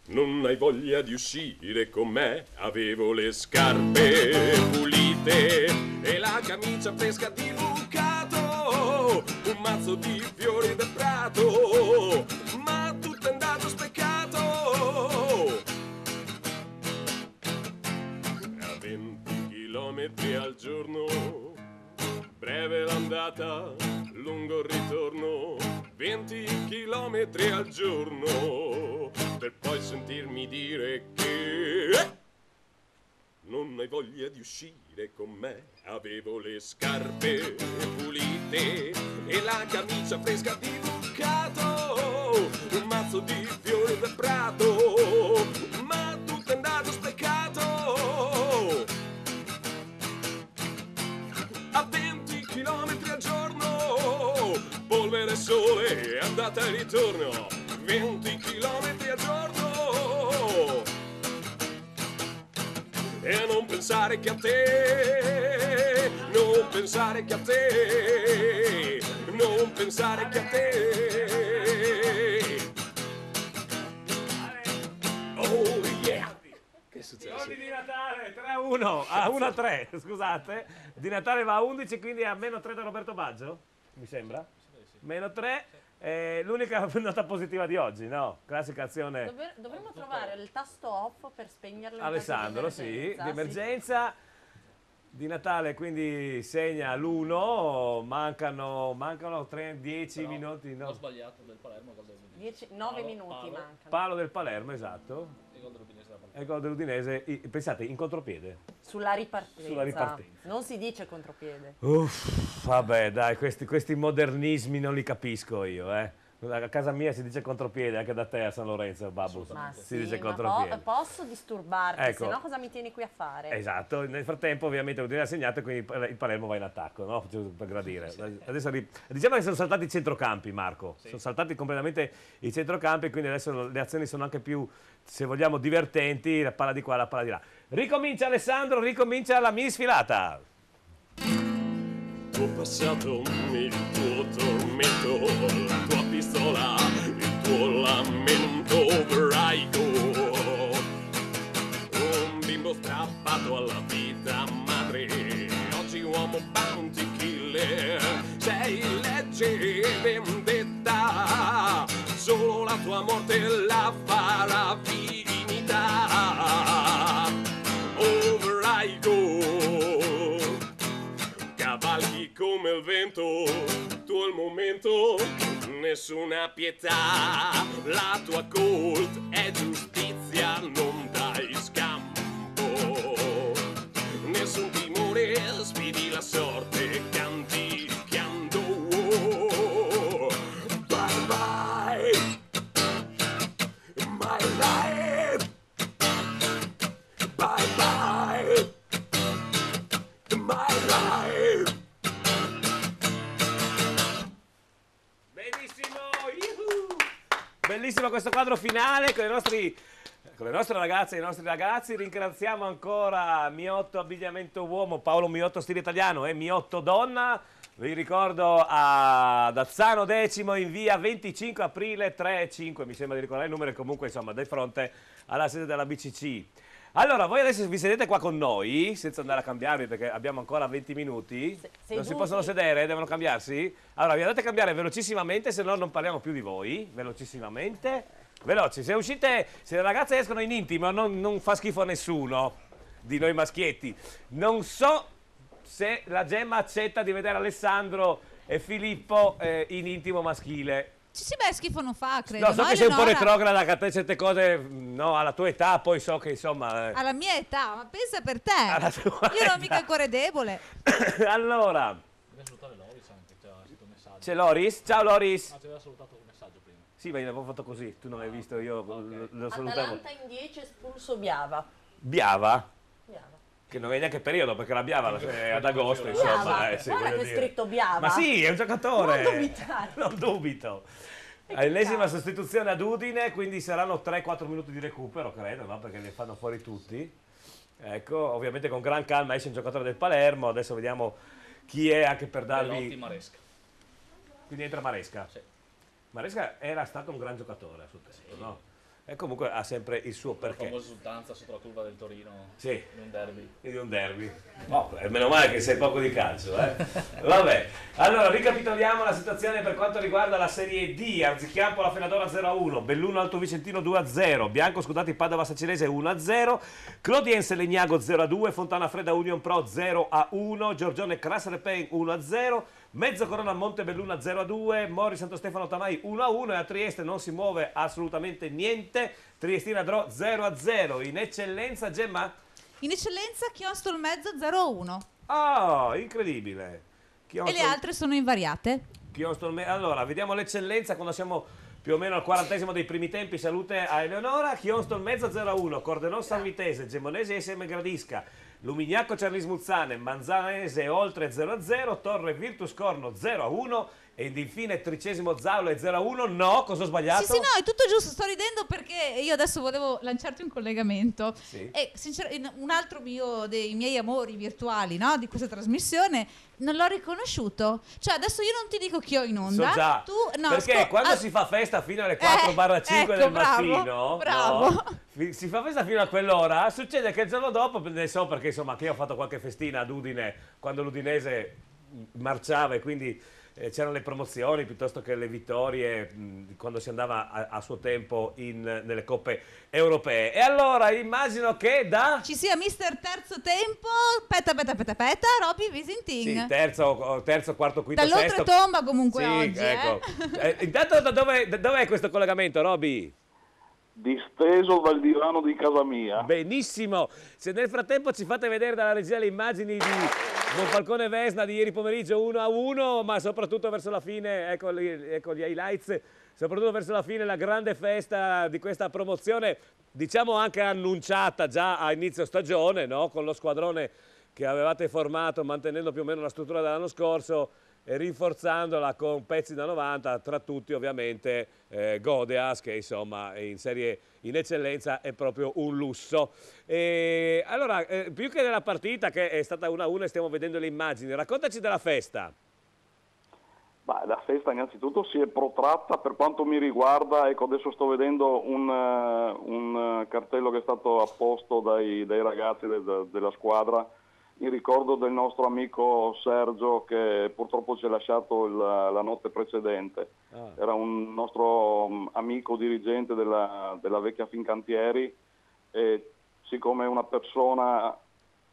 non hai voglia di uscire con me. Avevo le scarpe pulite e la camicia fresca di bucato, un mazzo di fiori del prato, ma tutto è andato speccato. A 20 chilometri al giorno, breve l'andata, lungo il ritorno, 20 chilometri al giorno, per poi sentirmi dire che non hai voglia di uscire con me. Avevo le scarpe pulite e la camicia fresca di bucato, un mazzo di fiori del prato, ma tutto è andato speccato. A 20 chilometri al giorno, polvere e sole, andata e ritorno, 20 chilometri al giorno. E a non pensare che a te, non pensare che a te, non pensare che a te. Oh yeah! Che è successo? Soldi di Natale 3-1 a 1-3, scusate. Di Natale va a 11, quindi a meno 3 da Roberto Baggio, mi sembra. Meno 3. L'unica nota positiva di oggi, no? Classica azione. Dovremmo trovare il tasto off per spegnerlo in Alessandro, caso sì, di emergenza. Di Natale quindi segna l'1, mancano 10 minuti. No. Ho sbagliato del Palermo. 9 minuti mancano. Palo del Palermo, esatto. E gol dell'Udinese da partita. E gol dell'Udinese, pensate, in contropiede. Sulla ripartenza. Sulla ripartenza. Non si dice contropiede. Uff, vabbè, dai, questi modernismi non li capisco io, A casa mia si dice contropiede, anche da te a San Lorenzo, Babbo. Ma Si sì, dice ma contropiede. posso disturbarti, Ecco. se no cosa mi tieni qui a fare? Esatto, nel frattempo ovviamente l'Udinese ha segnato e quindi il Palermo va in attacco, no? Giusto per gradire. Adesso diciamo che sono saltati i centrocampi, Marco, sono saltati completamente i centrocampi, quindi adesso le azioni sono anche più, se vogliamo, divertenti, la palla di qua, la palla di là. Ricomincia Alessandro, ricomincia la mini sfilata. Tuo passato, il tuo tormento, la tua pistola, il tuo lamento ebraico. Un bimbo strappato alla vita madre, oggi uomo bounty killer. Sei legge e vendetta, solo la tua morte la farà finita. Ebraico, cavalchi come il vento, tu al momento, nessuna pietà, la tua cult è giustizia, non dai scampo, nessun timore, sfidi la sorte, canticchiando, bye bye, my life, bye bye, my life. Benissimo, yuhu! Bellissimo questo quadro finale con le nostre ragazze e i nostri ragazzi. Ringraziamo ancora Mi8 Abbigliamento Uomo, Paolo Mi8 Stile Italiano e Mi8 Donna. Vi ricordo ad Azzano Decimo in via 25 aprile 3-5, mi sembra di ricordare il numero, comunque insomma di fronte alla sede della BCC. Allora, voi adesso vi sedete qua con noi, senza andare a cambiarvi perché abbiamo ancora 20 minuti. Non si possono sedere, devono cambiarsi? Allora, vi andate a cambiare velocissimamente, se no non parliamo più di voi. Velocissimamente. Veloci, se uscite, se le ragazze escono in intimo, non fa schifo a nessuno di noi maschietti. Non so se la Gemma accetta di vedere Alessandro e Filippo in intimo maschile. Sì, beh, schifo non fa, credo. No, so che sei un po' Eleonora? retrograda, che a te certe cose, no, alla tua età, poi so che insomma... Alla mia età, ma pensa per te. Alla tua Io non ho mica il cuore debole. Allora, Devi salutare Loris anche, c'è scritto un messaggio. c'è Loris? Ciao Loris! Ah, ti aveva salutato un messaggio prima. Sì, ma io l'avevo fatto così, tu non l'hai visto, io lo salutavo. Atalanta in 10 espulso Biava. Biava? Che non è neanche periodo, perché la Biava è ad agosto, insomma. Biava, Sì, guarda voglio che è dire. scritto Biava. Ma sì, è un giocatore. Non dubitare. Non dubito. All'ennesima sostituzione ad Udine, quindi saranno 3-4 minuti di recupero, credo, no? Perché li fanno fuori tutti. Ecco, ovviamente con gran calma esce un giocatore del Palermo, adesso vediamo chi è anche per darvi... Belotti, Maresca. Quindi entra Maresca. Sì. Maresca era stato un gran giocatore a suo tempo, no? E comunque ha sempre il suo La perché. famosa esultanza sotto la curva del Torino Sì. in un derby. Di un derby. Oh, meno male che sei poco di calcio, eh. Vabbè. Allora, ricapitoliamo la situazione per quanto riguarda la Serie D. Arzichiampo la Fenadora 0-1, Belluno Alto Vicentino 2-0, Bianco Scudati Padova Sacilese 1-0, Clodiense Legnago 0-2, Fontana Fredda Union Pro 0-1, Giorgione Crassere 1-0, Mezzo Corona Montebelluna 0-2, Mori Santo Stefano Tamai 1-1 e a Trieste non si muove assolutamente niente. Triestina Draw 0-0. In eccellenza, Gemma? In eccellenza Chiostol Mezzo 0-1. Oh, incredibile. E le altre sono invariate. Allora, vediamo l'eccellenza quando siamo più o meno al 40° dei primi tempi. Salute a Eleonora. Chiostol Mezzo 0-1, Cordenon San Vitese, Gemonese SM Gradisca, Lumignacco Cerlis Muzzane, Manzanese Oltre 0-0, Torre Virtus Corno 0-1 ed infine 13° Zaule 0-1. No, cosa ho sbagliato? Sì, no, è tutto giusto. Sto ridendo perché io adesso volevo lanciarti un collegamento. Sì. E un altro dei miei amori virtuali, no, di questa trasmissione, non l'ho riconosciuto. Cioè, adesso io non ti dico chi ho in onda. So già, Tu, no, perché quando si fa festa fino alle 4/5 del mattino, bravo. no? Si fa festa fino a quell'ora, succede che il giorno dopo, ne so perché insomma che io ho fatto qualche festina ad Udine quando l'Udinese marciava e quindi c'erano le promozioni piuttosto che le vittorie quando si andava a suo tempo nelle coppe europee. E allora immagino che ci sia mister terzo tempo, peta, Robby Visintin. Sì, terzo, quarto, quinto, sesto. Dall'oltretomba comunque sì, oggi. Ecco. Intanto dov'è questo collegamento, Robby? Disteso dal divano di casa mia. Benissimo, se nel frattempo ci fate vedere dalla regia le immagini di Monfalcone Vesna di ieri pomeriggio 1-1, ma soprattutto verso la fine, ecco gli highlights, soprattutto verso la fine la grande festa di questa promozione, diciamo anche annunciata già a inizio stagione, no? Con lo squadrone che avevate formato mantenendo più o meno la struttura dell'anno scorso e rinforzandola con pezzi da 90, tra tutti ovviamente Godeas, che insomma in eccellenza è proprio un lusso. E allora, più che della partita che è stata 1-1 e stiamo vedendo le immagini, raccontaci della festa. Beh, la festa innanzitutto si è protratta per quanto mi riguarda, ecco adesso sto vedendo un cartello che è stato apposto dai ragazzi della squadra in ricordo del nostro amico Sergio che purtroppo ci ha lasciato la notte precedente. Era un nostro amico dirigente della vecchia Fincantieri e siccome è una persona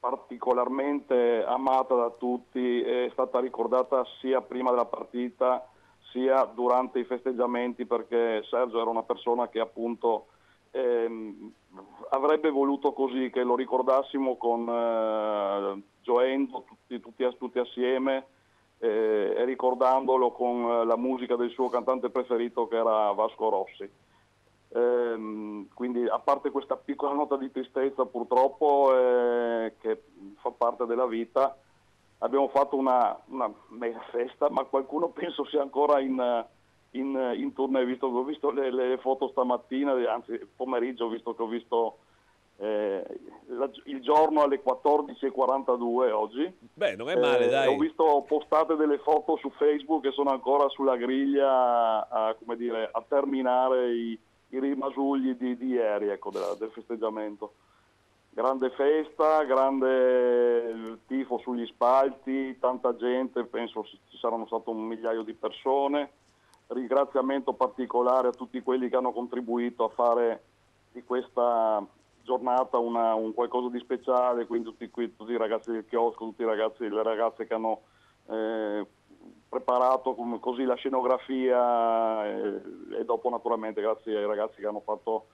particolarmente amata da tutti è stata ricordata sia prima della partita sia durante i festeggiamenti perché Sergio era una persona che appunto avrebbe voluto così che lo ricordassimo gioendo tutti assieme e ricordandolo con la musica del suo cantante preferito che era Vasco Rossi. Quindi a parte questa piccola nota di tristezza purtroppo che fa parte della vita, abbiamo fatto una mega festa, ma qualcuno penso sia ancora in tournée, visto che ho visto le foto stamattina, anzi pomeriggio, visto che ho visto il giorno alle 14:42 oggi. Beh, non è male, dai. Ho visto postate delle foto su Facebook che sono ancora sulla griglia a terminare i rimasugli di ieri, ecco, del festeggiamento. Grande festa, grande tifo sugli spalti, tanta gente, penso ci saranno stato 1 migliaio di persone. Ringraziamento particolare a tutti quelli che hanno contribuito a fare di questa giornata un qualcosa di speciale, quindi tutti i ragazzi del chiosco, tutti i ragazzi e le ragazze che hanno preparato così la scenografia e dopo naturalmente grazie ai ragazzi che hanno fatto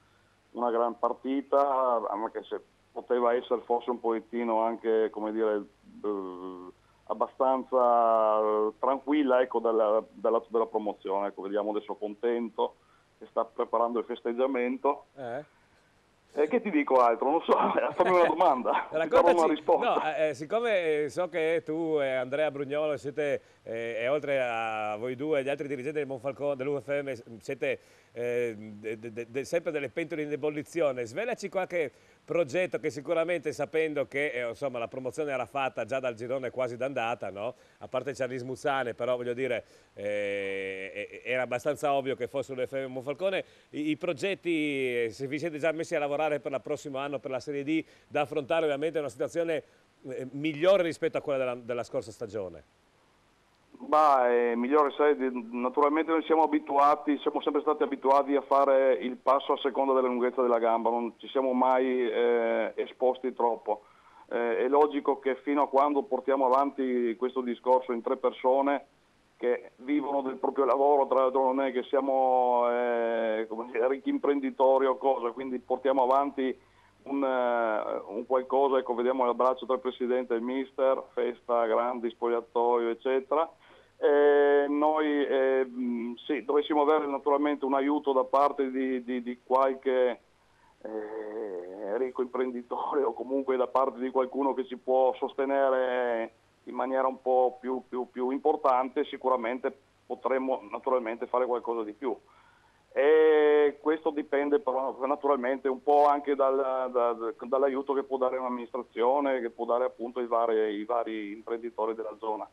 una gran partita, anche se poteva essere forse un pochettino anche, come dire, abbastanza tranquilla, ecco, dal lato della promozione. Ecco, vediamo adesso Contento che sta preparando il festeggiamento. Che ti dico altro? Non so, fammi una domanda, ti darò una risposta. No, siccome so che tu e Andrea Brugnolo siete, e oltre a voi due e gli altri dirigenti del Monfalcone, dell'UFM, siete sempre delle pentole in ebollizione, svelaci qualche progetto che sicuramente, sapendo che insomma, la promozione era fatta già dal girone quasi d'andata, no? A parte Charlis Muzzane, però voglio dire era abbastanza ovvio che fosse l'UFM Monfalcone, i progetti, se vi siete già messi a lavorare per il prossimo anno, per la Serie D, da affrontare ovviamente una situazione migliore rispetto a quella della scorsa stagione? Migliore, sai, naturalmente noi siamo sempre stati abituati a fare il passo a seconda della lunghezza della gamba, non ci siamo mai esposti troppo. È logico che fino a quando portiamo avanti questo discorso in 3 persone che vivono del proprio lavoro, tra l'altro non è che siamo ricchi imprenditori o cosa, quindi portiamo avanti un qualcosa, ecco, vediamo l'abbraccio tra il presidente e il mister, festa, grandi, spogliatoio, eccetera. Noi sì, dovessimo avere naturalmente un aiuto da parte di qualche ricco imprenditore o comunque da parte di qualcuno che ci può sostenere in maniera un po' più importante, sicuramente potremmo naturalmente fare qualcosa di più. E questo dipende però naturalmente un po' anche dall'aiuto che può dare un'amministrazione, che può dare appunto i vari imprenditori della zona.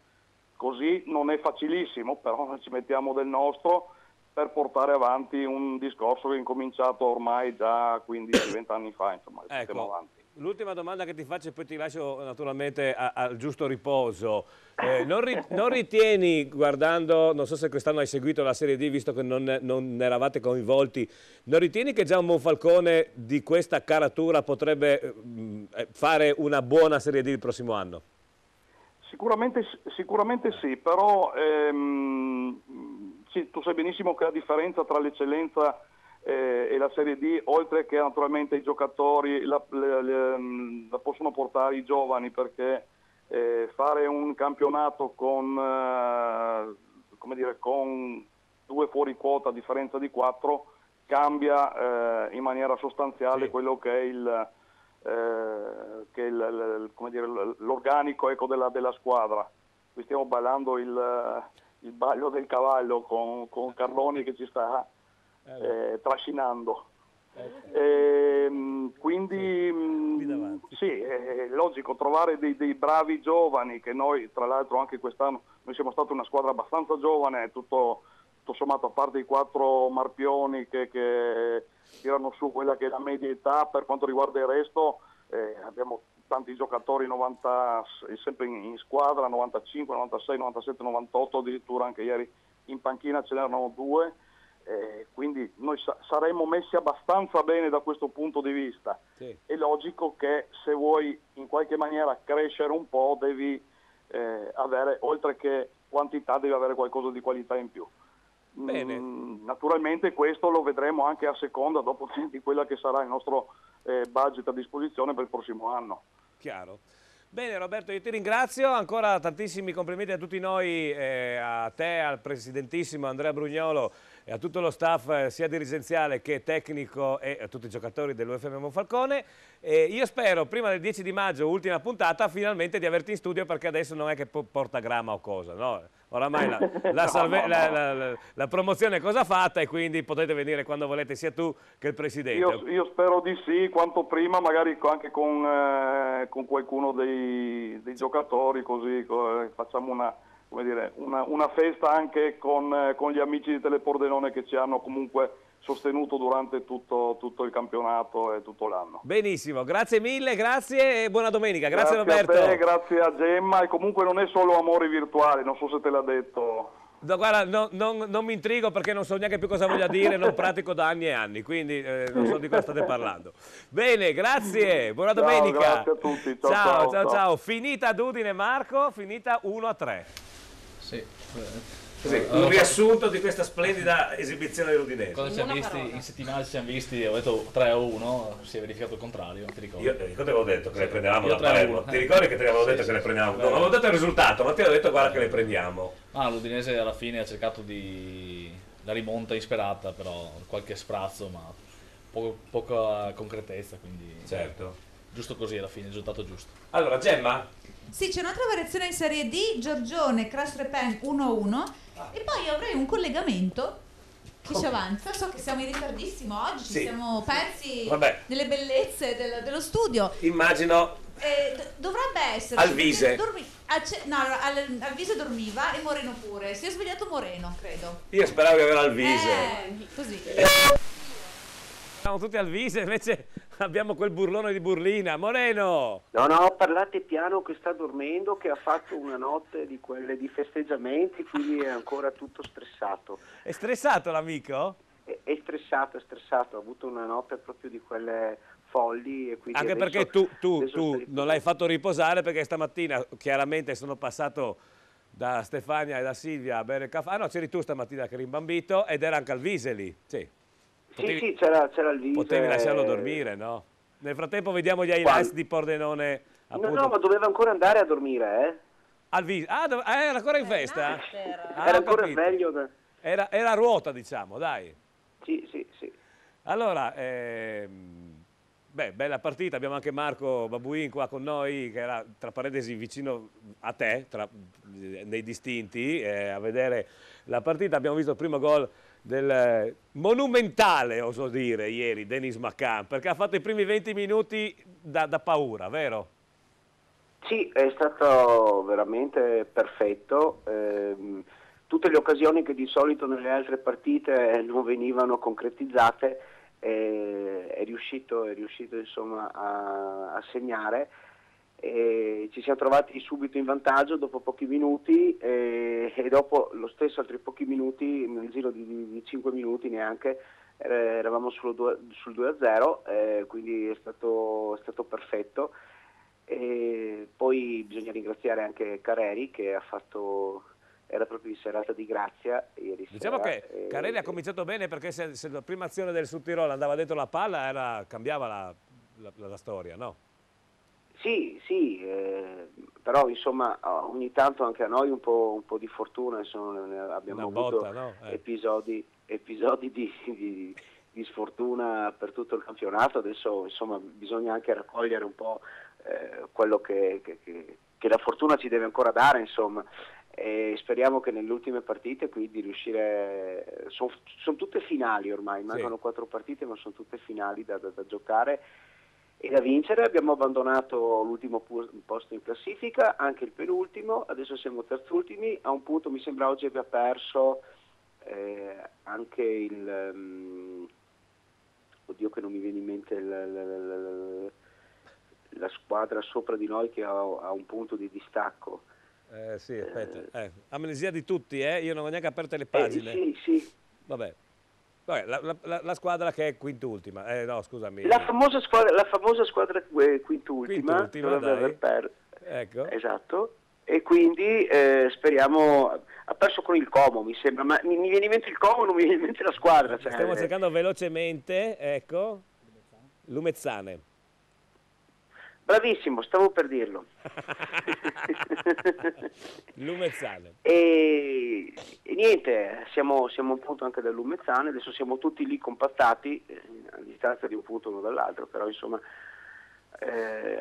Così non è facilissimo, però noi ci mettiamo del nostro per portare avanti un discorso che è incominciato ormai già 15-20 anni fa, insomma, ecco, avanti. L'ultima domanda che ti faccio e poi ti lascio naturalmente al giusto riposo. Non ritieni, guardando, non so se quest'anno hai seguito la Serie D, visto che non eravate coinvolti, non ritieni che già un Monfalcone di questa caratura potrebbe fare una buona Serie D il prossimo anno? Sicuramente sì, però sì, tu sai benissimo che la differenza tra l'eccellenza e la Serie D, oltre che naturalmente i giocatori la possono portare i giovani, perché fare un campionato con 2 fuori quota a differenza di 4 cambia in maniera sostanziale quello che è l'organico, ecco, della squadra. Qui stiamo ballando il ballo del cavallo con Carloni che ci sta trascinando. Quindi sì, è logico trovare dei bravi giovani, che noi tra l'altro anche quest'anno noi siamo stati una squadra abbastanza giovane, tutto sommato, a parte i 4 Marpioni che tirano su quella che è la media età. Per quanto riguarda il resto abbiamo tanti giocatori 90, sempre in squadra, 95, 96, 97, 98, addirittura anche ieri in panchina ce n'erano 2, quindi noi saremmo messi abbastanza bene da questo punto di vista. Sì. È logico che se vuoi in qualche maniera crescere un po' devi avere, oltre che quantità, devi avere qualcosa di qualità in più. Bene. Naturalmente questo lo vedremo anche a seconda dopo di quella che sarà il nostro budget a disposizione per il prossimo anno. Chiaro. Bene Roberto, io ti ringrazio, ancora tantissimi complimenti a tutti noi, a te, al presidentissimo Andrea Brugnolo e a tutto lo staff sia dirigenziale che tecnico e a tutti i giocatori dell'UFM Monfalcone. Io spero prima del 10 di maggio, ultima puntata, finalmente di averti in studio, perché adesso non è che porta gramma o cosa, no? Oramai la promozione è cosa fatta e quindi potete venire quando volete, sia tu che il presidente. Io spero di sì, quanto prima, magari anche con qualcuno dei giocatori, così facciamo una festa anche con gli amici di Telepordenone che ci hanno comunque sostenuto durante tutto il campionato e tutto l'anno. Benissimo, grazie mille, grazie e buona domenica. Grazie Roberto. A te, grazie a Gemma, e comunque non è solo amori virtuali, non so se te l'ha detto. No, guarda, non mi intrigo perché non so neanche più cosa voglia dire, non pratico da anni e anni, quindi non so di cosa state parlando. Bene, grazie, buona domenica. Grazie a tutti, ciao. Ciao. Finita ad Udine, Marco, finita 1-3. Sì. Un riassunto di questa splendida esibizione dell'Udinese. Cosa ci siamo visti? In settimana ci siamo visti, ho detto 3-1, si è verificato il contrario, ti ricordi? Io ti avevo detto che le prendevamo Io da Palermo. 3-1. Ti ricordi che ti avevo detto che le prendevamo? Non avevo detto il risultato, ma ti avevo detto guarda che le prendiamo. L'Udinese alla fine ha cercato la rimonta insperata, però qualche sprazzo, ma poca concretezza, quindi certo. Giusto così alla fine, il risultato giusto. Allora, Gemma? Sì, c'è un'altra variazione in Serie D, Giorgione, Crash Repen 1-1 e poi avrei un collegamento che ci avanza, so che siamo in ritardissimo oggi, ci siamo persi nelle bellezze dello studio. Immagino dovrebbe essere Alvise. Alvise dormiva e Moreno pure, si è svegliato Moreno, credo. Io speravo di avere Alvise. Così. Siamo tutti Alvise, invece abbiamo quel burlone di Burlina. Moreno! No, parlate piano che sta dormendo, che ha fatto una notte di quelle di festeggiamenti, quindi è ancora tutto stressato. È stressato l'amico? È stressato, ha avuto una notte proprio di quelle folli. E quindi anche adesso, perché tu non l'hai fatto riposare perché stamattina chiaramente sono passato da Stefania e da Silvia a bere il caffè. Ah no, c'eri tu stamattina che eri imbambito ed era anche Alvise lì, sì. Sì, c'era il viso. Potevi lasciarlo dormire, no? Nel frattempo vediamo gli highlights di Pordenone. Appunto. No, ma doveva ancora andare a dormire, Al viso. Era ancora in festa? Era ancora sveglio. Era a ruota, diciamo, dai. Sì. Allora, bella partita. Abbiamo anche Marco Babuin qua con noi, che era, tra parentesi, vicino a te, nei distinti, a vedere la partita. Abbiamo visto il primo gol del monumentale, oso dire, ieri, Denis Macan, perché ha fatto i primi 20 minuti da paura, vero? Sì, è stato veramente perfetto. Tutte le occasioni che di solito nelle altre partite non venivano concretizzate, è riuscito insomma a segnare. Ci siamo trovati subito in vantaggio dopo pochi minuti e dopo lo stesso altri pochi minuti, nel giro di 5 minuti neanche, eravamo sul 2-0, quindi è stato perfetto. E poi bisogna ringraziare anche Careri che era proprio in serata di grazia ieri diciamo sera. Che Careri ha cominciato bene perché se la prima azione del Sud Tirolo andava dentro la palla cambiava la storia, no? Sì, però insomma ogni tanto anche a noi un po' di fortuna, insomma, abbiamo avuto episodi di sfortuna per tutto il campionato. Adesso insomma bisogna anche raccogliere un po' quello che la fortuna ci deve ancora dare, insomma, e speriamo che nelle ultime partite qui di riuscire, sono tutte finali ormai, mancano 4 partite ma sono tutte finali da giocare e da vincere. Abbiamo abbandonato l'ultimo posto in classifica, anche il penultimo, adesso siamo terzultimi, a un punto mi sembra oggi abbia perso anche oddio che non mi viene in mente la squadra sopra di noi che ha un punto di distacco. Sì, aspetta, amnesia di tutti, io non ho neanche aperto le pagine. Sì. Vabbè, la squadra che è quintultima, no scusami. La famosa squadra quintultima dai. Ecco. Esatto, e quindi speriamo, ha perso con il Como mi sembra, ma mi viene in mente il Como, non mi viene in mente la squadra. Stiamo cercando velocemente, ecco, Lumezzane. Bravissimo, stavo per dirlo. Lumezzane. E niente, siamo un punto anche da Lumezzane, adesso siamo tutti lì compattati, a distanza di un punto uno dall'altro, però insomma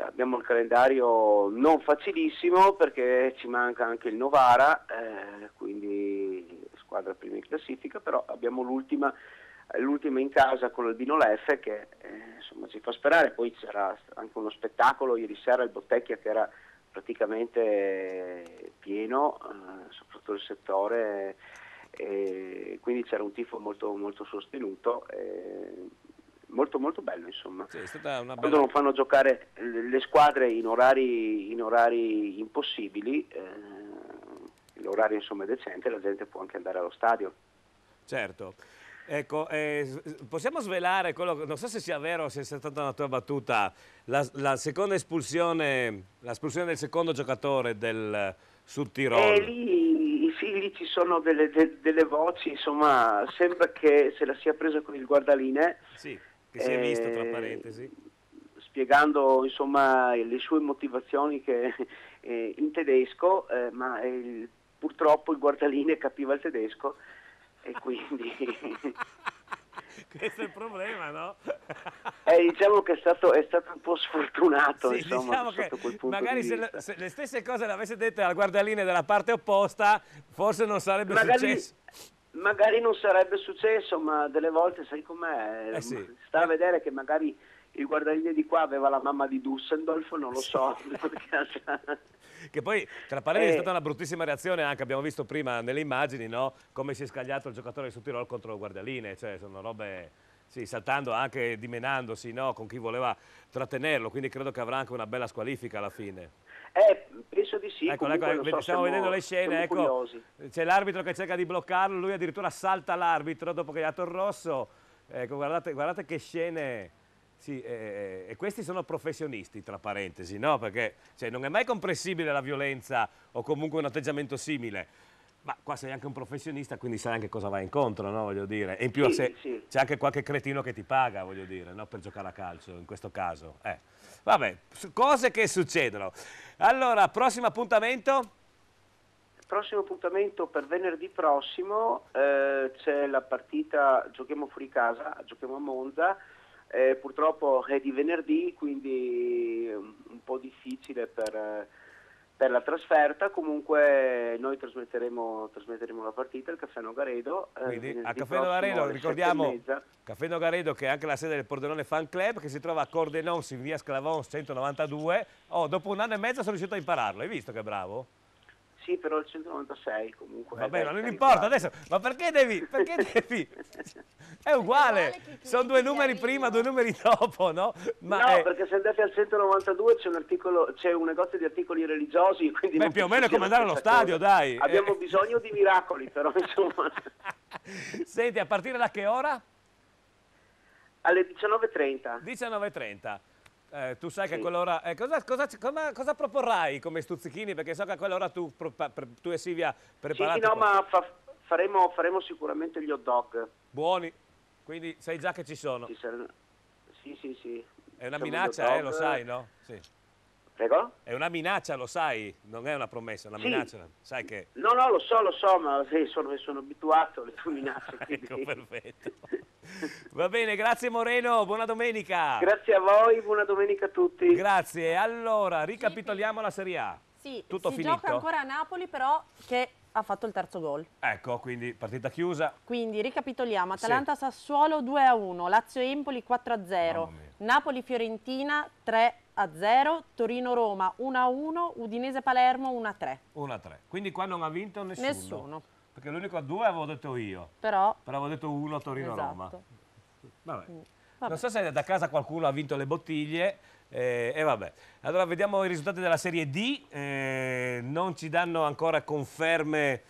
abbiamo il calendario non facilissimo perché ci manca anche il Novara, quindi squadra prima in classifica, però abbiamo l'ultima in casa con l'Albino Leffe che insomma ci fa sperare. Poi c'era anche uno spettacolo ieri sera al Bottecchia che era praticamente pieno, soprattutto il settore, quindi c'era un tifo molto, molto sostenuto, molto molto bello insomma. Sì, è stata una Quando non fanno giocare le squadre in orari impossibili, l'orario insomma è decente, la gente può anche andare allo stadio. Certo. Ecco, possiamo svelare quello, non so se sia vero o se sia stata una tua battuta, la seconda espulsione, l'espulsione del secondo giocatore del Sud Tirolo. Lì lì ci sono delle voci, insomma, sembra che se la sia presa con il guardalinee. Sì, che si è visto tra parentesi. Spiegando, insomma, le sue motivazioni in tedesco, ma purtroppo il guardalinee capiva il tedesco e quindi... Questo è il problema, no? Diciamo che è stato un po' sfortunato, sì, insomma, diciamo sotto quel punto magari di vista. se le stesse cose le avesse dette al guardalinee della parte opposta, forse non sarebbe successo. Magari non sarebbe successo, ma delle volte sai com'è, sì. Sta a vedere che magari il guardalinee di qua aveva la mamma di Düsseldorf, non lo so. Che poi, tra parentesi, è stata una bruttissima reazione anche, abbiamo visto prima nelle immagini, no? Come si è scagliato il giocatore di Sudtirolo contro il guardalinee, cioè sono robe, sì, saltando anche, dimenandosi, no? Con chi voleva trattenerlo, quindi credo che avrà anche una bella squalifica alla fine. Penso di sì. Ecco, stiamo vedendo le scene, ecco, c'è l'arbitro che cerca di bloccarlo, lui addirittura salta l'arbitro dopo che gli ha dato il rosso, ecco, guardate che scene... Sì, e questi sono professionisti, tra parentesi, no? Perché cioè, non è mai comprensibile la violenza o comunque un atteggiamento simile, ma qua sei anche un professionista, quindi sai anche cosa va incontro, no? Voglio dire. E in più c'è anche qualche cretino che ti paga, voglio dire, no? Per giocare a calcio, in questo caso. Vabbè, cose che succedono. Allora, prossimo appuntamento? Prossimo appuntamento per venerdì prossimo c'è la partita, giochiamo fuori casa, giochiamo a Monza. Purtroppo è di venerdì, quindi un po' difficile per la trasferta. Comunque noi trasmetteremo la partita al Caffè Nogaredo. Quindi a Caffè Nogaredo, ricordiamo, Caffè Nogaredo che è anche la sede del Pordenone Fan Club, che si trova a Cordenons in via Sclavons 192. Dopo 1 anno e mezzo sono riuscito a impararlo, hai visto che bravo? Sì, però il 196 comunque. Vabbè, ma non importa adesso, ma perché devi? È uguale, sono 2 numeri prima, 2 numeri dopo, no? No, perché se andate al 192 c'è un negozio di articoli religiosi, quindi... Beh, più o meno è come andare allo stadio, dai. Abbiamo bisogno di miracoli, però insomma... Senti, a partire da che ora? Alle 19:30. 19:30. Tu sai che a quell'ora... cosa proporrai come stuzzichini? Perché so che a quell'ora tu e Silvia preparate... Sì, no, ma faremo sicuramente gli hot dog. Buoni? Quindi sai già che ci sono? Sì. È una minaccia, lo sai, no? Sì. Prego? È una minaccia, lo sai, non è una promessa, è una minaccia. Sai che... No, lo so, ma sì, sono abituato alle tue minacce. Ecco, perfetto. Va bene, grazie Moreno, buona domenica. Grazie a voi, buona domenica a tutti. Grazie, allora ricapitoliamo la Serie A. Sì, tutto si finito? gioca ancora a Napoli però che ha fatto il terzo gol. Ecco, quindi partita chiusa. Quindi ricapitoliamo, Atalanta-Sassuolo 2-1, Lazio-Empoli 4-0, Napoli-Fiorentina 3-0, Torino-Roma 1-1, Udinese-Palermo 1-3. 1-3, quindi qua non ha vinto nessuno. Perché l'unico a 2 avevo detto io. Però avevo detto 1 Torino-Roma. Esatto. Vabbè. Non so se da casa qualcuno ha vinto le bottiglie. E vabbè. Allora vediamo i risultati della Serie D. Non ci danno ancora conferme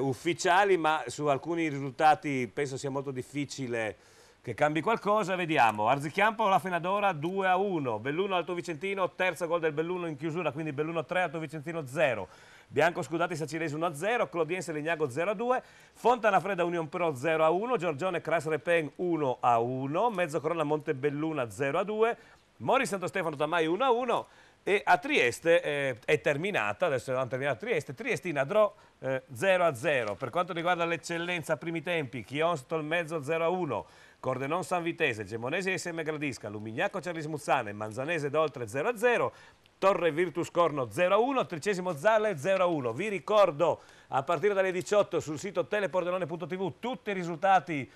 ufficiali, ma su alcuni risultati penso sia molto difficile che cambi qualcosa. Vediamo. Arzichiampo la Fenadora 2-1. Belluno Alto Vicentino, terzo gol del Belluno in chiusura, quindi Belluno 3, Alto Vicentino 0. Bianco Scudati Sacilesi 1-0, Clodiense Legnago 0-2, Fontanafredda Union Pro 0-1, Giorgione Cras Repen 1-1, Mezzocorona Montebelluna 0-2, Mori Santo Stefano Tamai 1-1 e a Trieste è terminata, adesso dobbiamo terminare a Trieste, Triestina Drò 0-0. Per quanto riguarda l'eccellenza a primi tempi, Chion Tolmezzo 0-1, Cordenon San Vitese, Gemonese SM Gradisca, Lumignacco Cerlis Muzzane, Manzanese d'Oltre 0-0, Torre Virtus Corno 0-1, Tricesimo Zalle 0-1. Vi ricordo a partire dalle 18 sul sito telepordenone.tv tutti i risultati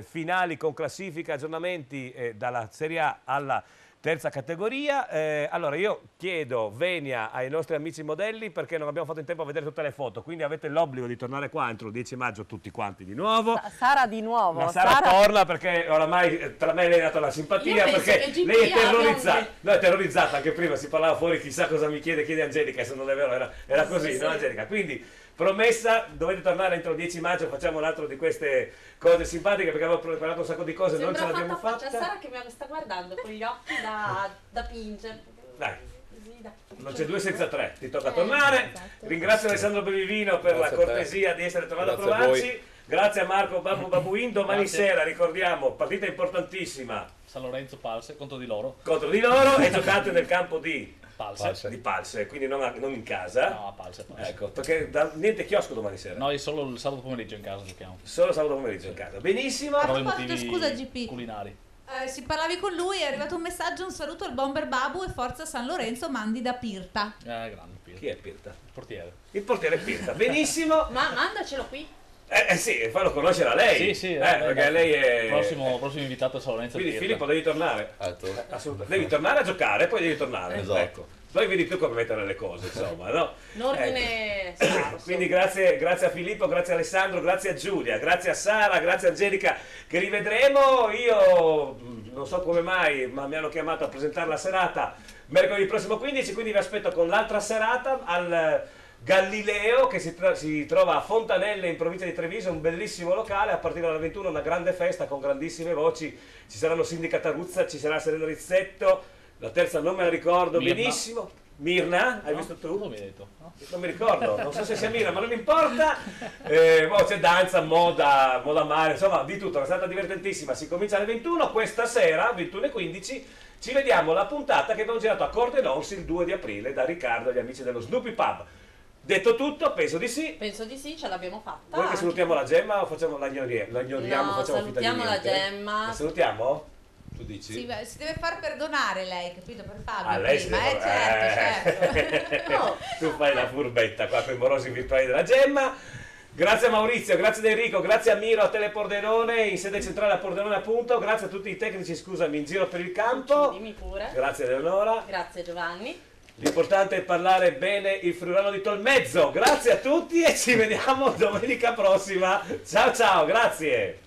finali con classifica, aggiornamenti dalla Serie A alla terza categoria. Allora io chiedo venia ai nostri amici modelli perché non abbiamo fatto in tempo a vedere tutte le foto, quindi avete l'obbligo di tornare qua entro il 10 maggio tutti quanti di nuovo. Sara di nuovo. Sara torna perché oramai tra me e lei è nata la simpatia, perché lei è terrorizzata. No, è terrorizzata, anche prima si parlava fuori, chissà cosa mi chiede Angelica, se non è vero era così, no Angelica? Quindi promessa, dovete tornare entro il 10 maggio, facciamo un altro di queste cose simpatiche perché avevo preparato un sacco di cose, non ce l'abbiamo fatta. C'è Sara che mi sta guardando con gli occhi da pinger. Dai. Così, Non c'è due senza tre, ti tocca tornare. Ringrazio Alessandro Bevivino per la cortesia di essere tornato a trovarci. Grazie a Marco Babuin. Domani sera, ricordiamo, partita importantissima. San Lorenzo Palse contro di loro. Contro di loro e giocate nel campo di Palse. Di Palse, quindi non in casa. No, a Palse. Ecco, perché niente chiosco domani sera. Noi solo il sabato pomeriggio in casa giochiamo. Solo sabato pomeriggio in casa. Benissimo. A proposito, scusa GP. Culinari. Si parlavi con lui, è arrivato un messaggio, un saluto al Bomber Babu e forza San Lorenzo, mandi da Pirta. Grande Pirta. Chi è Pirta? Il portiere. Il portiere Pirta, benissimo. Ma mandacelo qui. Sì, fallo conoscere a lei. Sì, perché lei è... Prossimo invitato a San Lorenzo. Quindi Filippo devi tornare. Assolutamente. Devi tornare a giocare e poi devi tornare. Esatto. Ecco. Poi vedi più come mettere le cose, insomma, no? In ordine Quindi grazie a Filippo, grazie a Alessandro, grazie a Giulia, grazie a Sara, grazie a Angelica che rivedremo. Io non so come mai, ma mi hanno chiamato a presentare la serata mercoledì prossimo 15, quindi vi aspetto con l'altra serata al Galileo che si trova a Fontanelle in provincia di Treviso, un bellissimo locale, a partire dalle 21 una grande festa con grandissime voci, ci saranno Cindy Cataruzza, ci sarà Serena Rizzetto, la terza non me la ricordo benissimo. Mirna, hai visto tu? Non mi hai detto. No? Non mi ricordo, non so se sia Mirna, ma non importa. C'è danza, moda mare, insomma di tutto, è stata divertentissima. Si comincia alle 21, questa sera, 21:15, ci vediamo la puntata che abbiamo girato a Cordenons il 2 di aprile da Riccardo e gli amici dello Snoopy Pub. Detto tutto, penso di sì. Penso di sì, ce l'abbiamo fatta. Vuoi che salutiamo la Gemma o facciamo la ignoriamo? No, facciamo finta di salutiamo la niente? Gemma. La salutiamo? Tu dici? Sì, si deve far perdonare lei, capito? Per Fabio lei prima, si deve... certo. No. Tu fai la furbetta qua con i morosi virtuali della Gemma. Grazie a Maurizio, grazie ad Enrico, grazie a Miro a Telepordenone, in sede centrale a Pordenone appunto, grazie a tutti i tecnici, scusami, in giro per il campo. Dimmi pure. Grazie Eleonora. Grazie Giovanni. L'importante è parlare bene il friulano di Tolmezzo. Grazie a tutti e ci vediamo domenica prossima. Ciao ciao, grazie.